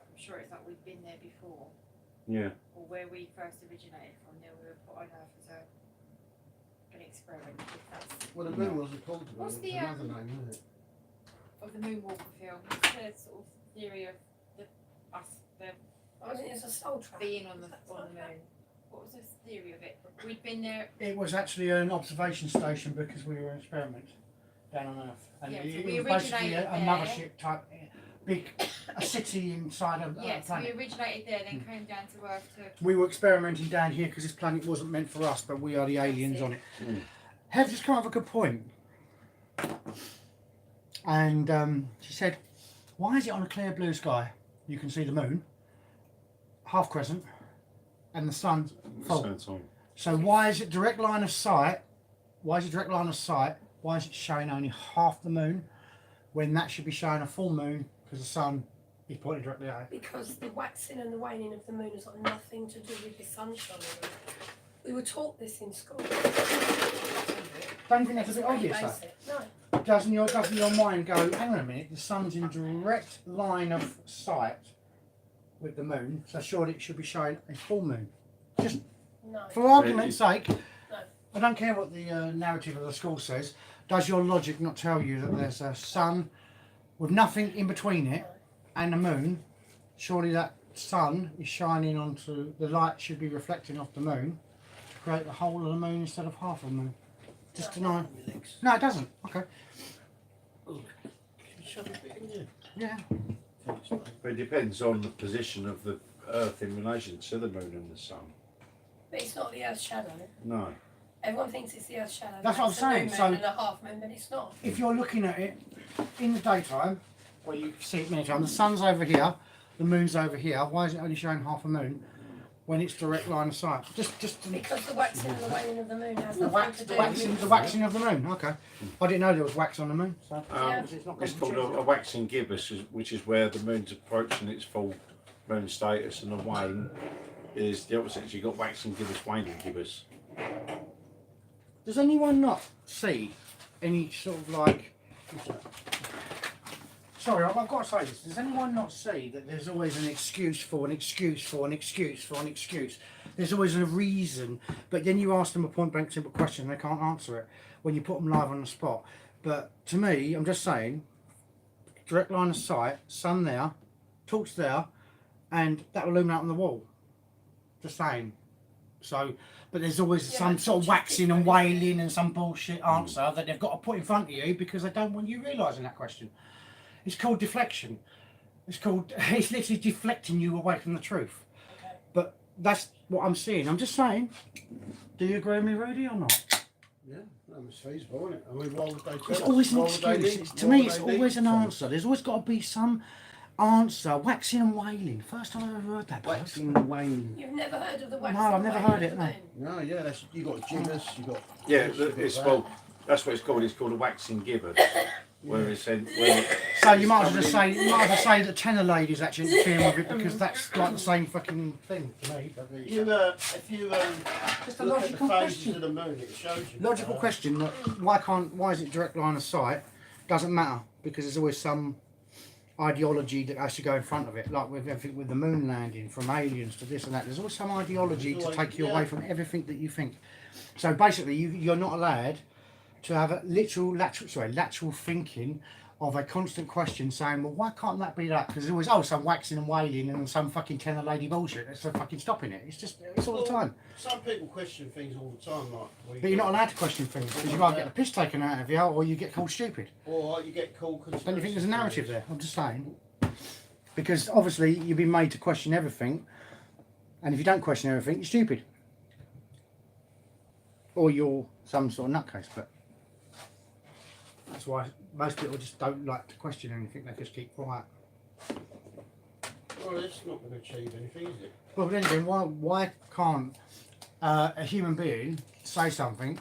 I'm sure it's like we've been there before, Yeah. or where we first originated from. There we were put on Earth as an experiment. If that's Well, the moon wasn't called the moon. What's It's the, another name, isn't it? of the Moonwalker film. What's the sort of theory of the I think it's a soul trap. being on the moon? What was the theory of it? We'd been there. It was actually an observation station because we were an experiment down on Earth, and Yeah, so it we was basically originated a there. mothership type, big, a city inside a Yes, we planet. originated there, then came down to Earth to. We were experimenting down here because this planet wasn't meant for us, but we are the aliens on it. Have just come up with a good point. And she said, why is it on a clear blue sky? You can see the moon, half crescent, and the sun full. Same time. So why is it direct line of sight? Why is it direct line of sight? Why is it showing only half the moon when that should be showing a full moon because the sun is pointing directly at it? Because the waxing and the waning of the moon has got nothing to do with the sun shining on it. We were taught this in school. Don't you think that's a bit Very obvious though? basic. No. Doesn't your mind go, hang on a minute, the sun's in direct line of sight with the moon, so surely it should be showing a full moon. Just No. for argument's sake, I don't care what the narrative of the school says, does your logic not tell you that there's a sun with nothing in between it and the moon? Surely that sun is shining onto, the light should be reflecting off the moon to create the whole of the moon instead of half of the moon. Just deny. My legs. No, it doesn't. Okay. Can you shove a bit in there? Yeah. Thanks, mate. But it depends on the position of the Earth in relation to the moon and the sun. But it's not the Earth's shadow. No. Everyone thinks it's the Earth's shadow. That's what I'm It's a saying, new moon so- and a half moon, but it's not. If you're looking at it in the daytime, well, you can see it many times. The sun's over here, the moon's over here. Why is it only showing half a moon when it's direct line of sight? Just Because the waxing and the waning of the moon has the nothing to do with the waxing of the moon. Okay. I didn't know there was wax on the moon. So Yeah. it's not It's called a waxing gibbous, which is where the moon's approaching its full moon status, and the wane is the opposite. You've got waxing gibbous, waning gibbous. Does anyone not see any sort of like? Sorry, I've got to say this. Does anyone not see that there's always an excuse for an excuse for an excuse for an excuse? There's always a reason, but then you ask them a point blank simple question, they can't answer it when you put them live on the spot. But to me, I'm just saying, direct line of sight, sun there, torch there, and that will illuminate on the wall. Just saying. So, but there's always Yeah, some but sort of torch is waxing and different, isn't it? wailing and some bullshit answer that they've got to put in front of you because they don't want you realising that question. It's called deflection. It's literally deflecting you away from the truth. Okay. But that's what I'm seeing. I'm just saying. Do you agree with me, Rudy, or not? Yeah, that was feasible, isn't it? I mean, why would they tell It's us? always an Why would they excuse. leave? To Why me, would it's they leave? always an answer. There's always got to be some answer. Waxing and wailing. First time I've ever heard that. bloke. Waxing and waning. You've never heard of the waxing No, I've and never waning heard it, of the no. moon? No, yeah, that's you got gibbous, you got. Yeah, this, you got it's that. well, that's what it's called. It's called a waxing gibbous. Where it's in, So you might as well say the tenor lady's actually interfering with it because that's like the same fucking thing to me. If you Just a look at logical the phases question. of the moon, it shows you. Logical question. Why is it direct line of sight? Doesn't matter because there's always some ideology that has to go in front of it. Like with everything with the moon landing, from aliens to this and that. There's always some ideology to take you away from everything that you think. So basically, you're not allowed to have a lateral thinking of a constant question saying, well, why can't that be that? Because there's always, some waxing and wailing and some fucking tenor lady bullshit that's fucking stopping it. It's all the time. Some people question things all the time, like. But you're not allowed to question things because you either get the piss taken out of you or you get called stupid. Or you get called. Don't you think there's a narrative there? I'm just saying. Because obviously you've been made to question everything, and if you don't question everything, you're stupid. Or you're some sort of nutcase, but that's why most people just don't like to question anything, they just keep quiet. Well, it's not going to achieve anything, is it? Well, then again, why can't a human being say something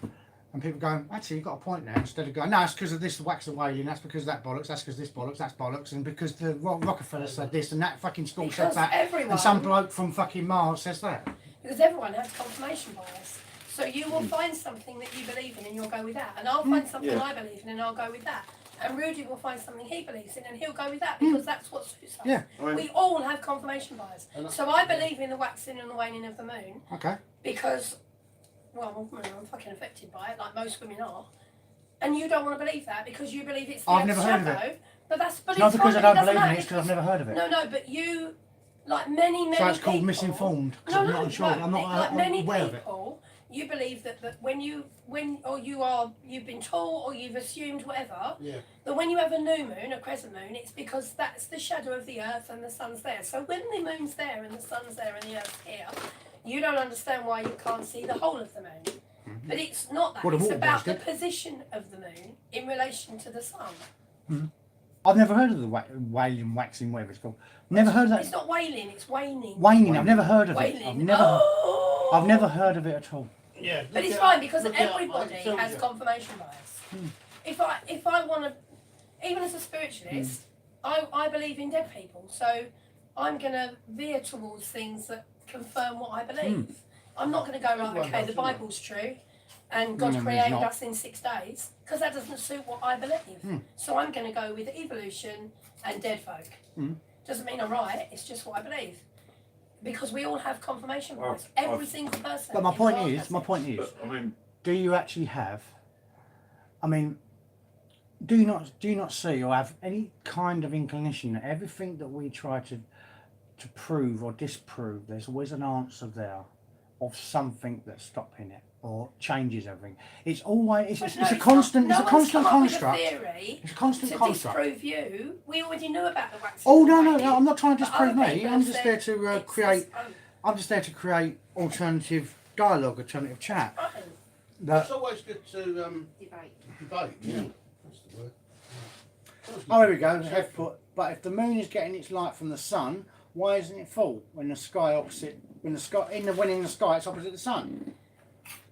and people go, actually, you've got a point there, instead of going, no, it's because of this wax and wailing, that's because of that bollocks, that's because this bollocks, that's bollocks, and because the Rockefeller said this and that fucking school said Because that, everyone, and some bloke from fucking Mars says that. because everyone has confirmation bias. So you will find something that you believe in and you'll go with that. And I'll find something Yeah. I believe in and I'll go with that. And Rudy will find something he believes in and he'll go with that because that's what suits us. Yeah. I mean, We all have confirmation bias. And So I believe in the waxing and the waning of the moon Okay. because, well, I'm fucking affected by it, like most women are. And you don't want to believe that because you believe it's the I've never heard of shadow. But that's but It's not it's because I fine, don't doesn't believe in it, matter it's because I've never heard of it. No, but you, like many So it's called people, misinformed, because No, I'm no, not sure, no. I'm not Like I'm many aware of it. people, you believe that you've been taught or you've assumed whatever, Yeah. that when you have a new moon, a crescent moon, it's because that's the shadow of the earth and the sun's there. So when the moon's there and the sun's there and the earth's here, you don't understand why you can't see the whole of the moon. But it's not that. Well, the It's water about the boy's position of the moon in relation to the sun. I've never heard of the wailing, waxing, whatever it's called. Never heard of It's that. not wailing, it's waning. Waning, I've never heard of it. Wailing. I've Oh! never heard of it at all. Yeah. But it's look fine at- because look at- everybody I told has you. confirmation bias. If I want to, even as a spiritualist, I believe in dead people. So I'm going to veer towards things that confirm what I believe. I'm not going to go, right, Everyone okay, does, the don't they? Bible's true and God No, it's created not. us in 6 days, because that doesn't suit what I believe. So I'm going to go with evolution and dead folk. Doesn't mean I'm right, it's just what I believe. Because we all have confirmation bias. Every single person. But my in point the world is, has my it. point is, but, I mean, do you actually have, I mean, do you not see or have any kind of inclination that everything that we try to prove or disprove, there's always an answer there of something that's stopping it. or changes everything. It's always But it's no, a not. constant No it's a one's constant come up with a construct. theory It's a constant to construct. disprove you. We already knew about the waxing. Oh and no, waning, I'm not trying to but disprove other me. people I'm have just said there to it's create. this- I'm just there to create alternative dialogue, alternative chat. oh, That It's always good to Debate. debate. Yeah, that's the word. oh, here we go. Have put. But if the moon is getting its light from the sun, why isn't it full when the sky opposite when the sky in the sky it's opposite the sun?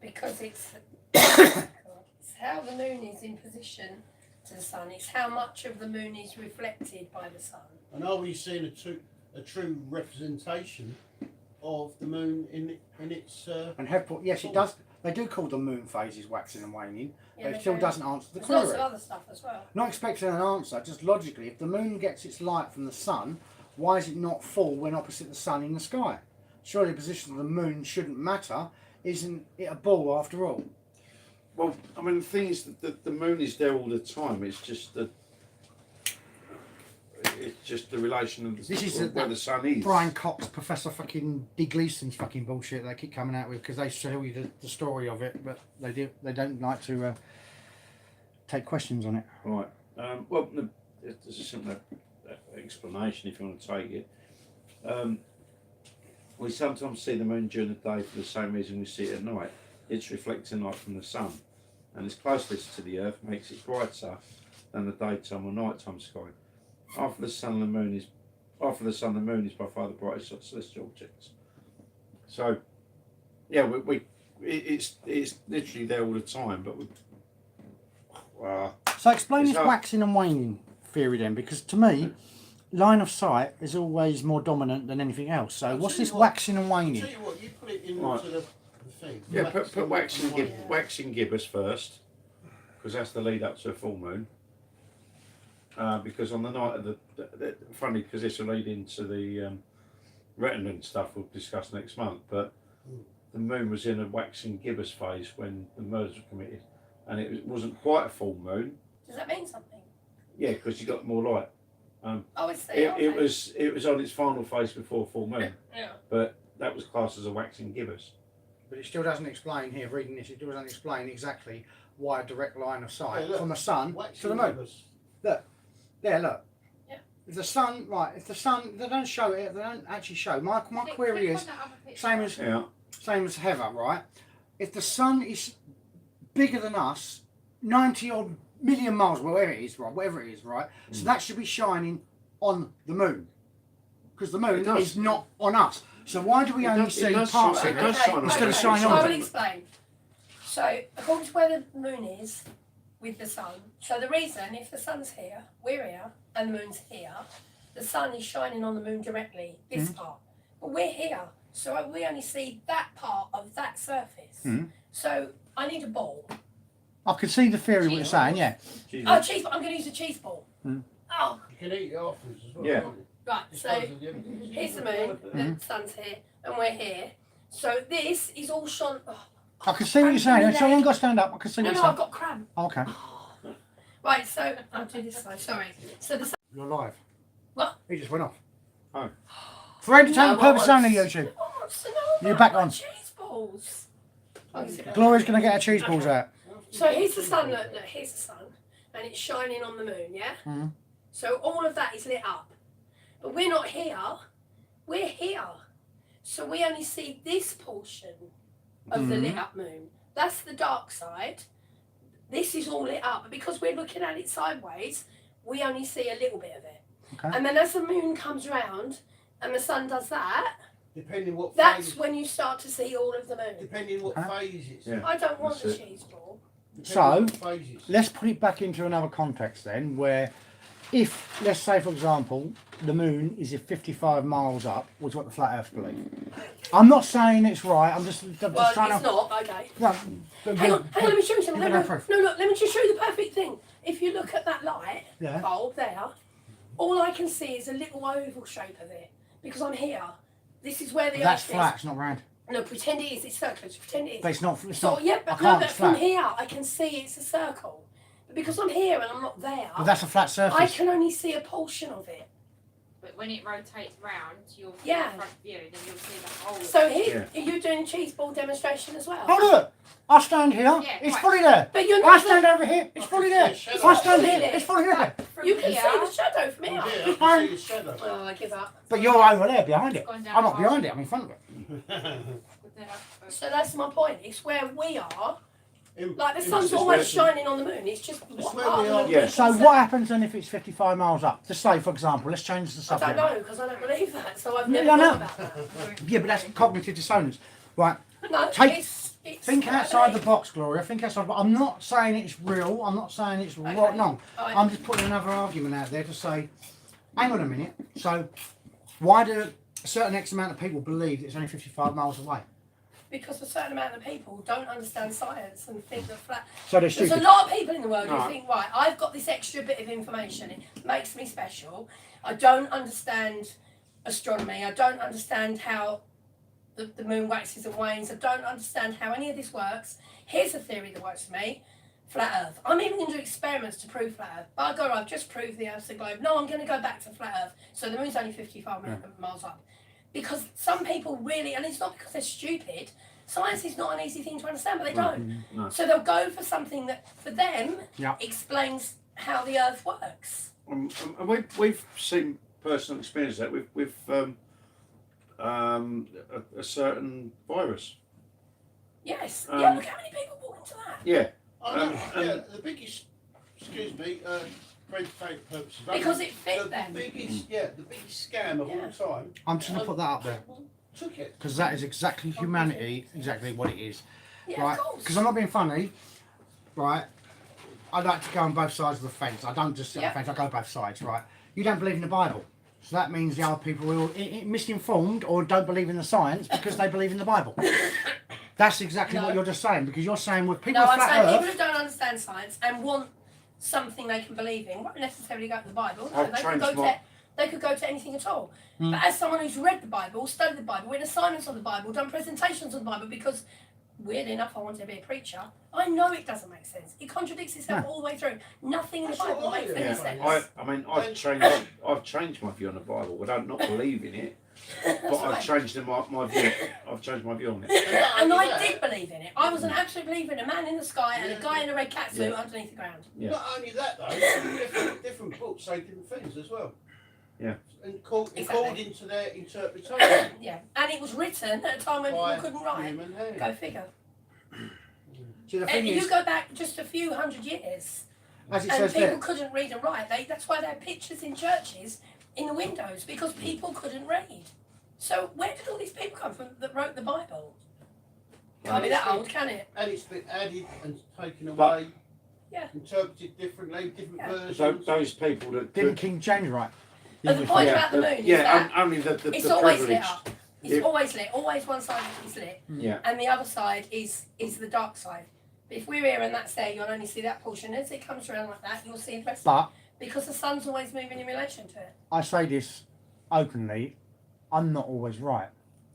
because it's it's how the moon is in position to the sun. It's how much of the moon is reflected by the sun. And are we seeing a true representation of the moon in its? And have put. Yes, it does. They do call the moon phases waxing and waning, Yeah, but it they still do. doesn't answer the There's lots of query. other stuff as well. Not expecting an answer, just logically, if the moon gets its light from the sun, why is it not full when opposite the sun in the sky? Surely the position of the moon shouldn't matter. Isn't it a ball after all? Well, I mean, the thing is that the moon is there all the time. It's just the relation of This is where the sun is. Brian Cox, Professor fucking D. Gleason's fucking bullshit they keep coming out with because they tell you the story of it, but they don't like to take questions on it. Right. Well, there's a simple explanation if you want to take it. We sometimes see the moon during the day for the same reason we see it at night. It's reflecting light from the sun, and its closeness to the earth makes it brighter than the daytime or nighttime sky. After the sun, the moon is by far the brightest of celestial objects. So, yeah, it's literally there all the time, but So explain It's this hard. waxing and waning theory then, because to me, line of sight is always more dominant than anything else. So I'll what's tell this you what- waxing and I'll waning? tell you what, you put it into Right. the thing. yeah, put waxing waning. waxing gibbous first, because that's the lead up to a full moon. Because on the night of the funny, because this will lead into the retinant stuff we'll discuss next month. But the moon was in a waxing gibbous phase when the murders were committed, and it wasn't quite a full moon. Does that mean something? Yeah, because you got more light. Oh, it's there. It was on its final phase before full moon, Yeah. but that was classed as a waxing gibbous. But it still doesn't explain here, reading this, it still doesn't explain exactly why a direct line of sight Yeah, look, from the sun Waxing to the moon. gibbous. There, look. Yeah. If the sun, right, if the sun, they don't show it, they don't actually show. My Click- query click is, on that other picture. same as Heather, right? If the sun is bigger than us, 90 odd million miles, whatever it is, right? So that should be shining on the moon. Because the moon It does. is not on us. So why do we only see parts shine- of it it? does shine on Instead of us. shining I on will it. explain. So, according to where the moon is with the sun, so the reason, if the sun's here, we're here, and the moon's here, the sun is shining on the moon directly, this part. But we're here, so we only see that part of that surface. So, I need a ball. I can see the theory what you're saying, yeah. Oh, cheese ball. I'm going to use a cheese ball. Oh, You can eat it afterwards as well. Yeah. can't you? right. It's So, part of the evidence. here's the moon, the sun's here, and we're here. So, this is all shone. Oh, I can see what you're saying. So I'm going to stand up. I can see no, what no, you're I've saying. got cramp. Okay. Right, so I'll do this side. Sorry. So the sun. You're live. What? He just went off. Oh. For entertainment No one purposes only, wants- YouTube. no one wants to know You're about back my on. cheese balls. Oh, is it- Gloria's going to get her cheese balls out. So here's the sun. Look, here's the sun, and it's shining on the moon. Yeah. Mhm. So all of that is lit up, but we're not here. We're here, so we only see this portion of the lit up moon. That's the dark side. This is all lit up, but because we're looking at it sideways, we only see a little bit of it. Okay. And then as the moon comes round and the sun does that, Depending what that's phase. when you start to see all of the moon. Depending what Huh? phase it's. Yeah. I don't want That's the it. cheese ball. Depending So, what phase it's. Let's put it back into another context then, where if, let's say for example, the moon is 55 miles up, which is what the flat earth believe. I'm not saying it's right, I'm just Well, trying it's to... not, okay. No, Hang on, let me show you something. give No, it no, a proof. no, look, let me just show you the perfect thing. If you look at that light Yeah. bulb there, all I can see is a little oval shape of it because I'm here. This is where the That's earth flat, it's not round. is. No, pretend it is. It's circular. Pretend it is. But it's not, So yeah, I but no, can't, but it's from flat. here I can see it's a circle. But because I'm here and I'm not there, But that's a flat I surface. can only see a portion of it. But but when it rotates round, you'll see Yeah. the front view, then you'll see the whole. So here, are you doing cheese ball demonstration as well? Oh look, I stand here, Yeah, it's right. fully there. But you're I not. stand over here, it's fully there. I stand here, it's fully there. From You can here, see the shadow from Oh, here. yeah, I can see the shadow. Oh, I give up. But you're over there behind it. gone down I'm not half. behind it, I'm in front of it. But then I've- So that's my point. It's where we are. Like the In- sun's in- always it's shining on the moon. It's just what where part we of the are. moon Yeah. we So can see. what happens then if it's 55 miles up? Just say, for example, let's change the I subject. don't know because I don't believe that. So I've Yeah, never I know. thought about that. Yeah, but that's cognitive dissonance. Right, No, Take- it's think what I outside the believe. box, Gloria. Think outside. But I'm not saying it's real. I'm not saying it's right. Okay. No, Alright. I'm just putting another argument out there to say, hang on a minute. So, why do a certain X amount of people believe that it's only 55 miles away? Because a certain amount of people don't understand science and think that flat. So they're There's a stupid. lot of people in the world who Right. think, right, I've got this extra bit of information. It makes me special. I don't understand astronomy. I don't understand how the moon waxes and wanes. I don't understand how any of this works. Here's a theory that works for me. Flat Earth. I'm even going to do experiments to prove flat Earth. But I've just proved the Earth's a globe. No, I'm going to go back to flat Earth. So the moon's only 55 miles up. Because some people really, and it's not because they're stupid, science is not an easy thing to understand, but they don't. No. So they'll go for something that, for them, Yeah. explains how the Earth works. And we've seen personal experience that with a certain virus. Yes. Um, Yeah, look how many people bought into that. Yeah. I know, Um, yeah, the biggest, excuse me, for entertainment purposes. Because it fit the them. biggest, the biggest scam of Yeah. all time. I'm just going to put that up there. People took it. Because that is exactly humanity, exactly what it is. Yeah, Right? of course. Because I'm not being funny, right? I like to go on both sides of the fence. I don't just sit on Yeah. the fence, I go both sides, right? You don't believe in the Bible. So that means the other people who are misinformed or don't believe in the science because they believe in the Bible. That's exactly No. what you're just saying, because you're saying with people No, with I'm flat saying Earth, people who don't understand science and want something they can believe in won't necessarily go to the Bible. No, I've they could changed go my- to they could go to anything at all. Hmm. But as someone who's read the Bible, studied the Bible, written assignments on the Bible, done presentations on the Bible, because weird enough I wanted to be a preacher, I know it doesn't make sense. It contradicts itself all the way through. Nothing in the That's what Bible I makes do. any Yeah. sense. I mean, I've changed my view on the Bible. I don't not believe in it, but That's I've right. changed my view. I've changed my view on it. And I did believe in it. I was an absolute believer in a man in the sky and a guy in a red cat suit underneath the ground. Yeah. Not only that though, different books say different things as well. Yeah. And Exactly. according to their interpretation Yeah. And it was written at a time when by people couldn't write. human hand. Go figure. see the And thing you is, go back just a few hundred years, as it and says people there, couldn't read and write. That's why they had pictures in churches in the windows, because people couldn't read. So where did all these people come from that wrote the Bible? Can't be that old, can it? And it's been added and taken But- away. Yeah. Interpreted differently, different Yeah. versions. Those people that didn't King James write? But the point yeah, about the moon is yeah, that only the it's always lit privileged. up. It's Yeah. always lit. Always one side is lit, Yeah. and the other side is the dark side. But if we're here and that's there, you'll only see that portion. As it comes around like that, you'll see the rest. But Because the sun's always moving in relation to it. I say this openly, I'm not always right.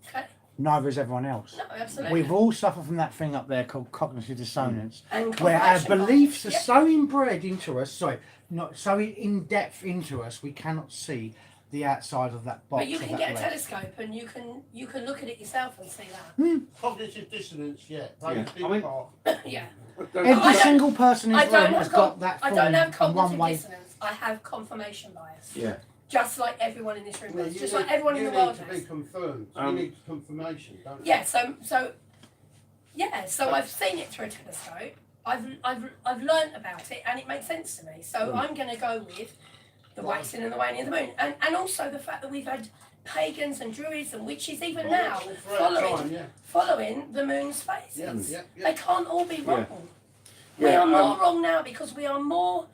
Okay. Neither is everyone else. No, absolutely. We've all suffered from that thing up there called cognitive dissonance, And where our confirmation beliefs are bias. so inbred into us, not so in depth into us, we cannot see the outside of that box. But you of can that get a lens. telescope and you can look at it yourself and see that. Cognitive dissonance, plays a big I mean- part. Yeah. Every I don't- single person in I this don't room have has got that I form don't have in one cognitive way. dissonance. I have confirmation bias. Yeah. Just like everyone in this room Well, does. you Just need- like everyone in you the world need to be does. confirmed. You Um, need confirmation, don't you? Yeah. So I've seen it through a telescope. I've learnt about it and it makes sense to me. So I'm going to go with the waxing and the waning of the moon, and also the fact that we've had pagans and druids and witches even now All throughout time, following the moon's phases. yeah. They can't all be wrong. Yeah. We are more um, wrong now because we are more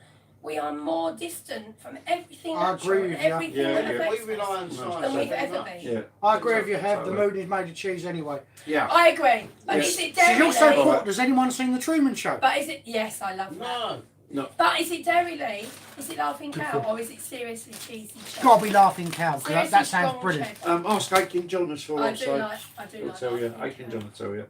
distant from everything I natural agree and with you. everything Yeah, that yeah. affects We rely on us science than we've very ever much. been. Yeah. I agree with you, Have. The Totally. moon is made of cheese anyway. Yeah. I agree. But Yes. is it So dairy you're so Lee? put, does anyone seen the Truman Show? But is it? Yes, I love that. No. But is it Dairy Lee? Is it Laughing Cow or is it seriously cheesy? Gotta be Laughing Cow, because Seriously that sounds strong brilliant. cheddar. Ask Aiken John as well. I do So like. I'll tell you. Laughing Aiken Cow. John will tell you.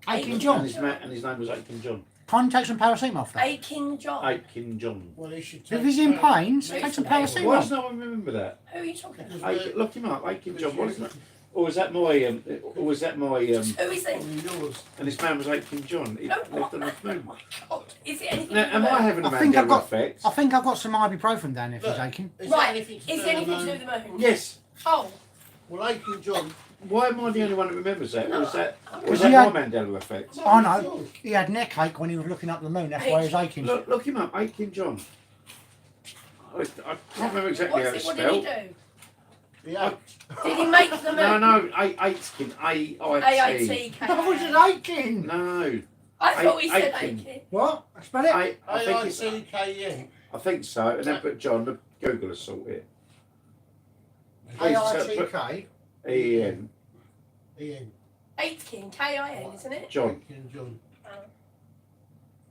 Aiken And John. his name was Aiken John. Can't you take some paracetamol for that? Aching John. Aching John. Well, he should If take he's in some- pain, Who's take some the name? Why does paracetamol. no one remember that? Who are you talking about? Because Look him up, Aching because John. What is you- that? Or was that my? Or was that my? Who is it? yours. And his man was Aching John. He No, lived on his moon. Oh, is it anything Now, to do am with I it? having a I think I've Mandela got- effect? I think I've got some ibuprofen down if he's Look. aching. Is Right. there anything to Is do there anything to with do the with the moon? Yes. Oh, Well, Aching John. Why am I the only one that remembers that? No, Was that I'm was not. that my Mandela effect? I know. He had neck ache when he was looking up the moon. That's why he was aching. Look him up, Aching John. I can't remember exactly how what's it's it? What did he spelled. do? Yeah. Did he make the moon? No, Aitken, A-I-T. A-I-T-K. I was it aching. No, I thought he said Aiken. aching. What? Spell it. I think it's, A-I-C-K-E. I think so. And then put John. The Google will sort it. A-I-T-K. E-N. Ian. Aitken, K-I-N, isn't it? John. Aching John.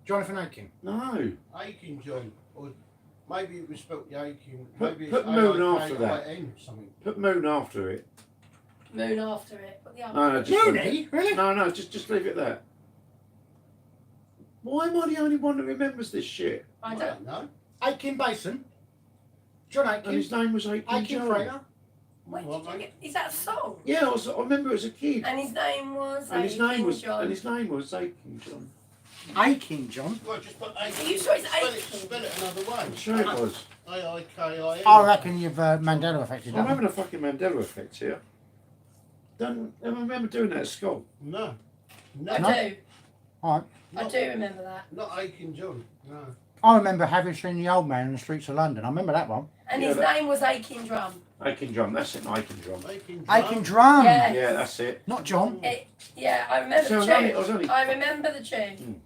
Jonathan Aiken. No. Aching John. Or maybe it was spelled Aching. Put- Maybe put it's moon after that. A-I-K-I-N something. Put moon after it. Moon after it. But the other No, just Mooney? Really? No, just leave it there. Why am I the only one that remembers this shit? I don't. know. Aiken Basin. John And Aiken. his name was Aching Aiken John. Fraser. Wait, Well, did you mate. get, is that a song? Yeah, I remember as a kid. And his name was And his name Aiken was John. and his name was Aching John. Aiken John. Well, just put Are Aching. you sure it's spell it, Aiken? spell it another way. I'm sure it was. A-I-K-I-N. I reckon you've Mandela affected I'm that. having a fucking Mandela effect here. Don't remember doing that at school. No. No. I No. do. Alright. I Not, do remember that. not Aching John. No. I remember having seen the old man in the streets of London. I remember that one. And Yeah, his that- name was Aching Drum. Aching Drum, that's it, Aching Drum. Aching John. Aiken Drum. Yeah. Yeah, that's it. Not John. Yeah, I remember So the I tune. was only, I remember the tune.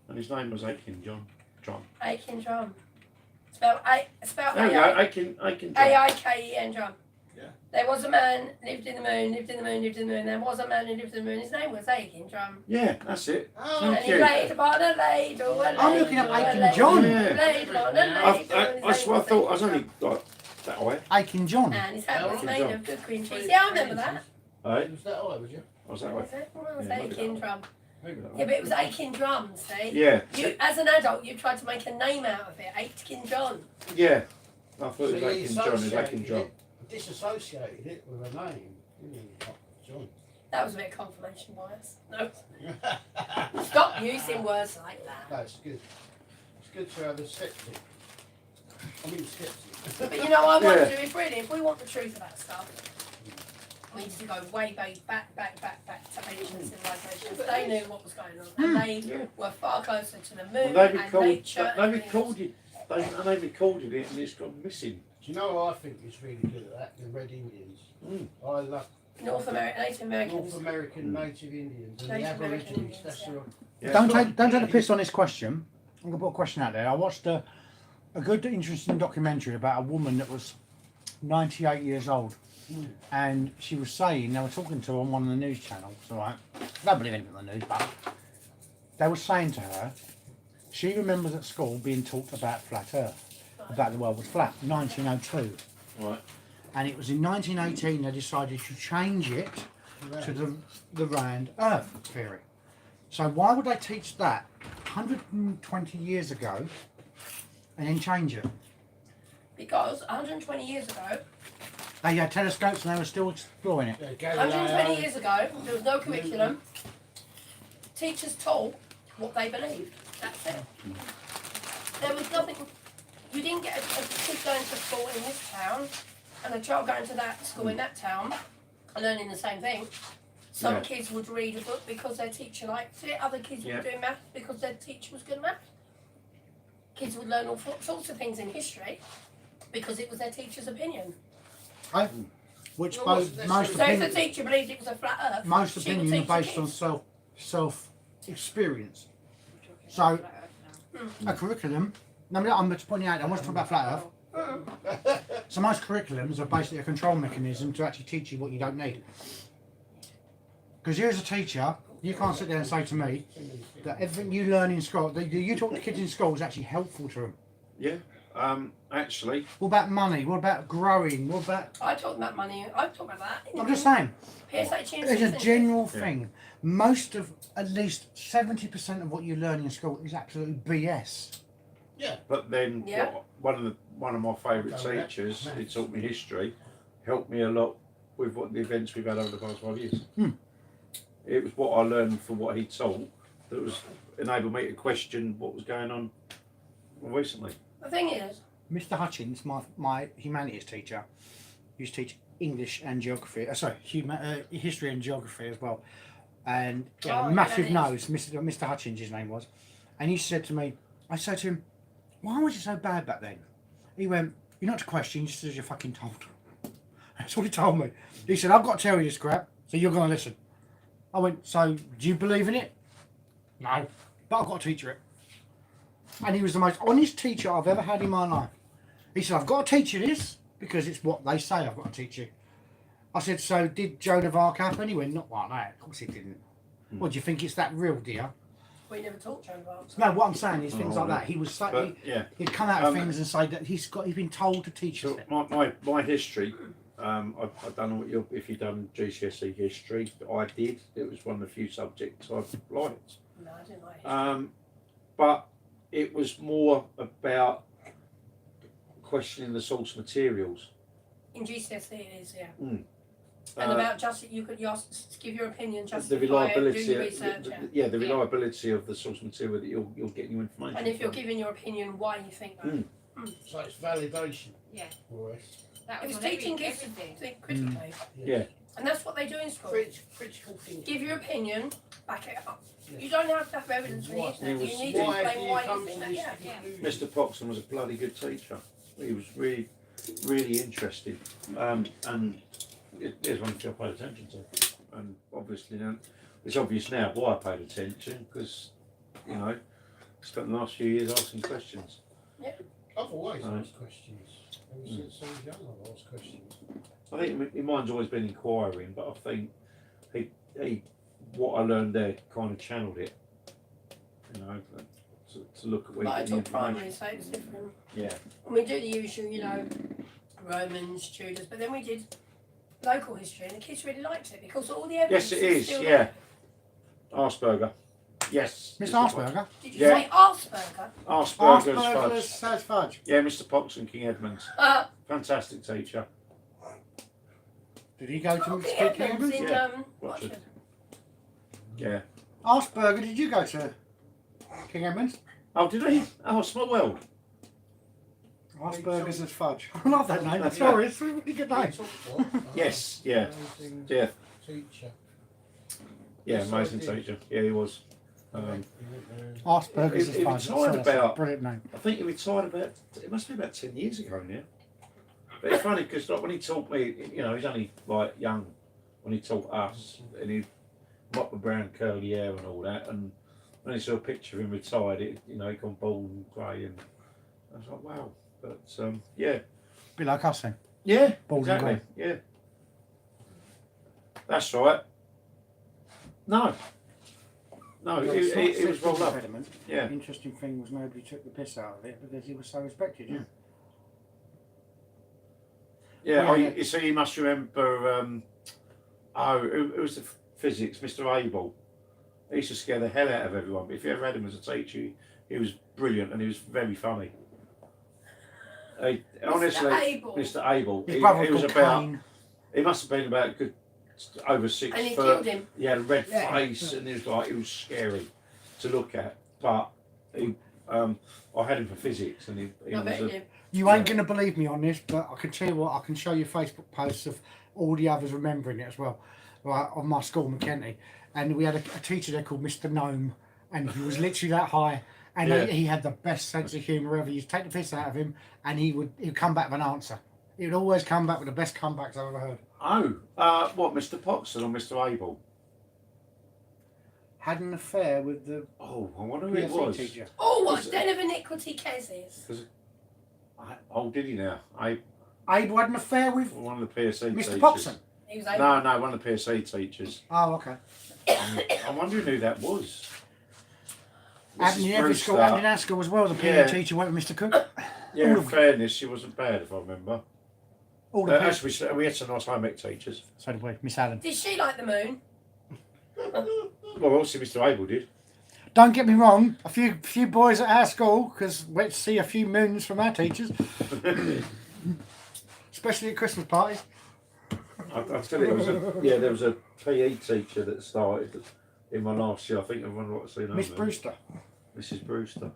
and his name was Aching John. Drum. Aching Drum. Spelled There you go, Aching Drum. A-I-K-E-N Drum. Yeah. There was a man lived in the moon, lived in the moon, lived in the moon. There was a man who lived in the moon. His name was Aching Drum. Yeah, that's it. Oh, And Thank he you. played upon a ladle. I'm looking at Aching John. Yeah. Played upon a I ladle. thought I was only like that way. Aiken John. And his hat was Aching made Drum. of good green cheese. Yeah, I remember that. Right? Was that I, was you? I was that way. Was it? Well, it was Yeah, maybe Aching that Drum. Maybe that Yeah, way. but it was Aching Drum, see? Yeah, You, as an adult, you tried to make a name out of it. Aching John. yeah. I thought it was So you Aching John. It was associated Aching John. it- Disassociated it with a name. didn't you? Not John. That was a bit of confirmation bias. No. Stop using words like that. That's good. It's good to have a skeptic. I mean skeptic. But you know, I Yeah. wonder if really, if we want the truth about stuff, we need to go way back to ancient civilizations. They knew what was going on, and they Yeah. were far closer to the moon Well, and nature. they and recorded, they recorded it and it's gone missing. Do you know what I think is really good at that? The Red Indians. Mm. I love North American, Native Americans. North American Native Indians and the Native American Aborigines. Indians, That's yeah. the Yeah. Don't take the piss on this question. I'm gonna put a question out there. I watched a good, interesting documentary about a woman that was 98 years old, and she was saying they were talking to her on one of the news channels. All right, I don't believe anything on the news, but they were saying to her, she remembers at school being taught about flat Earth, about the world was flat, 1902, Right. and it was in 1918 they decided to change it to the round Earth theory. So why would they teach that 120 years ago and then change it? Because 120 years ago, They had telescopes and they were still exploring it. 120 years ago, there was no curriculum. Teachers taught what they believed. That's it. There was nothing. You didn't get a kid going to school in this town and a child going to that school in that town and learning the same thing. Some Yeah. kids would read a book because their teacher liked it. Other kids Yeah. would do math because their teacher was good at math. Kids would learn all sorts of things in history because it was their teacher's opinion. Which Well, both, that's- most So if the opinions, teacher believed it was a flat earth, most she would opinions are teach the based on kids. self experience. So a curriculum. No, I'm just pointing out. I want to talk about flat Earth. So most curriculums are basically a control mechanism to actually teach you what you don't need. Because you as a teacher, you can't sit there and say to me that everything you learn in school, that you talk to kids in school is actually helpful to them. Yeah. Actually, What about money? What about growing? What about? I talk about money. I talk about that. I'm just saying. PSA tunes. It's a general Yeah. thing. Most of, at least 70% of what you learn in school is absolutely BS. Yeah. but then Yeah. one of my favourite Okay, yeah. teachers, he Maths. taught me history, helped me a lot with what the events we've had over the past 5 years. It was what I learned from what he taught that was enabled me to question what was going on recently. The thing is, Mr. Hutchins, my humanities teacher, used to teach English and geography. History and geography as well. And he had Oh, a massive humanities. nose. Mr. Hutchins, his name was. And he said to me, I said to him, "Why was it so bad back then?" He went, "You're not to question, just as you're fucking told." That's what he told me. He said, "I've got to tell you this crap, so you're going to listen." I went, "So, do you believe in it?" "No, but I've got to teach you it." And he was the most honest teacher I've ever had in my life. He said, "I've got to teach you this because it's what they say I've got to teach you." I said, "So did Joan of Arc happen?" He went, "Not like that. Of course it didn't." "What, do you think it's that real, dear?" we never talked to him about. No, what I'm saying is things Oh, like that. He was so, But yeah, he'd come out of Um, things and say that he's been told to teach us so it. my history, I don't know what if you've done GCSE history, but I did. It was one of the few subjects I liked. No, I didn't like it. But it was more about questioning the source materials. In GCSE it is, yeah. Uh, And about you could give your opinion, the justify it, do reliability, your research. the reliability of the source material that you're getting your information. And if you're from. giving your opinion, why you think that. So it's validation. Yeah. For us. That It was was on teaching kids to everything. think critically. Yeah. And that's what they do in school. Critical thinking. Give your opinion, back it up. Yeah. You don't have to have evidence for the Why- internet. it was- You need to Why do explain you why you come think to that. this Yeah. conclusion? Mr. Poxon was a bloody good teacher. He was really, really interesting, and there's one thing I paid attention to. And obviously now, it's obvious now why I paid attention because, spent the last few years asking questions. I've always Right. asked questions. Ever since I was young, I've asked questions. I think my mind's always been inquiring, but I think he what I learned there kind of channeled it. To look at where But I you get the taught primary, information. so it's different. Yeah. And we do the usual, Romans, Tudors, but then we did local history, and the kids really liked it because all the evidence Yes, it is. still Yeah. there. Arsberger. Yes. Mr. Arsberger? Did you Yeah. say Arsberger? Arsberger's Arsberger's fudge. says fudge. Yeah, Mr. Poxon, King Edmunds. Fantastic teacher. Did he go to Oh, speak King to Edmunds Edmunds? in Yeah. Watford. Yeah. Arsberger, did you go to King Edmunds? Oh, did he? Oh, small world. Arsberger's as fudge. I love that name. Sorry, it's a really good name. Yes, yeah. Amazing Yeah. teacher. Yeah, Yes, I amazing did. teacher. Yeah, he was. Arsberger's as He fudge. retired That's a about- brilliant name. I think he retired it must be about 10 years ago now. But it's funny because when he taught me, he's only like young when he taught us, and he'd mop the brown curly hair and all that. And when he saw a picture of him retired, he'd gone bald and grey, and I was like, wow. But yeah. Bit like us then. Yeah, Bald and exactly. Yeah. That's right. No, he was well loved. Impediment. Yeah. The interesting thing was nobody took the piss out of it because he was so respected. Yeah. Yeah, Yeah. you see, you must remember. It was the physics, Mr. Abel. He used to scare the hell out of everyone. But if you ever had him as a teacher, he was brilliant and he was very funny. Honestly, Abel. Mr. Abel. His He brother was was about. Cain. He must have been about a good over 6 And he foot. killed him. He had a red Yeah. face and it was scary to look at. But I had him for physics and he I was bet a, you did. You ain't going to believe me on this, but I can tell you what, I can show you Facebook posts of all the others remembering it as well, right, of my school, McKenty. And we had a teacher there called Mr. Gnome, and he was literally that high, and Yeah. he had the best sense of humour ever. You'd take the piss out of him, and he'd come back with an answer. He would always come back with the best comebacks I've ever heard. what, Mr. Poxon or Mr. Abel? Had an affair with the Oh, I wonder who it PSE was. teacher. Oh, what Was it- den of iniquity Kez is. Oh, did he now? Abel had an affair with One of the PSE teachers. Mr. Poxon. He was No, one of the PSE teachers. Oh, okay. I'm wondering who that was. Happened in every school, happened in our school as well. The PE Yeah. teacher went with Mr. Cook. Yeah, All in of- fairness, she wasn't bad if I remember. All the people, Actually, we had some nice home ec teachers. so did we, Miss Allen. Did she like the moon? Well, obviously Mr. Abel did. Don't get me wrong, a few boys at our school, because we went to see a few moons from our teachers, especially at Christmas parties. I'll tell you, there was a PE teacher that started in my last year. I think everyone ought to see her Miss name. Brewster. Mrs. Brewster.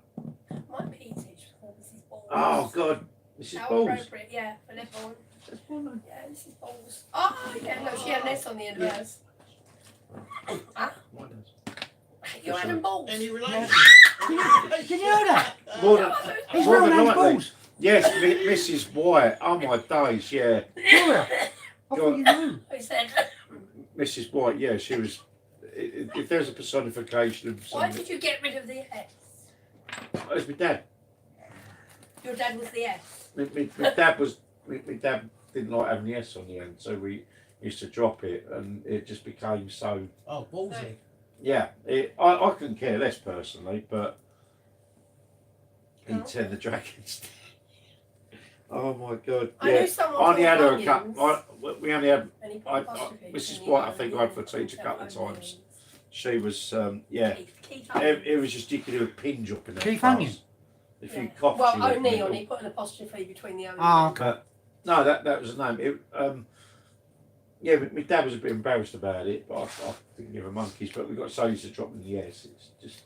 My PE teacher was called Mrs. Balls. Oh God, Mrs. How Balls. appropriate, yeah, for Netball. Yeah, Mrs. Balls. Oh, yeah, no, she had an S on the end of hers. Ah, Mine does. you had them balls. Any relation? Did you know that? More than, His more real than name's likely. Balls. Yes, Mrs. White. Oh my days, yeah. Gloria. I thought you knew. Who said? Mrs. White, yeah, she was. If there's a personification of Why something, did you get rid of the S? it was my dad. Your dad was the S. My dad was. My dad didn't like having the S on the end, so we used to drop it, and it just became so. Oh, ballsy. Yeah, I couldn't care less personally, but he'd turn the dragons. Oh my God! I Yeah, knew someone I only had her a called couple. Onions, We only had. and he put I- apostrophe Mrs. between the White, I think I had for a onions. teacher a couple of Onions. times. She was, yeah. Keith It was just you could do a pin drop in that Keith class. Onion? If you Yeah. coughed, Well, she went O'Neill, middle. and he put an apostrophe between the onions. Ah, okay. But no, that was the name. Yeah, my dad was a bit embarrassed about it, but I didn't give a monkeys. But we got so used to dropping the S, it's just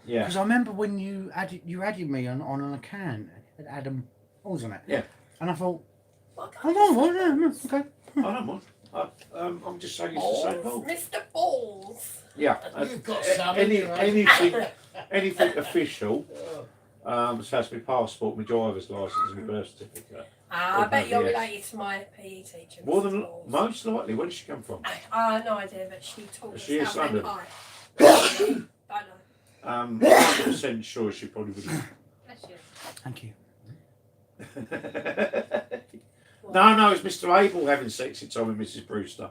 yeah. Because I remember when you added me on an account, it had Adam Balls on it. Yeah. And I thought, What oh no, okay. I don't mind. I'm just so used to saying Balls, ball. Mr. Balls. Yeah. You've got some, Anything official. So that's my passport, my driver's license, and my birth certificate. Ah, I Oh, bet you're yes. related to my PE teacher. More Mrs. than Balls. most likely. Where did she come from? No idea, but she taught us She is Southend London. High. Don't know. 100% sure she probably would have. Bless you. Thank you. No, it's Mr. Abel having sexy time with Mrs. Brewster.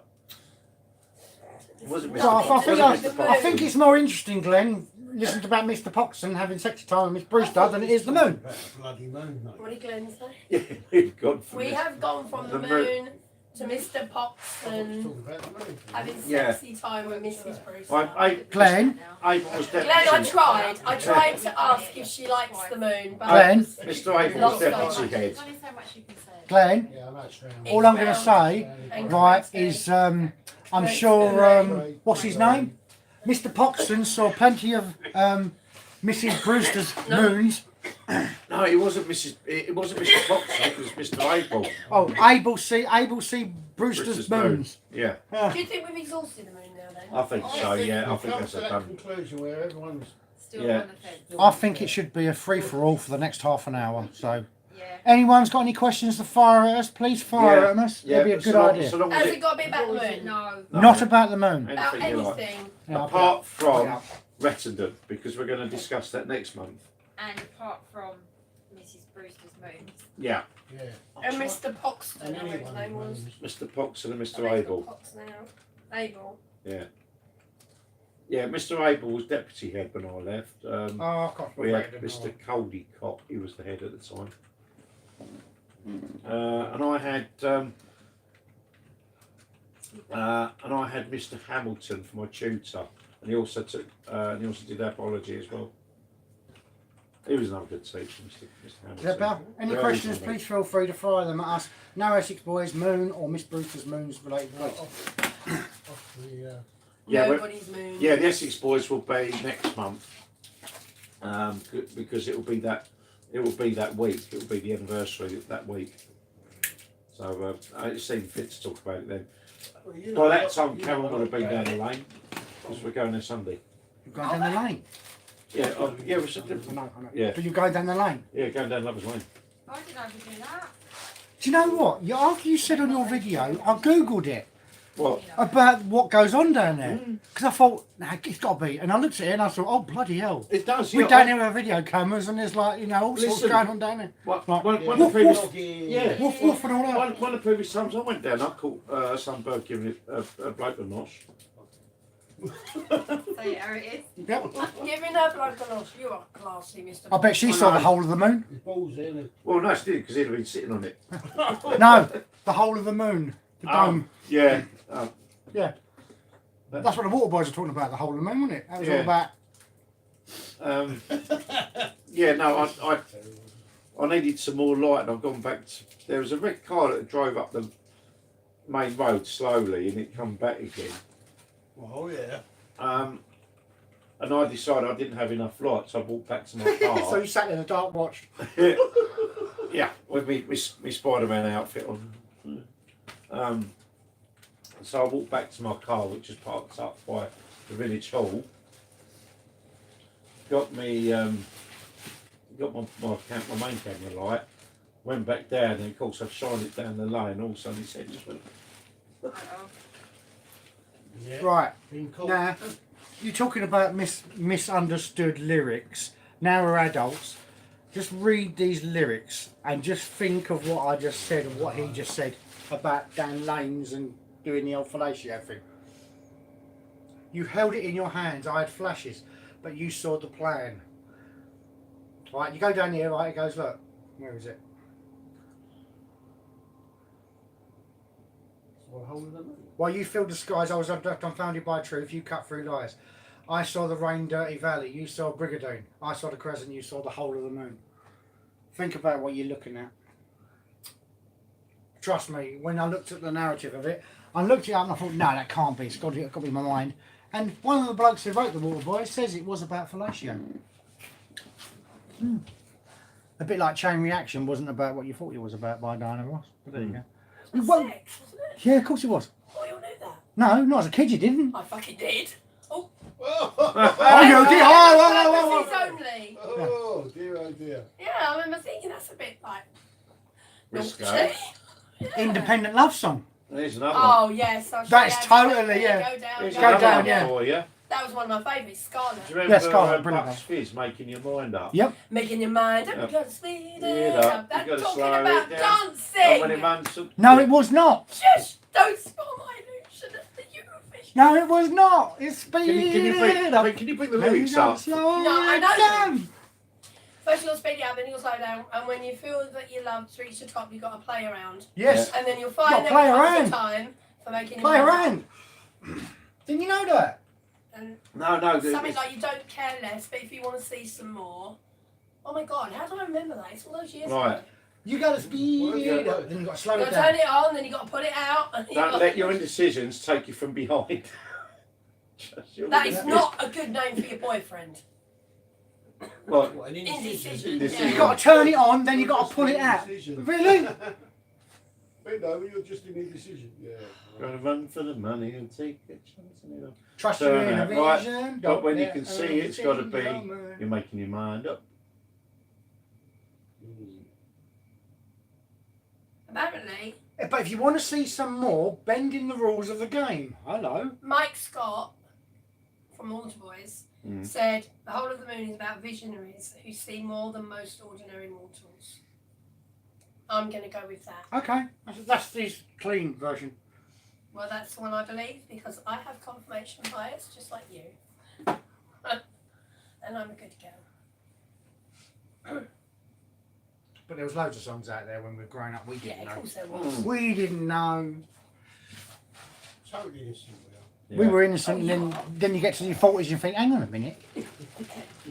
It wasn't Mr. Well, Fox, I was it, think Mr. I think it's more interesting, Glenn, listening about Mr. Poxon having sexy time with Miss Brewster than it is the moon. Bloody moon, mate. What did Glenn say? Yeah, we've gone from We this. have gone from the The moon to Mr. I want to Poxon talk about the moon. having Yeah. sexy time with Mrs. Brewster. Glenn, Abel was Glenn, I deputy. tried. I tried to ask if she likes the moon, but Glenn? Mr. Abel was Lost deputy on. head. There's only so much you can say. Glenn, Yeah, I know it's round. all I'm going to say, And right, Glenn is said- I'm sure, what's his name? Mr. Poxon saw plenty of Mrs. Brewster's moons. No, it wasn't Mrs. It wasn't Mr. Fox. It was Mr. Abel. Oh, Abel C. Brewster's Brewster's moon. moons. Yeah, Do you think we've exhausted the moon now then? I think so. Yeah, I We've think come that's to a that done. conclusion where everyone's Still Yeah. on the fence. I think it should be a free-for-all for the next half an hour. So, Yeah. anyone's got any questions to fire at us, please fire Yeah, at us. Yeah, It'd be a but good so long, idea. So long as Has it, it got to be about the moon? No. No. Not about the moon. About anything you like. anything. Yeah, Apart from Yeah. Rettendon, because we're going to discuss that next month. And apart from Mrs. Brewster's moons. Yeah, yeah. And Mr. Poxton, And I know his anyone name was. Mr. Poxon and Mr. Oh, he's got Abel. Pox now. Abel. Yeah, Mr. Abel was deputy head when I left. Oh, I can't We had remember. Mr. Coldicott, he was the head at the time. And I had Mr. Hamilton for my tutor, and he also took he also did apology as well. He was another good teacher, Mr. Hamilton. Isabel, any Very questions, funny. please feel free to fire them at us. No Essex Boys Moon or Miss Brewster's Moons related. Off the, Yeah, but- Nobody's moon. Yeah, the Essex Boys will be next month, because it will be that week. It will be the anniversary of that week. So it seemed fit to talk about it then. well, you By that what- time, you Karen know would have been what down the about lane because we're going there Sunday. You're going down the lane. Yeah, yeah, we should. I know. Yeah. But you're going down the lane. Yeah, going down Lovers Lane. I didn't know we could do that. Do you know what? After you said on your video, I googled it What? You know. about what goes on down there Mm. because I thought, nah, it's got to be. And I looked at it and I thought, oh bloody hell! It does. We're Yeah, down there with our video cameras and there's like all sorts Listen. going on down there. One Like, of Yeah. the previous. Woof, Yeah. Woof woof and all that. One of the previous times I went down, I caught some bird giving it a bloke a nosh. Say it how it is. Yep. Giving her bloke a loss. You are classy, Mr. I bet she saw the whole of the moon. His balls in. Well, no, she did because he'd have been sitting on it. No, the whole of the moon. The dome. Yeah. Yeah. That's what the water boys were talking about, the whole of the moon, wasn't it? That was all Yeah. about. Yeah, no, I needed some more light, and I've gone back to. There was a red car that drove up the main road slowly, and it come back again. Oh yeah. And I decided I didn't have enough light, so I walked back to my car. So you sat in the dark, watched. Yeah, with me Spider-Man outfit on. So I walked back to my car, which is parked up by the village hall. Got me, got my main camera light. Went back down, and of course I shined it down the lane. All of a sudden, his head just went. Oh, Yeah. Right. Been caught. Now, you're talking about misunderstood lyrics. Now we're adults. Just read these lyrics and just think of what I just said and what he just said about down lanes and doing the old fellatio thing. You held it in your hands. I had flashes, but you saw the plan. Right, you go down here. Right, it goes. Look, where is it? So I hold them. While you filled the skies, I was dumbfounded by truth. You cut through lies. I saw the rain dirty valley. You saw Brigadoon. I saw the crescent. You saw the whole of the moon. Think about what you're looking at. Trust me, when I looked at the narrative of it, I looked it up and I thought, no, that can't be. It's got to be in my mind. And one of the blokes who wrote The Water Boy says it was about fellatio. A bit like Chain Reaction wasn't about what you thought it was about by Diana Ross. But there you go. Sex, Well, wasn't it? yeah, of course it was. Oh, you all knew that. No, not as a kid you didn't. I fucking did. Oh, Oh, you did? Oh, purposes only. Oh dear, oh dear. Yeah, I remember thinking that's a bit like Risque. naughty. Independent love song. There's another one. Oh yes, I That's should totally, yeah. Go down, There's go go another down, one yeah. for you. That was one of my favourites, Scarlet. Do you remember Scarlet, brilliant. Bucks Fizz, Making Your Mind Up? Yep. Making your mind up, Yeah. you gotta speed Yeah, it that- up. That's you gotta talking slow about it down. dancing. And when it runs, No, it was not. Just don't spoil my illusion of the Eurovision. No, it was not. It's speed can you bring, it up. can you bring the lyrics up? Slow No, I it know. down. First you'll speed it up, then you'll slow down, and when you feel that your love's reached the top, you've got to play around. Yes, And then you'll You find gotta there play comes around. a time for making play your mind around. Didn't you know that? up. And No, something like you don't care less, but if you want to see some more. Oh my god, how do I remember that? It's all those years Right. ago. You gotta speed it up. Then you gotta slow You've it got to turn down. it on, then you've got to put it out. And you've Don't got- let your indecisions take you from behind. That is not a good name for your boyfriend. Well, What, an Indecision. indecision? Indecision. You gotta turn it on, then you gotta pull it out. Indecision. Really? Wait, no, you're just in indecision. Yeah. gotta run for the money and take a chance. Trust Turn your out, inner right. vision. But when you let can see anything it's got to be, go mad. you're making your mind up. Apparently, But if you want to see some more, bend in the rules of the game. Hello. Mike Scott from Water Boys Mm. said the whole of the moon is about visionaries who see more than most ordinary mortals. I'm going to go with that. Okay, that's the clean version. Well, that's the one I believe because I have confirmation bias just like you. And I'm a good girl. But there was loads of songs out there when we were growing up we Yeah, didn't of know. course there was. We didn't know. Totally innocent we are. We were innocent, and then you get to your 40s and you think, hang on a minute.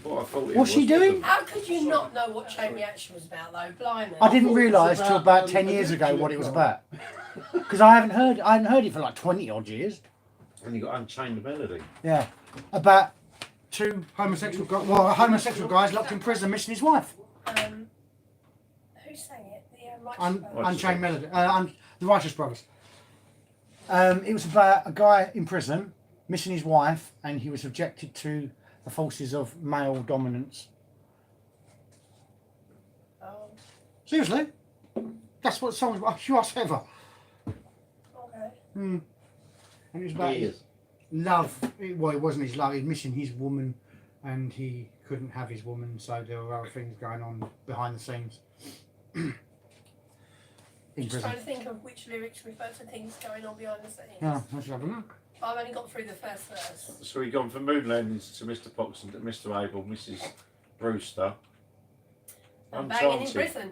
What I thought it What's she was, doing? How could you not know what Chain Reaction was about though? Blimey. I didn't thought it was realise till about, about 10 years ago what it was adventure. about. Because I hadn't heard it for like 20 odd years. And you got Unchained Melody. Yeah. About two homosexual guys, well, a homosexual guy's locked in prison missing his wife. Who sang it? The Righteous Brothers. Unchained Melody. The Righteous Brothers. It was about a guy in prison missing his wife and he was subjected to the forces of male dominance. Oh, Seriously? That's what the song was about. You asked ever. okay. And it was about his Years. love. Well, it wasn't his love. He was missing his woman and he couldn't have his woman, so there were other things going on behind the scenes. in Just prison. trying to think of which lyrics refer to things going on behind the scenes. Yeah, let's have a look. I've only got through the first verse. So we've gone from moon landings to Mr. Poxon to Mr. Abel, Mrs. Brewster. I'm banging in Enchanted. prison.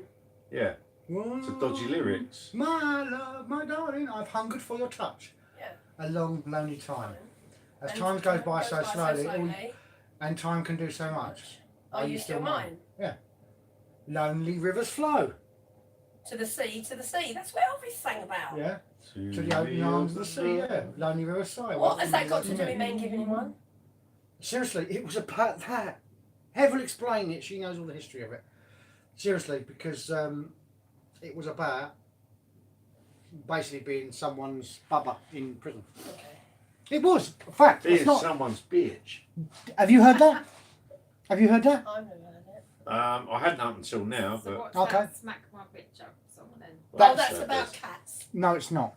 Yeah, it's a dodgy lyrics. My love, my darling, I've hungered for your touch. Yeah. A long, lonely time. As And time goes by so slowly, slowly. and time can do so much. Are you still mine? Lonely rivers flow. To the sea, to the sea. That's what Elvis sang about. Yeah. To the open arms of the sea. Yeah. Lonely rivers flow. What has that got to do with men giving him one? Seriously, it was about that. Hev will explain it. She knows all the history of it. Seriously, because it was about basically being someone's bubba in prison. Okay. It was. In fact, Being it's not. someone's bitch. Have you heard that? Have you heard that? I've never heard it. I hadn't up until now, So but what's Okay. that smack my bitch up song then? Oh, That's- that's about cats. No, it's not.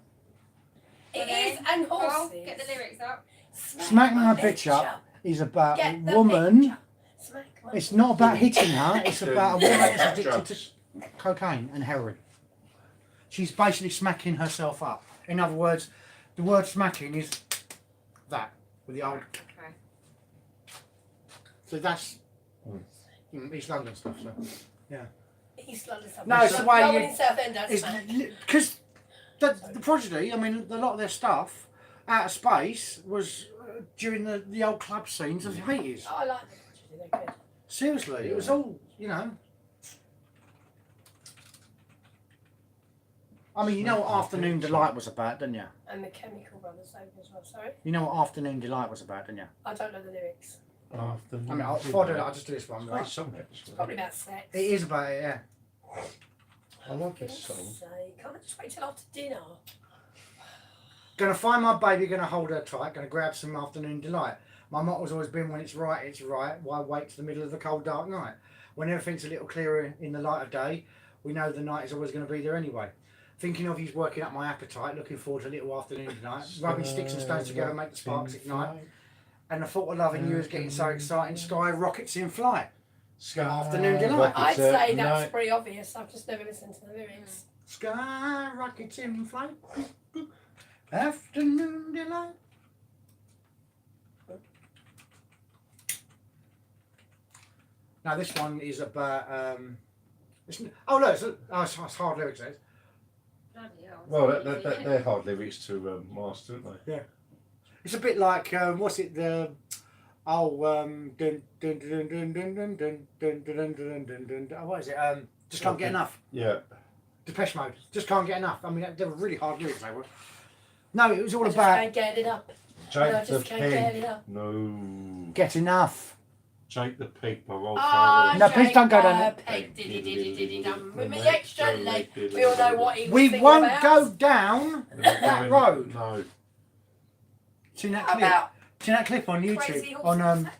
It is, and Well, horses. get the lyrics up. Smack my bitch up is about Get a the woman. picture. Smack my It's not about hitting her. It's about a woman that's addicted drugs. to cocaine and heroin. She's basically smacking herself up. In other words, the word smacking is that with the old. Okay. So that's East London stuff. So East London stuff. No, it's the way no you- one in Southend does it's smack. because the prodigy. I mean, a lot of their stuff out of space was during the old club scenes of the 80s. Oh, I like the Prodigy, they're good. Seriously, it was all I mean, you know what Afternoon Delight was about, don't you? And the Chemical Brothers over as well, sorry. You know what Afternoon Delight was about, don't you? I don't know the lyrics. After I mean, I'll just do this one. Great Right? song, actually. Probably about sex. It is about it, yeah. I like For this song. goodness sake, can't I just wait till after dinner? Gonna find my baby, gonna hold her tight, gonna grab some Afternoon Delight. My motto's always been, when it's right, it's right. Why wait to the middle of the cold, dark night? When everything's a little clearer in the light of day, we know the night is always going to be there anyway. Thinking of you's working up my appetite, looking forward to a little afternoon tonight. Rubbing sticks and stones together make the sparks ignite. And the thought of loving you is getting so exciting, sky rockets in flight. Afternoon Delight. I'd say that's pretty obvious. I've just never listened to the lyrics. Sky rockets in flight. Afternoon Delight. Now this one is about it's hard lyrics. It is. Bloody hell. Well, they're hard lyrics to master, aren't they? It's a bit like what's it the dun dun dun dun dun dun dun dun dun dun dun dun dun. What is it? Just can't get enough. Yeah. Depeche Mode. Just can't get enough. I mean, they were really hard lyrics. They were. No, it was all I just about can't get it up. Jake I the just can't get Pig. it up. No. get enough. Jake the Pig by Rolf Ah, No, please don't go down there. Peg, diddy-diddy-diddy-dum. With the extra leg, we all know what he was We thinking won't about. go down that road. No. Seen that How clip? about Seen that clip on Crazy YouTube Horse? on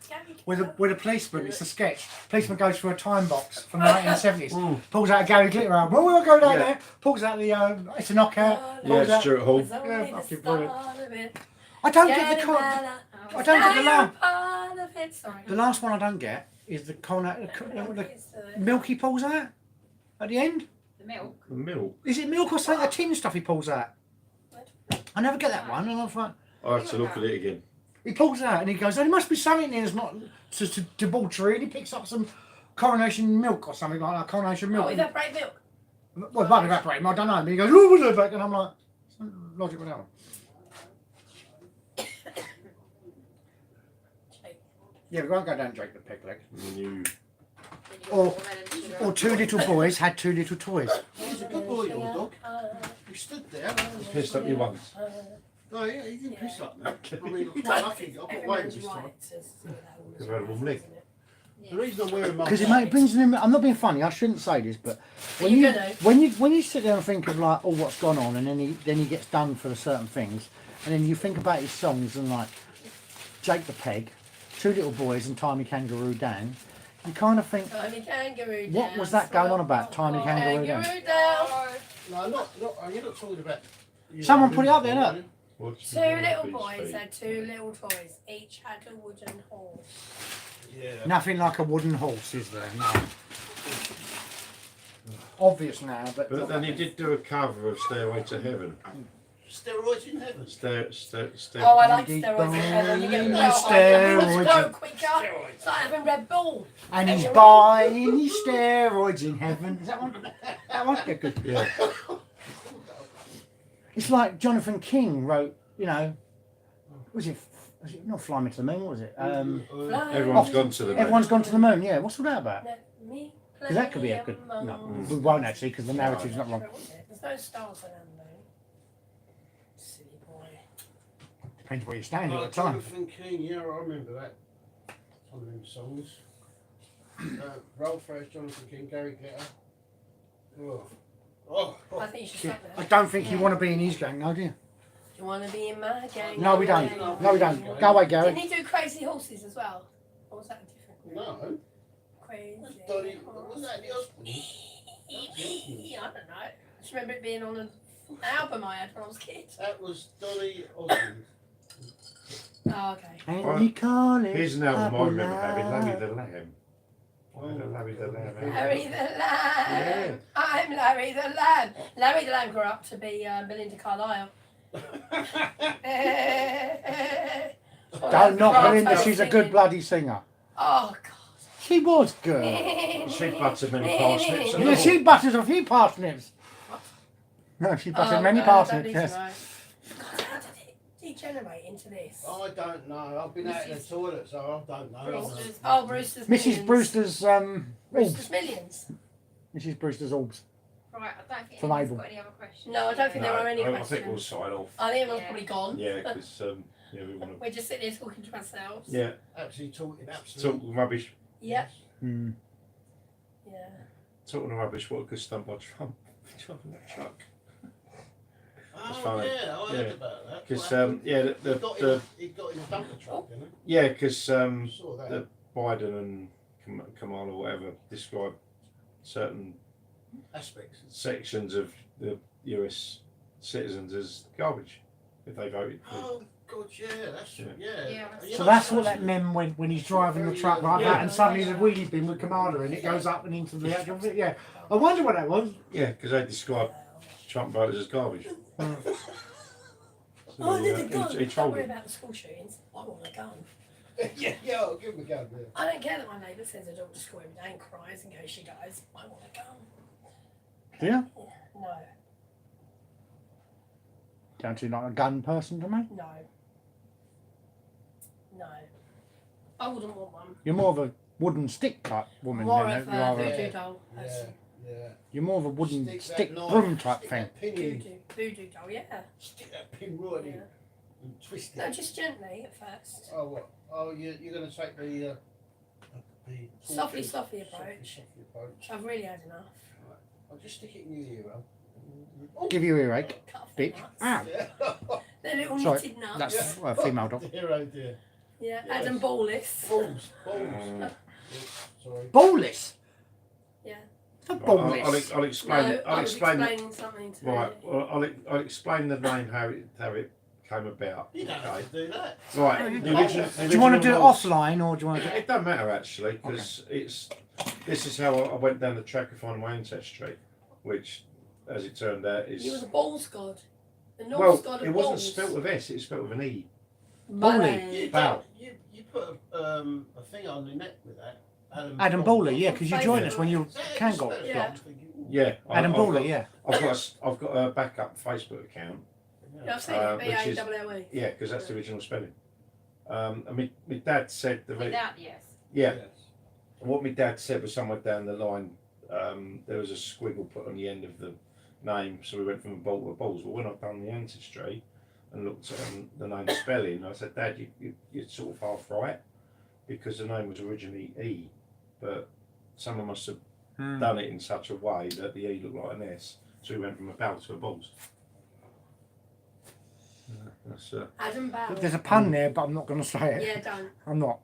with a policeman? It's a sketch. Policeman goes through a time box from the 1970s. Pulls out a Gary Glitter album. Well, we'll go down there. Pulls out the it's a knockout. Pulls out. Stuart Hall. Yeah, fucking brilliant. brilliant. I don't get the I don't get the last. Part of it. Sorry. The last one I don't get is the the milk he pulls out at the end. The milk. The milk. Is it milk or something? The tin stuff he pulls out. I never get that one, and I was like, I have to look at it again. he pulls out and he goes, "Oh, there must be something in it's not to debauchery," and he picks up some coronation milk or something like that. Coronation milk. Oh, evaporate milk. Well, it might be evaporating, I don't know. But he goes, "Oh, what's it back?" And I'm like, logic with that one. Yeah, we won't go down Jake the Pig leg. You. Or two little boys had two little toys. He's a good boy, little dog. He stood there. Pissed up your once. No, yeah, he didn't piss up me. I mean, I'm quite lucky. I've got waves this time. You've had a warm leg. The reason I'm wearing my Because it brings him. I'm not being funny. I shouldn't say this, but when You're you gonna. when you sit there and think of like, oh, what's gone on, and then he gets done for certain things, and then you think about his songs and like Jake the Peg, Two Little Boys, and Tiny Kangaroo Dan, you kind of think, Tiny kangaroo what down, was that going on about? slow Tiny kangaroo down. down. No, you're not talking about. Someone put it up there, look. What's Two the little these boys feet? had two little toys. Each had a wooden horse. Yeah. Nothing like a wooden horse, is there? No. obvious now, but But then he did do a cover of Stairway to Heaven. Steroids in heaven. Oh, I like steroids in heaven. You get Steroids. steroids. Grow quicker. It's like having Red Bull. and he's buying his steroids in heaven. Is that one? That one? Yeah, good. Yeah. It's like Jonathan King wrote, was it not Fly Me to the Moon, was it? Everyone's gone to the moon. Everyone's Gone to the Moon, yeah. What's all that about? Let me Because that could be a good. No, we won't actually, because the narrative's not wrong. There's no stars around the moon. Silly boy. Depends where you're standing Oh, at the time. Jonathan King, yeah, I remember that. One of them songs. Roll Fresh, Jonathan King, Gary Glitter. Oh. I think you should stop I there. don't think you want to be in his gang, no, do you? Do you want to be in my gang? No, we don't. No, we don't. Go away, Gary. Didn't he do Crazy Horses as well? Or was that a different group? No. Crazy Donny, Horses. wasn't that the Osmonds? I don't know. I just remember it being on an album I had when I was a kid. That was Donny Osmond. Oh, okay. And Right. we call it. Here's an album I remember Apple having, Larry Love. the Lamb. Larry the Lamb. Larry the Lamb. I'm Larry the Lamb. Larry the Lamb grew up to be Melinda Carlisle. Don't knock Melinda, she's a good bloody singer. Oh, God. She was good. She buttered many parsnips. Yeah, she butters a few parsnips. No, she buttered many parsnips, yes. God, how did it degenerate into this? I don't know. I've been out in the toilet, so I don't know. Brewster's, oh, Brewster's Millions. Mrs. Brewster's, Brewster's Orbs. Millions. Mrs. Brewster's Orbs. Right, I don't think From anyone's Abel. got any other questions. No, I don't think there are any I questions. think we'll sign off. I think everyone's Yeah. probably gone. Yeah, because we want to. We're just sitting here talking to ourselves. Yeah, Actually talking absolute. talk rubbish. Yep. Hmm. Yeah. Talking rubbish. What a good stunt by Trump driving that truck. Oh, funny. yeah, I Yeah. heard about that. Because What yeah, he got in a dumper truck, didn't yeah, because he? I saw that. the- Biden and Kamala or whatever describe certain Aspects. sections of the US citizens as garbage if they voted for. Oh, God, yeah, that's Yeah. Yeah, You So know, that's what that meant when he's driving the truck like Yeah. that and suddenly the wheelie bin with Kamala and it goes up and into the actual bit. Yeah. I wonder what that was. Yeah, because they describe Trump voters as garbage. Oh, So, there's a gun. he Don't trolled worry him. about the school shootings. I want a gun. yeah, I'll give him a gun. Yeah. I don't care that my neighbour sends her daughter to school every day and cries in case she dies. I want a gun. Do you? No, Don't you like a gun person to me? no. No. I wouldn't want one. You're more of a wooden stick type woman More than of you a are a, voodoo doll person. Yeah. you're more of a wooden Stick that stick knife, broom type stick thing. that pin in, Voodoo doll, yeah. stick that pin right in Yeah. and twist it. No, just gently at first. Oh, what? Oh, you're going to take the Softly, torture- softly approach. Softly approach. I've really had enough. I'll just stick it in your ear, Al. Give you earache, Cut off the bitch. nuts. Ah, Yeah. The little Sorry, knitted nuts. that's a female dog. Dear, oh dear. Yeah, Yes. Adam Ballis. Balls. Mm. Sorry. Ballless. Yeah. The Right, ballless. I'll explain. No, I I'll was explain. explaining something to Right. you. Well, I'll explain the name how it came about. You don't have to do that. Right. Do The you original, Do you want to do it was- offline or do you want to do It doesn't matter actually, because this is how I went down the track of finding my ancestry, which, as it turned out, He was is a balls god. The Norse well, god of it wasn't balls. spelt with S; it's spelt with an E. Bally. You, Bow. don't- you put a thing on the neck with that. Adam Bowley, yeah, because you joined us when you Is that can how go you spell it? Yeah. blocked. Yeah, Adam I've Bowley, got- yeah. I've got a backup Facebook account. Yeah, I've seen Uh, it. which is- B-A-W-L-E. Yeah, because that's the original spelling. And my dad said Without the S. yeah. What my dad said was somewhere down the line, there was a squiggle put on the end of the name, so we went from a bowl to a balls. Well, when I've done the ancestry and looked at the name spelling, I said, Dad, you're sort of half right, because the name was originally E, but someone must have Hmm. done it in such a way that the E looked like an S, so we went from a bowl to a balls. That's Adam Bowell. There's a pun there, but I'm not going to say it. Yeah, don't. I'm not,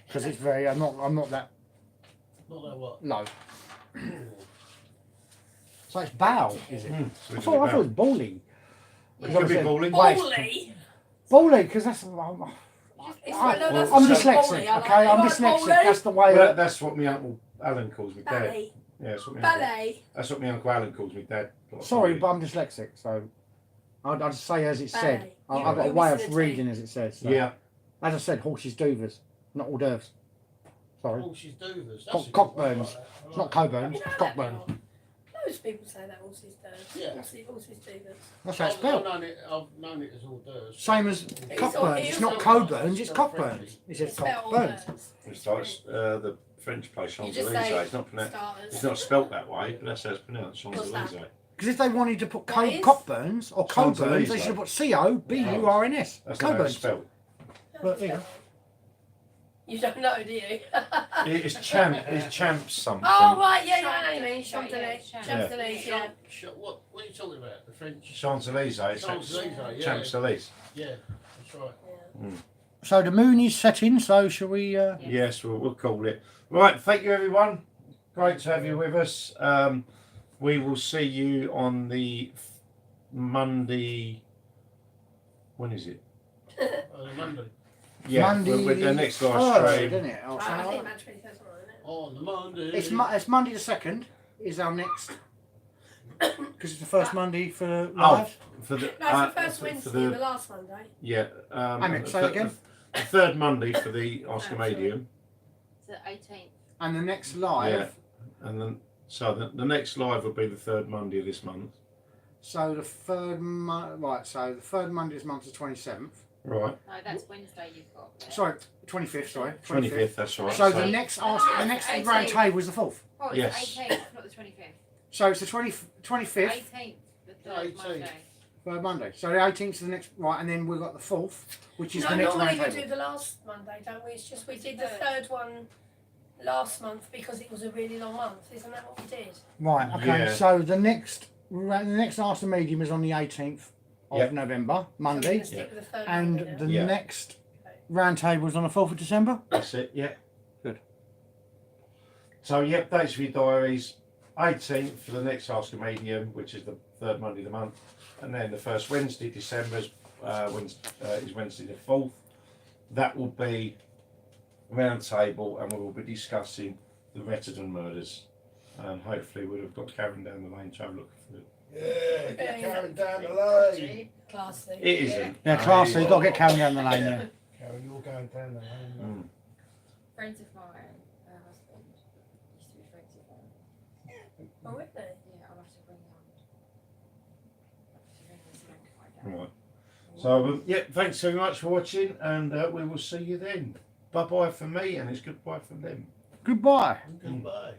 because it's very. I'm not that Not that what? low. So it's bow, is it? so I it's thought it about- was bowling. It could be bowling. Bowley? Bowling, because that's. It's I- no, that's I'm not dyslexic, Bowley. I like okay? I'm it. dyslexic. Bowley? That's the way. Well, that's what my uncle Alan calls me, Dad. Bally. Yeah, that's what Ballet. That's what my Uncle Alan calls me, Dad. Sorry, but I'm dyslexic, so I'll just say as it's said. Ballet. I've got a You way listen of to reading as it says. So. Yeah. As I said, horses doovers, not hors d'oeuvres. Sorry. Horses doovers. Cock- That's a good cockburns. one, I like that. I It's like not that. Coburn, You it's know that Cockburn. now. Loads of people say that horses do. Yeah. Horses do this. That's how it's I've spelled. known it as hors d'oeuvres. Same as It's Cockburns. all- It's not it's Coburns, it's all Cockburns. friendly. It says It's spelled all Cockburns. birds. It's like the French place You just Champs-Élysées. say It's not pronounced. starters. It's not spelt that way, but that's how it's pronounced. What's that? Champs-Élysées. Because if they wanted to put What is? Cockburns or Coburns, they Champs-Élysées. should have put Coburns. That's not how it's Coburns. spelled. But there you go. You don't know, do you? It's champs something. Oh right, yeah, I know what you mean. Champs-Élysées, Champs-Élysées, yeah. Champs-Élysées, yeah. What are you talking about? The French? Champs-Élysées. Champs-Élysées, yeah. Champs-Élysées. Yeah, that's right. Yeah. So the moon is setting, so shall we... Yes, we'll call it. Right, thank you everyone. Great to have you with us. We will see you on the Monday. When is it? Monday. Yeah, Monday with the next live Thursday, stream. isn't it? Or I something think like that's 23rd tomorrow, isn't it? On the Monday. it's Monday the 2nd is our next... Because it's the first Monday for Oh, live. for the No, it's the first for Wednesday, the the last Monday. yeah. Hang on, say again. The third Monday for the Oscar Sorry. Medium. So 18th. And the next live... Yeah. And then the next live will be the third Monday of this month. So the third so the third Monday this month is 27th. Right. No, that's Wednesday you've got there. Sorry, 25th, sorry. 25th, that's right. So the next round table is the 4th. Oh, it's Yes. the 18th, not the 25th. So it's the 25th, 18th, the third 18th. Monday. third Monday. So the 18th is the next, right, and then we've got the 4th, which is No, the next normally round we table. do the last Monday, don't we? It's just we did the Third. third one last month because it was a really long month. Isn't that what we did? Right, okay. Yeah. So the next Arsenal Medium is on the 18th of Yep. November, So we're Monday, gonna stick with the third and Monday now. the Yeah. next round table is on the 4th of December. That's it, yeah. Good. So, yep, dates for your diaries. 18th for the next Oscar Medium, which is the third Monday of the month. And then the first Wednesday, December, is Wednesday the 4th. That will be round table and we will be discussing the Retterdon murders. And hopefully we'll have got Karen down the lane to have a look for it. Yeah, get Yeah, Karen down the lane. Classy. It isn't. Yeah, class, so you've got to get Karen down the lane, yeah. Karen, you're going down the lane. Mm. Friends of mine, her husband, used to be friends of mine. Oh, really? Yeah, I'll have to ring this and find out. Right. So, yeah, thanks very much for watching and we will see you then. Bye bye from me and it's goodbye from them. Goodbye. Goodbye.